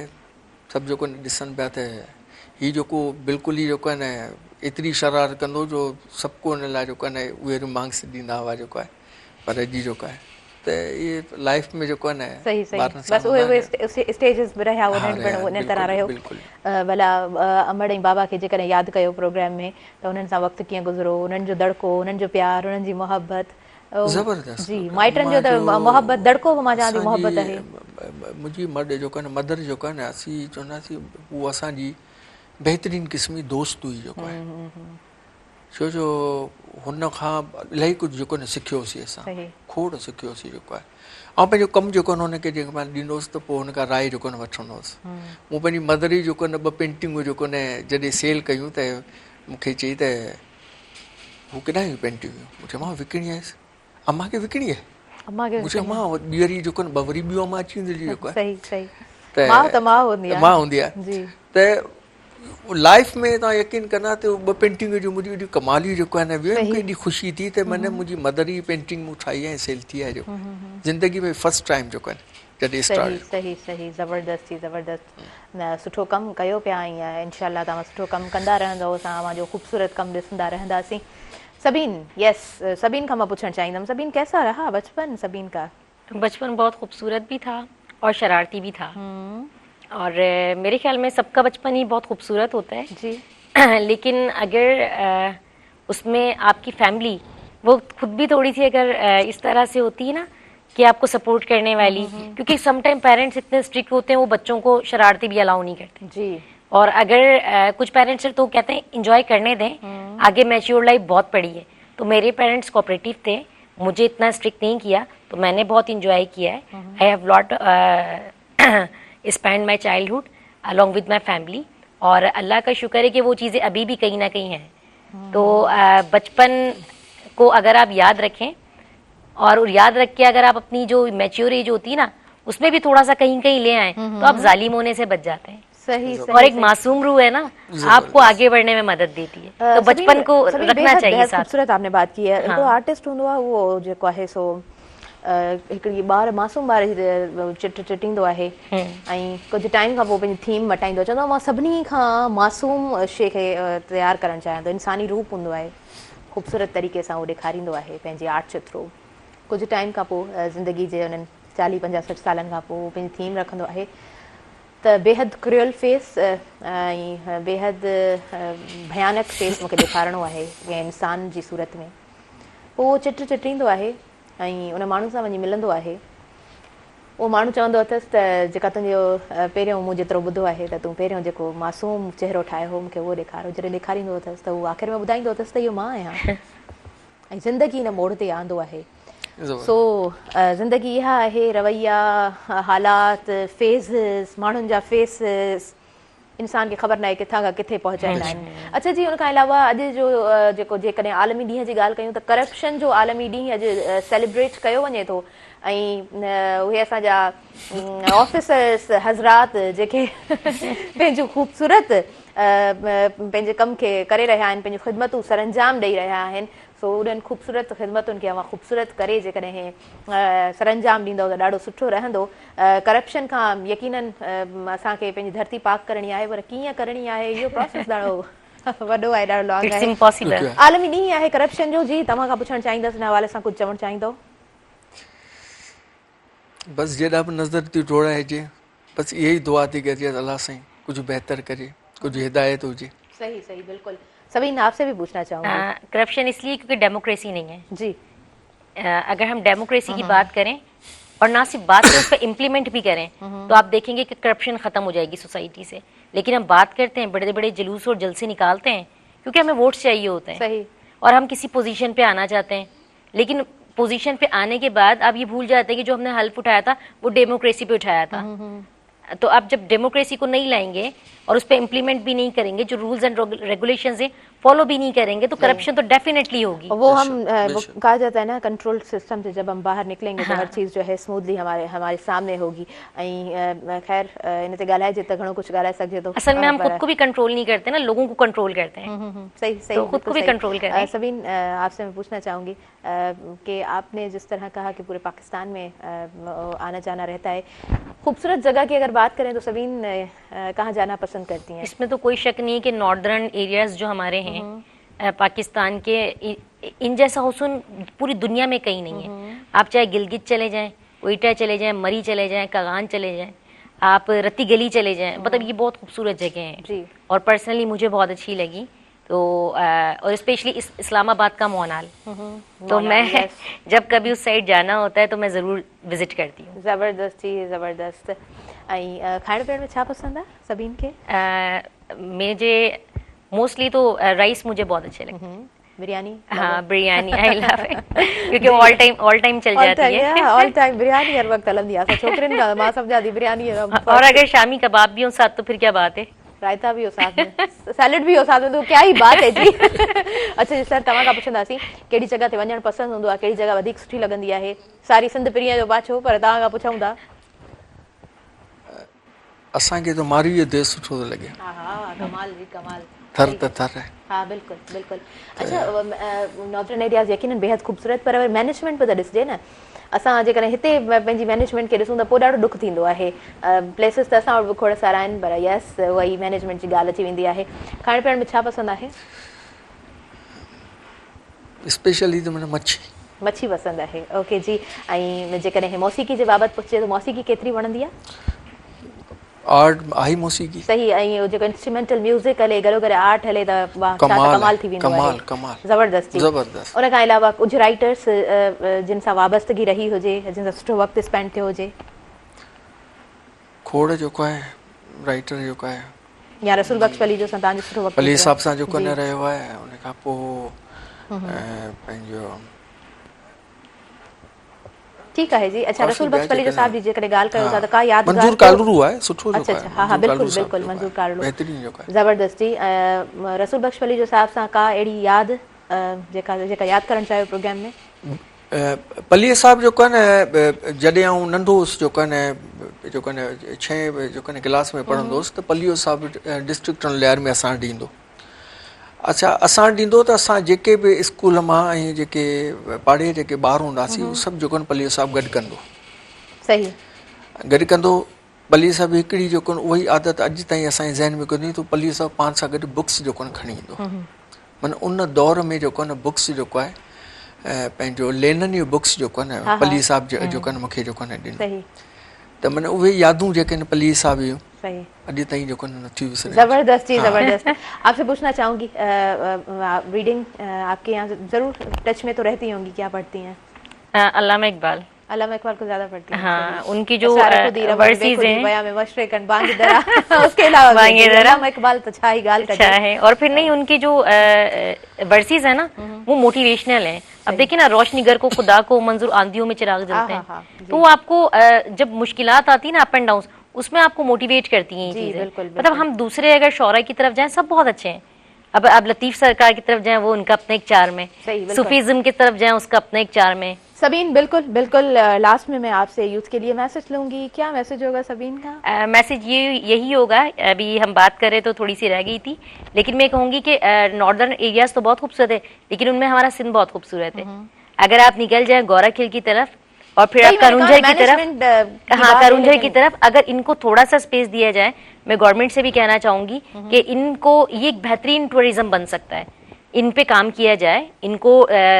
Speaker 2: सभु जेको न ॾिसनि पिया त हीअ जेको बिल्कुलु ई जेको आहे न एतिरी शरारत कंदो जो सभु को हिन लाइ जेको आहे न उहे मार्क्स ॾींदा हुआ जेको आहे, पर अॼु जेको आहे त ये लाइफ में जो कोन है
Speaker 1: सही सही बस उहे स्टेजेस भी रहिया उन्हनि पिणु उन तरह रहियो भला अमड़ ऐं बाबा खे जेकॾहिं यादि कयो प्रोग्राम में त उन्हनि सां वक़्तु कीअं गुज़रो, उन्हनि जो दड़को, उन्हनि जो प्यार, उन्हनि जी मोहबत
Speaker 2: ज़बरदस्त
Speaker 1: जी माइटनि जो त मोहबत दड़को बि मां चवां थी मोहबत आहे
Speaker 2: मुंहिंजी मड जो कोन मदर जो कोन असीं चवंदासीं उहा असांजी बहितरीन क़िस्म जी दोस्त हुई जेको आहे छो जो हुन खां इलाही कुझु जेको न सिखियोसीं असां खोड़ सिखियोसीं जेको आहे ऐं पंहिंजो कमु जेको न हुनखे जेको मां ॾींदोसि त पोइ हुन खां राय जेको न वठंदो हुउसि मूं पंहिंजी मदर जी जेको न 2 पेंटिंगूं जेको न जॾहिं सेल कयूं त मूंखे चई त हू केॾां जूं पेंटिंगूं मूं चयो मां विकिणी आयसि अम्मा खे विकिणी आहे मूं चयो मां ॾींहरी जेको न वरी ॿियो अम्मा अची वेंदी जेको आहे त मां हूंदी आहे त लाइफ में तव्हां यकीन कंदा त 2 पेंटिंगूं जो मुंहिंजी एॾी कमाली जेको आहे न मूंखे एॾी ख़ुशी थी त मैंने मुंहिंजी मदर जी पेंटिंग मूं ठाही आहे सेल थी आहे जो ज़िंदगी में फर्स्ट टाइम जेको आहे जॾहिं स्टार्ट
Speaker 1: सही सही ज़बरदस्ती ज़बरदस्त न सुठो कमु कयो पिया ऐं इंशाल्लाह तव्हां सुठो कमु कंदा रहंदव तव्हांजो ख़ूबसूरत कमु ॾिसंदा रहंदासीं सबीन यस सबीन खां मां पुछणु चाहींदमि सबीन कैसा रहा बचपन सबीन का
Speaker 3: बचपन बहुत खूबसूरत भी था और शरारती भी था और मेरे ख्याल में सबका बचपन ही बहुत खूबसूरत होता है
Speaker 1: जी
Speaker 3: लेकिन अगर उसमें आपकी फैमिली वो खुद भी थोड़ी सी अगर इस तरह से होती है ना कि आपको सपोर्ट करने वाली क्योंकि समटाइम पेरेंट्स इतने स्ट्रिक्ट होते हैं वो बच्चों को शरारती भी अलाउ नहीं करते
Speaker 1: जी
Speaker 3: और अगर कुछ पेरेंट्स तो कहते हैं इंजॉय करने दें आगे मैच्योर लाइफ बहुत पड़ी है तो मेरे पेरेंट्स कोऑपरेटिव थे मुझे इतना स्ट्रिक्ट नहीं किया तो मैंने बहुत इंजॉय किया है I have lot spend my childhood along with my family और अल्लाह का शुक्र है कि वो चीज़ें अभी भी कहीं ना कहीं हैं तो बचपन को अगर आप याद रखें और याद रख के अगर आप अपनी जो मैच्योर एज होती है ना उसमें भी थोड़ा सा कहीं कहीं ले आए तो आप जालिम होने से बच जाते हैं
Speaker 1: सही
Speaker 3: और एक मासूम रूह है ना आपको आगे बढ़ने में मदद देती है तो बचपन को रखना चाहिए साथ
Speaker 1: खूबसूरत आपने बात की है हिकिड़ो आर्टिस्ट हूंदो आहे उहो जेको आहे सो हिकिड़ी ॿार मासूम ॿार चिटींदो आहे ऐं कुझु टाइम खां पोइ पंहिंजी थीम मटाईंदो चवंदो मां सभिनी खां मासूम शइ खे तयारु करणु चाहियां थो इंसानी रूप हूंदो आहे ख़ूबसूरत तरीक़े सां उहो ॾेखारींदो आहे पंहिंजे आर्ट जे थ्रू कुझु टाइम खां पोइ ज़िंदगी जे उन्हनि 40-50-60 सालनि खां पोइ पंहिंजी थीम रखंदो आहे त बेहद क्रूअल फेस ऐं बेहद भयानक फेस मूंखे ॾेखारिणो आहे कंहिं इंसान जी सूरत में पोइ उहो चिटींदो आहे ऐं उन माण्हू सां वञी मिलंदो आहे उहो माण्हू चवंदो अथसि त जेका तुंहिंजो पहिरियों मूं जेतिरो ॿुधो आहे त तूं पहिरियों जेको मासूम चहिरो ठाहियो हो मूंखे उहो ॾेखारो जॾहिं ॾेखारींदो अथसि त उहो आख़िर में ॿुधाईंदो अथसि त इहो मां आहियां ऐं ज़िंदगी हिन मोड़ ते आंदो आहे सो ज़िंदगी इहा आहे रवैया हालात फेज़िस माण्हुनि जा फेसिस इंसान खे ख़बर न आहे किथां खां किथे पहुचाईंदा आहिनि अच्छा जी उन खां अलावा अॼु जो जेको जेकॾहिं आलमी ॾींहं जी ॻाल्हि कयूं त करप्शन जो आलमी ॾींहुं अॼु सेलिब्रेट कयो वञे थो ऐं उहे असांजा ऑफिसर्स हज़रात जेके पंहिंजो ख़ूबसूरत पंहिंजे कम खे करे रहिया आहिनि पंहिंजूं ख़िदमतूं सरअंजाम ॾेई रहिया आहिनि सो उन्हनि ख़ूबसूरत ख़िदमतुनि खे अवां ख़ूबसूरत करे जेकॾहिं सरअंजाम ॾींदव त ॾाढो सुठो रहंदो करप्शन खां यकीनन असांखे पंहिंजी धरती पाक करणी आहे पर कीअं करणी आहे इहो प्रोसेस ॾाढो वॾो आहे ॾाढो लॉन्ग आहे आलमी ॾींहुं आहे करप्शन जो जी तव्हां खां पुछणु चाहींदसि हिन हवाले सां कुझु चवणु चाहींदो
Speaker 2: बस जेॾा बि नज़र थी टोड़ाइजे बस इहा ई दुआ थी कजे अल्लाह साईं कुझु बहितर करे कुछ हिदायत हुजे
Speaker 1: सही सही बिल्कुल सबीन आपसे भी पूछना चाहूंगी
Speaker 3: करप्शन इसलिए क्योंकि डेमोक्रेसी नहीं है
Speaker 1: जी
Speaker 3: अगर हम डेमोक्रेसी की बात करें और ना सिर्फ बात करें उस पर इम्प्लीमेंट भी करें तो आप देखेंगे कि करप्शन खत्म हो जाएगी सोसाइटी से लेकिन हम बात करते हैं बड़े बड़े जुलूस और जलसे निकालते हैं क्योंकि हमें वोट्स चाहिए होते हैं
Speaker 1: सही
Speaker 3: और हम किसी पोजीशन पे आना चाहते हैं लेकिन पोजीशन पे आने के बाद आप ये भूल जाते हैं कि जो हमने हल्फ उठाया था वो डेमोक्रेसी पे उठाया था तो आप जब डेमोक्रेसी को नहीं लाएंगे और उस पर इम्प्लीमेंट भी नहीं करेंगे जो रूल्स एंड रेगुलेशंस हैं फॉलो भी नहीं करेंगे तो करप्शन तो डेफिनेटली होगी
Speaker 1: वो हम वो कहा जाता है ना कंट्रोल सिस्टम से जब हम बाहर निकलेंगे तो हर चीज़ जो है स्मूथली हमारे सामने होगी खैर इन ते ॻाल्हाइजे त घणो कुछ ॻाल्हाए सघिजे थो
Speaker 3: असल में हम खुद को भी कंट्रोल नहीं करते ना लोगों को कंट्रोल करते हैं
Speaker 1: सही सही
Speaker 3: तो खुद को भी कंट्रोल करते हैं
Speaker 1: सबीन आपसे मैं पूछना चाहूँगी कि आपने जिस तरह कहा कि पूरे पाकिस्तान में आना जाना रहता है खूबसूरत जगह की अगर बात करें तो सबीन कहाँ जाना पसंद करती हैं?
Speaker 3: इसमें तो कोई शक नहीं है कि नॉर्दर्न एरियाज जो हमारे हैं पाकिस्तान के इन जैसा हुस्न पूरी दुनिया में कहीं नहीं है। आप चाहे गिलगित चले जाएं, क्वेटा चले जाएं, मरी चले जाएं, कगान चले जाएं, आप रत्ती गली चले जाएं, मतलब ये बहुत खूबसूरत जगह हैं
Speaker 1: जी।
Speaker 3: और पर्सनली मुझे बहुत अच्छी लगी। तो और स्पेशली स्लामाबाद का मोनाल, तो मैं जब कभी उस साइड जाना होता है तो मैं ज़रूर विजिट करती हूँ।
Speaker 1: ज़बरदस्त जी, ज़बरदस्त। ऐं खाइण पीअण में छा पसंदि आहे सभिनि खे?
Speaker 3: मुझे मोस्टली तो राइस मुझे बहुत अच्छे लगते हैं।
Speaker 1: बिरयानी?
Speaker 3: हाँ, बिरयानी आई लव इट, क्योंकि ऑल टाइम चल जाती है।
Speaker 1: ऑल टाइम बिरयानी हर वक्त हलंदी आहे। असां छोकिरियुनि खां मां सम्झां थी बिरयानी।
Speaker 3: और अगर शामी कबाब भी हो साथ तो फिर क्या बात है,
Speaker 1: रायता भी हो साथ में, सैलेड भी हो साथ में, तो क्या ही बात है जी। अच्छा जी सर, तव्हां खां पुछंदासीं कहिड़ी जॻह ते वञणु पसंदि हूंदो आहे, कहिड़ी जॻह वधीक सुठी लॻंदी आहे? सारी सिंध पिरीअ जो पाछो, पर तव्हां खां पुछूं था।
Speaker 2: असांखे त मारी जो देश सुठो थो लॻे।
Speaker 1: हा हा, कमाल जी कमाल।
Speaker 2: थर त थर आहे।
Speaker 1: हाँ बिल्कुल बिल्कुल। अच्छा, नॉर्दर्न एरियाज़ यकीनन बेहद खूबसूरत, पर मैनेजमेंट पे त ॾिसजे न। असां जेकॾहिं हिते पंहिंजी मैनेजमेंट खे ॾिसूं त पोइ ॾाढो ॾुख थींदो आहे। प्लेसिस त असां वटि बि खोड़ सारा आहिनि, पर यस वही मैनेजमेंट जी ॻाल्हि अची वेंदी आहे। खाइण पीअण में छा पसंदि आहे?
Speaker 2: स्पेशली त माना मच्छी।
Speaker 1: मच्छी पसंदि आहे, ओके जी। ऐं जेकॾहिं मौसीक़ी जे बाबति पुछे त मौसीक़ी केतिरी वणंदी आहे?
Speaker 2: आर्ट आई मौसीक़ी
Speaker 1: सही। ऐं जेको इंस्ट्रूमेंटल म्यूज़िक हले, गॾो गॾु आर्ट हले, त वाह, छा त कमाल थी वेंदो आहे।
Speaker 2: कमाल
Speaker 1: ज़बरदस्त।
Speaker 2: ज़बरदस्त।
Speaker 1: उन खां अलावा कुझु राइटर्स जिन सां वाबस्तगी रही हुजे, जिन सां सुठो वक़्तु स्पेंड थियो हुजे?
Speaker 2: खोड़ जेको आहे राइटर जेको आहे,
Speaker 1: या रसूल बख्श अली जो सां तव्हांजो सुठो वक़्तु
Speaker 2: अली
Speaker 1: गुज़रियो
Speaker 2: साहब सां
Speaker 1: आहे?
Speaker 2: जेको
Speaker 1: जी।
Speaker 2: न रहियो आहे, उन खां पोइ पंहिंजो
Speaker 1: ठीकु आहे जी। अच्छा, रसूल बख्श अली जो साहब जी जेकॾहिं ॻाल्हि कयो था त का यादगार
Speaker 2: मंजूर कालरू आहे सुठो जेको
Speaker 1: अच्छा
Speaker 2: आहे।
Speaker 1: अच्छा, हा हा, बिल्कुलु बिल्कुलु, मंजूर कालरू
Speaker 2: बेहतरीन जेको आहे।
Speaker 1: ज़बरदस्त जी। रसूल बख्श अली जो साहब सां का अहिड़ी यादि जेका यादि करणु चाहियो प्रोग्राम में?
Speaker 2: पलीअ साहब जेको आहे न, जॾहिं आउं नंढो हुउसि जेको आहे न, जेको आहे न 6 जेको आहे न क्लास में पढ़ंदो हुउसि, त पलीअ साहब डिस्ट्रिक्ट लेयर में असां ॾींदो। अच्छा, असां ॾींदो त असां जेके बि स्कूल मां ऐं जेके पाड़े जेके ॿार हूंदासीं, उहे सभु जेको आहे पलीअ साहब गॾु कंदो।
Speaker 1: सही।
Speaker 2: गॾु कंदो। पलीअ साहब हिकिड़ी जेको उहा आदत अॼु ताईं असांजे ज़हन में कोन्हे, त पलीअ साहब पाण सां गॾु बुक्स जेको आहे खणी ईंदो। माना उन दौर में जेको आहे न बुक्स जेको आहे पंहिंजो लेनन जी बुक्स जेको आहे न पलीअ साहब जेको आहे न मूंखे जेको आहे न ॾिनो। त माना उहे यादूं जेके आहिनि पलीअ साहब जूं अॼु ताईं जेको नथी विसरे।
Speaker 1: ज़बरदस्त जी, ज़बरदस्त। आपसे पूछना चाहूँगी, रीडिंग आपके यहाँ ज़रूर टच में तो रहती होंगी, क्या पढ़ती हैं?
Speaker 3: अल्लामा इकबाल।
Speaker 1: अल्लामा इकबाल को ज़्यादा पढ़ती हैं?
Speaker 3: हाँ, उनकी जो वर्सीज हैं,
Speaker 1: उसके अलावा अल्लामा इकबाल तो छा ही गाल
Speaker 3: अच्छा है। और फिर नहीं, उनकी जो वर्सीज है ना, वो मोटिवेशनल है। अब देखिए ना, रोशनी गर को खुदा को मंजूर आंधियों में चिराग जलते हैं, तो आपको जब मुश्किलात आती है ना, अप एंड डाउन, उसमें आपको मोटिवेट करती हैं ये चीजें। मतलब हम दूसरे अगर शौरा की तरफ जाएं, सब बहुत अच्छे हैं। अब आप लतीफ सरकार की तरफ जाएं, वो उनका अपना एक चार्म है। सूफीज्म की तरफ जाएं, उसका अपना एक चार्म है।
Speaker 1: सबीन, बिल्कुल बिल्कुल। लास्ट में मैं आपसे यूथ के लिए मैसेज लूंगी, क्या मैसेज होगा सबीन का?
Speaker 3: मैसेज यही होगा, अभी हम बात कर रहे तो थोड़ी सी रह गई थी, लेकिन मैं कहूँगी कि नॉर्दर्न एरियाज तो बहुत खूबसूरत है, लेकिन उनमें हमारा सिंध बहुत खूबसूरत है। अगर आप निकल जाए गौरा खिल की तरफ और फिर आप करुंझर की तरफ, हाँ करुंझर की तरफ, अगर इनको थोड़ा सा स्पेस दिया जाए, मैं गवर्नमेंट से भी कहना चाहूंगी कि इनको ये एक बेहतरीन टूरिज्म बन सकता है। इन पे काम किया जाए, इनको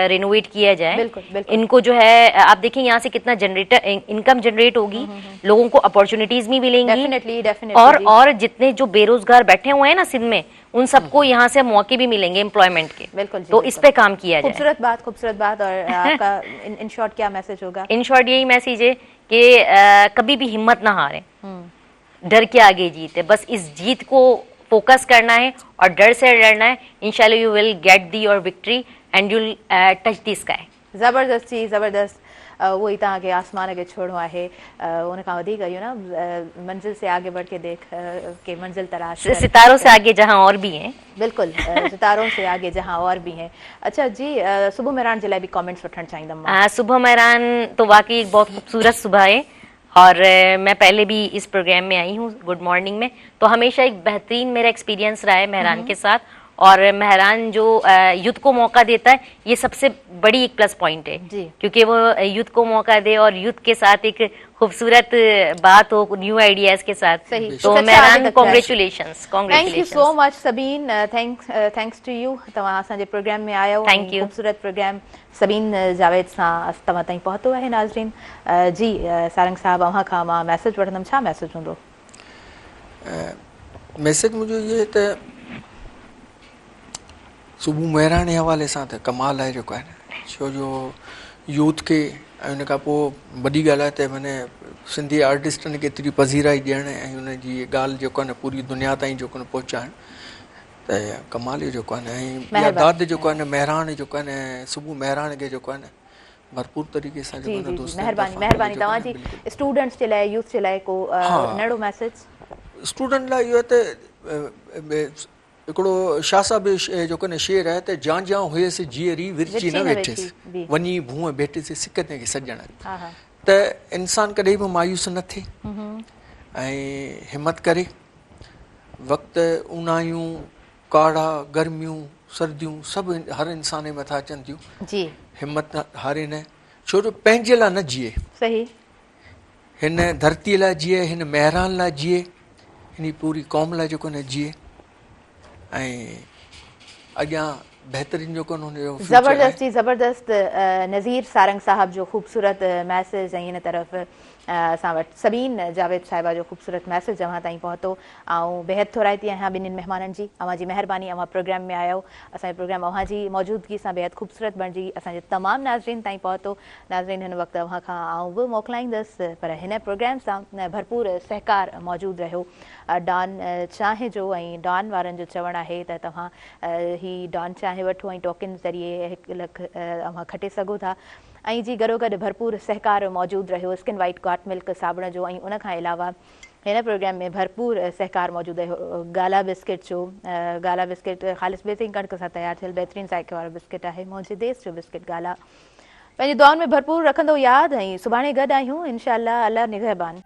Speaker 3: रेनोवेट किया जाए।
Speaker 1: बिल्कुल, बिल्कुल।
Speaker 3: इनको जो है आप देखिए यहाँ से कितना इनकम जनरेट होगी, लोगों को अपॉर्चुनिटीज भी मिलेंगी।
Speaker 1: डेफिनेटली।
Speaker 3: और जितने जो बेरोजगार बैठे हुए हैं ना सिंध में, उन सबको यहाँ से मौके भी मिलेंगे एम्प्लॉयमेंट के।
Speaker 1: बिल्कुल।
Speaker 3: तो इस पे काम किया जाए।
Speaker 1: खूबसूरत बात, खूबसूरत बात। और आपका इन शॉर्ट क्या मैसेज होगा? इन
Speaker 3: शॉर्ट यही मैसेज है कि कभी भी हिम्मत ना हारे, डर के आगे जीत है। बस इस जीत को फोकस करना है और डर से लड़ना है। इंशाल्लाह U will get the your victory and U will touch the sky.
Speaker 1: ज़बरदस्त जी, ज़बरदस्त। वो ही तव्हांखे आसमान खे छोड़ो आहे, उन खां वधीक इहो न, मंजिल से आगे बढ़ के देख के मंजिल तलाश,
Speaker 3: सितारों से आगे जहां और भी हैं।
Speaker 1: बिल्कुल, सितारों से आगे जहां और भी हैं। अच्छा जी, सुबह मेहरान जे लाइ भी कमेंट्स वठणु चाहींदमि।
Speaker 3: सुबह मेहरान तो वाकई एक बहुत खूबसूरत सुबह है, और मैं पहले भी इस प्रोग्राम में आई हूँ गुड मॉर्निंग में, तो हमेशा एक बेहतरीन मेरा एक्सपीरियंस रहा है मेहरान के साथ। और मेहरान जो यूथ को मौका देता है, ये सबसे बड़ी एक प्लस पॉइंट है
Speaker 1: जी।
Speaker 3: क्योंकि वो यूथ को मौका दे और यूथ के साथ एक खूबसूरत बात हो न्यू आइडियाज के साथ।
Speaker 1: सही।
Speaker 3: तो
Speaker 1: कुछ अच्छा
Speaker 3: मेहरान
Speaker 1: आगे तक जाए।
Speaker 3: Congratulations
Speaker 1: thank you so much Sabeen, thanks to you, तव्हां असांजे प्रोग्राम में आयो।
Speaker 3: Thank you.
Speaker 1: खूबसूरत प्रोग्राम सबीन जावेद सां तव्हां ताईं पहुतो आहे। नाज़रीन जी सारंग साहब, अव्हां खां मां मैसेज वठंदमि, छा मैसेज हूंदो?
Speaker 2: मैसेज मुंहिंजो इहो आहे त सुबुह महिराणे जे हवाले सां त कमाल आहे जेको आहे न, छो जो यूथ खे ऐं उन खां पोइ वॾी ॻाल्हि आहे त माने सिंधी आर्टिस्टनि खे एतिरी पज़ीराई ॾियणु ऐं उनजी ॻाल्हि जेको आहे न पूरी दुनिया ताईं जेको न पहुचाइणु, त कमाल जो जेको आहे न। ऐं इहा दाद जेको आहे न महिराण जेको आहे न, सुबुह महिराण खे जेको आहे न भरपूर तरीक़े सां
Speaker 1: जी
Speaker 2: जेको आहे
Speaker 1: जी
Speaker 2: न
Speaker 1: जी,
Speaker 2: दोस्तनि
Speaker 1: महिरबानी
Speaker 2: तरफ़ां
Speaker 1: महिरबानी।
Speaker 2: जेको आहे न,
Speaker 1: तव्हांजी
Speaker 2: बिल्कुलु।
Speaker 1: स्टूडेंट्स जे लाइ, यूथ जे लाइ को नहिड़ो मैसेज?
Speaker 2: स्टूडेंट लाइ इहो आहे त हिकिड़ो शाह साहिब जेको न शेर आहे त जां जां हुयसि जीअरी विरची न वेठिसि,
Speaker 1: बि।
Speaker 2: वञी भूअं भेटिसि सिकने खे सॼण।
Speaker 1: हा हा।
Speaker 2: त इंसान कॾहिं बि मायूस न थिए ऐं हिम्मत करे। वक़्तु ऊन्हायूं, काड़ा, गर्मियूं, सर्दियूं सभु हर इंसान जे मथां अचनि थियूं।
Speaker 1: जी।
Speaker 2: हिम्मत हारे न, छो जो पंहिंजे लाइ न जीए,
Speaker 1: सही।
Speaker 2: हिन धरतीअ लाइ जीए, हिन महिरान लाइ जीए, हिन पूरी क़ौम लाइ जेको न जीए ऐं अॻियां बहितरीन जेको न हुनजो फ्यूचर आहे।
Speaker 1: ज़बरदस्त जी ज़बरदस्त। नज़ीर सारंग साहब जो ख़ूबसूरत मैसेज, ऐं हिन तरफ़ असां वटि सबीन जावेद साहिबा जो ख़ूबसूरत मैसेज अव्हां ताईं पहुतो। ऐं बेहद थोराइती आहियां ॿिन्हिनि महिमाननि जी, अव्हां जी महिरबानी, अव्हां प्रोग्राम में आयो। असांजो प्रोग्राम अव्हां जी मौजूदगी सां बेहद ख़ूबसूरत बणिजी असांजे तमामु नाज़रीन ताईं पहुतो। नाज़रीन, हिन वक़्तु अव्हां खां आउं बि मोकिलाईंदसि, पर हिन प्रोग्राम सां भरपूर सहकार मौजूदु रहियो डॉन चांहि जो। ऐं डॉन वारनि जो चवणु आहे त तव्हां ही डॉन चांहि वठो ऐं टोकन ज़रिए 1 लख अव्हां खटे सघो था। ऐं जी गॾोगॾु भरपूर सहकार मौजूदु रहियो स्किन वाइट गॉट मिल्क साबुण जो। ऐं उनखां अलावा हिन प्रोग्राम में भरपूर सहकार मौजूदु रहियो गाला बिस्किट जो। गाला बिस्किट ख़ालिस बेसिंग कणिक सां तयारु थियल बहितरीनु ज़ाइके वारो बिस्किट आहे। मुंहिंजे देश जो बिस्किट गाला पंहिंजी दुआउनि में भरपूर रखंदो यादि। ऐं सुभाणे गॾु आहियूं इंशाअल्लाह। अल्लाह निगहबान।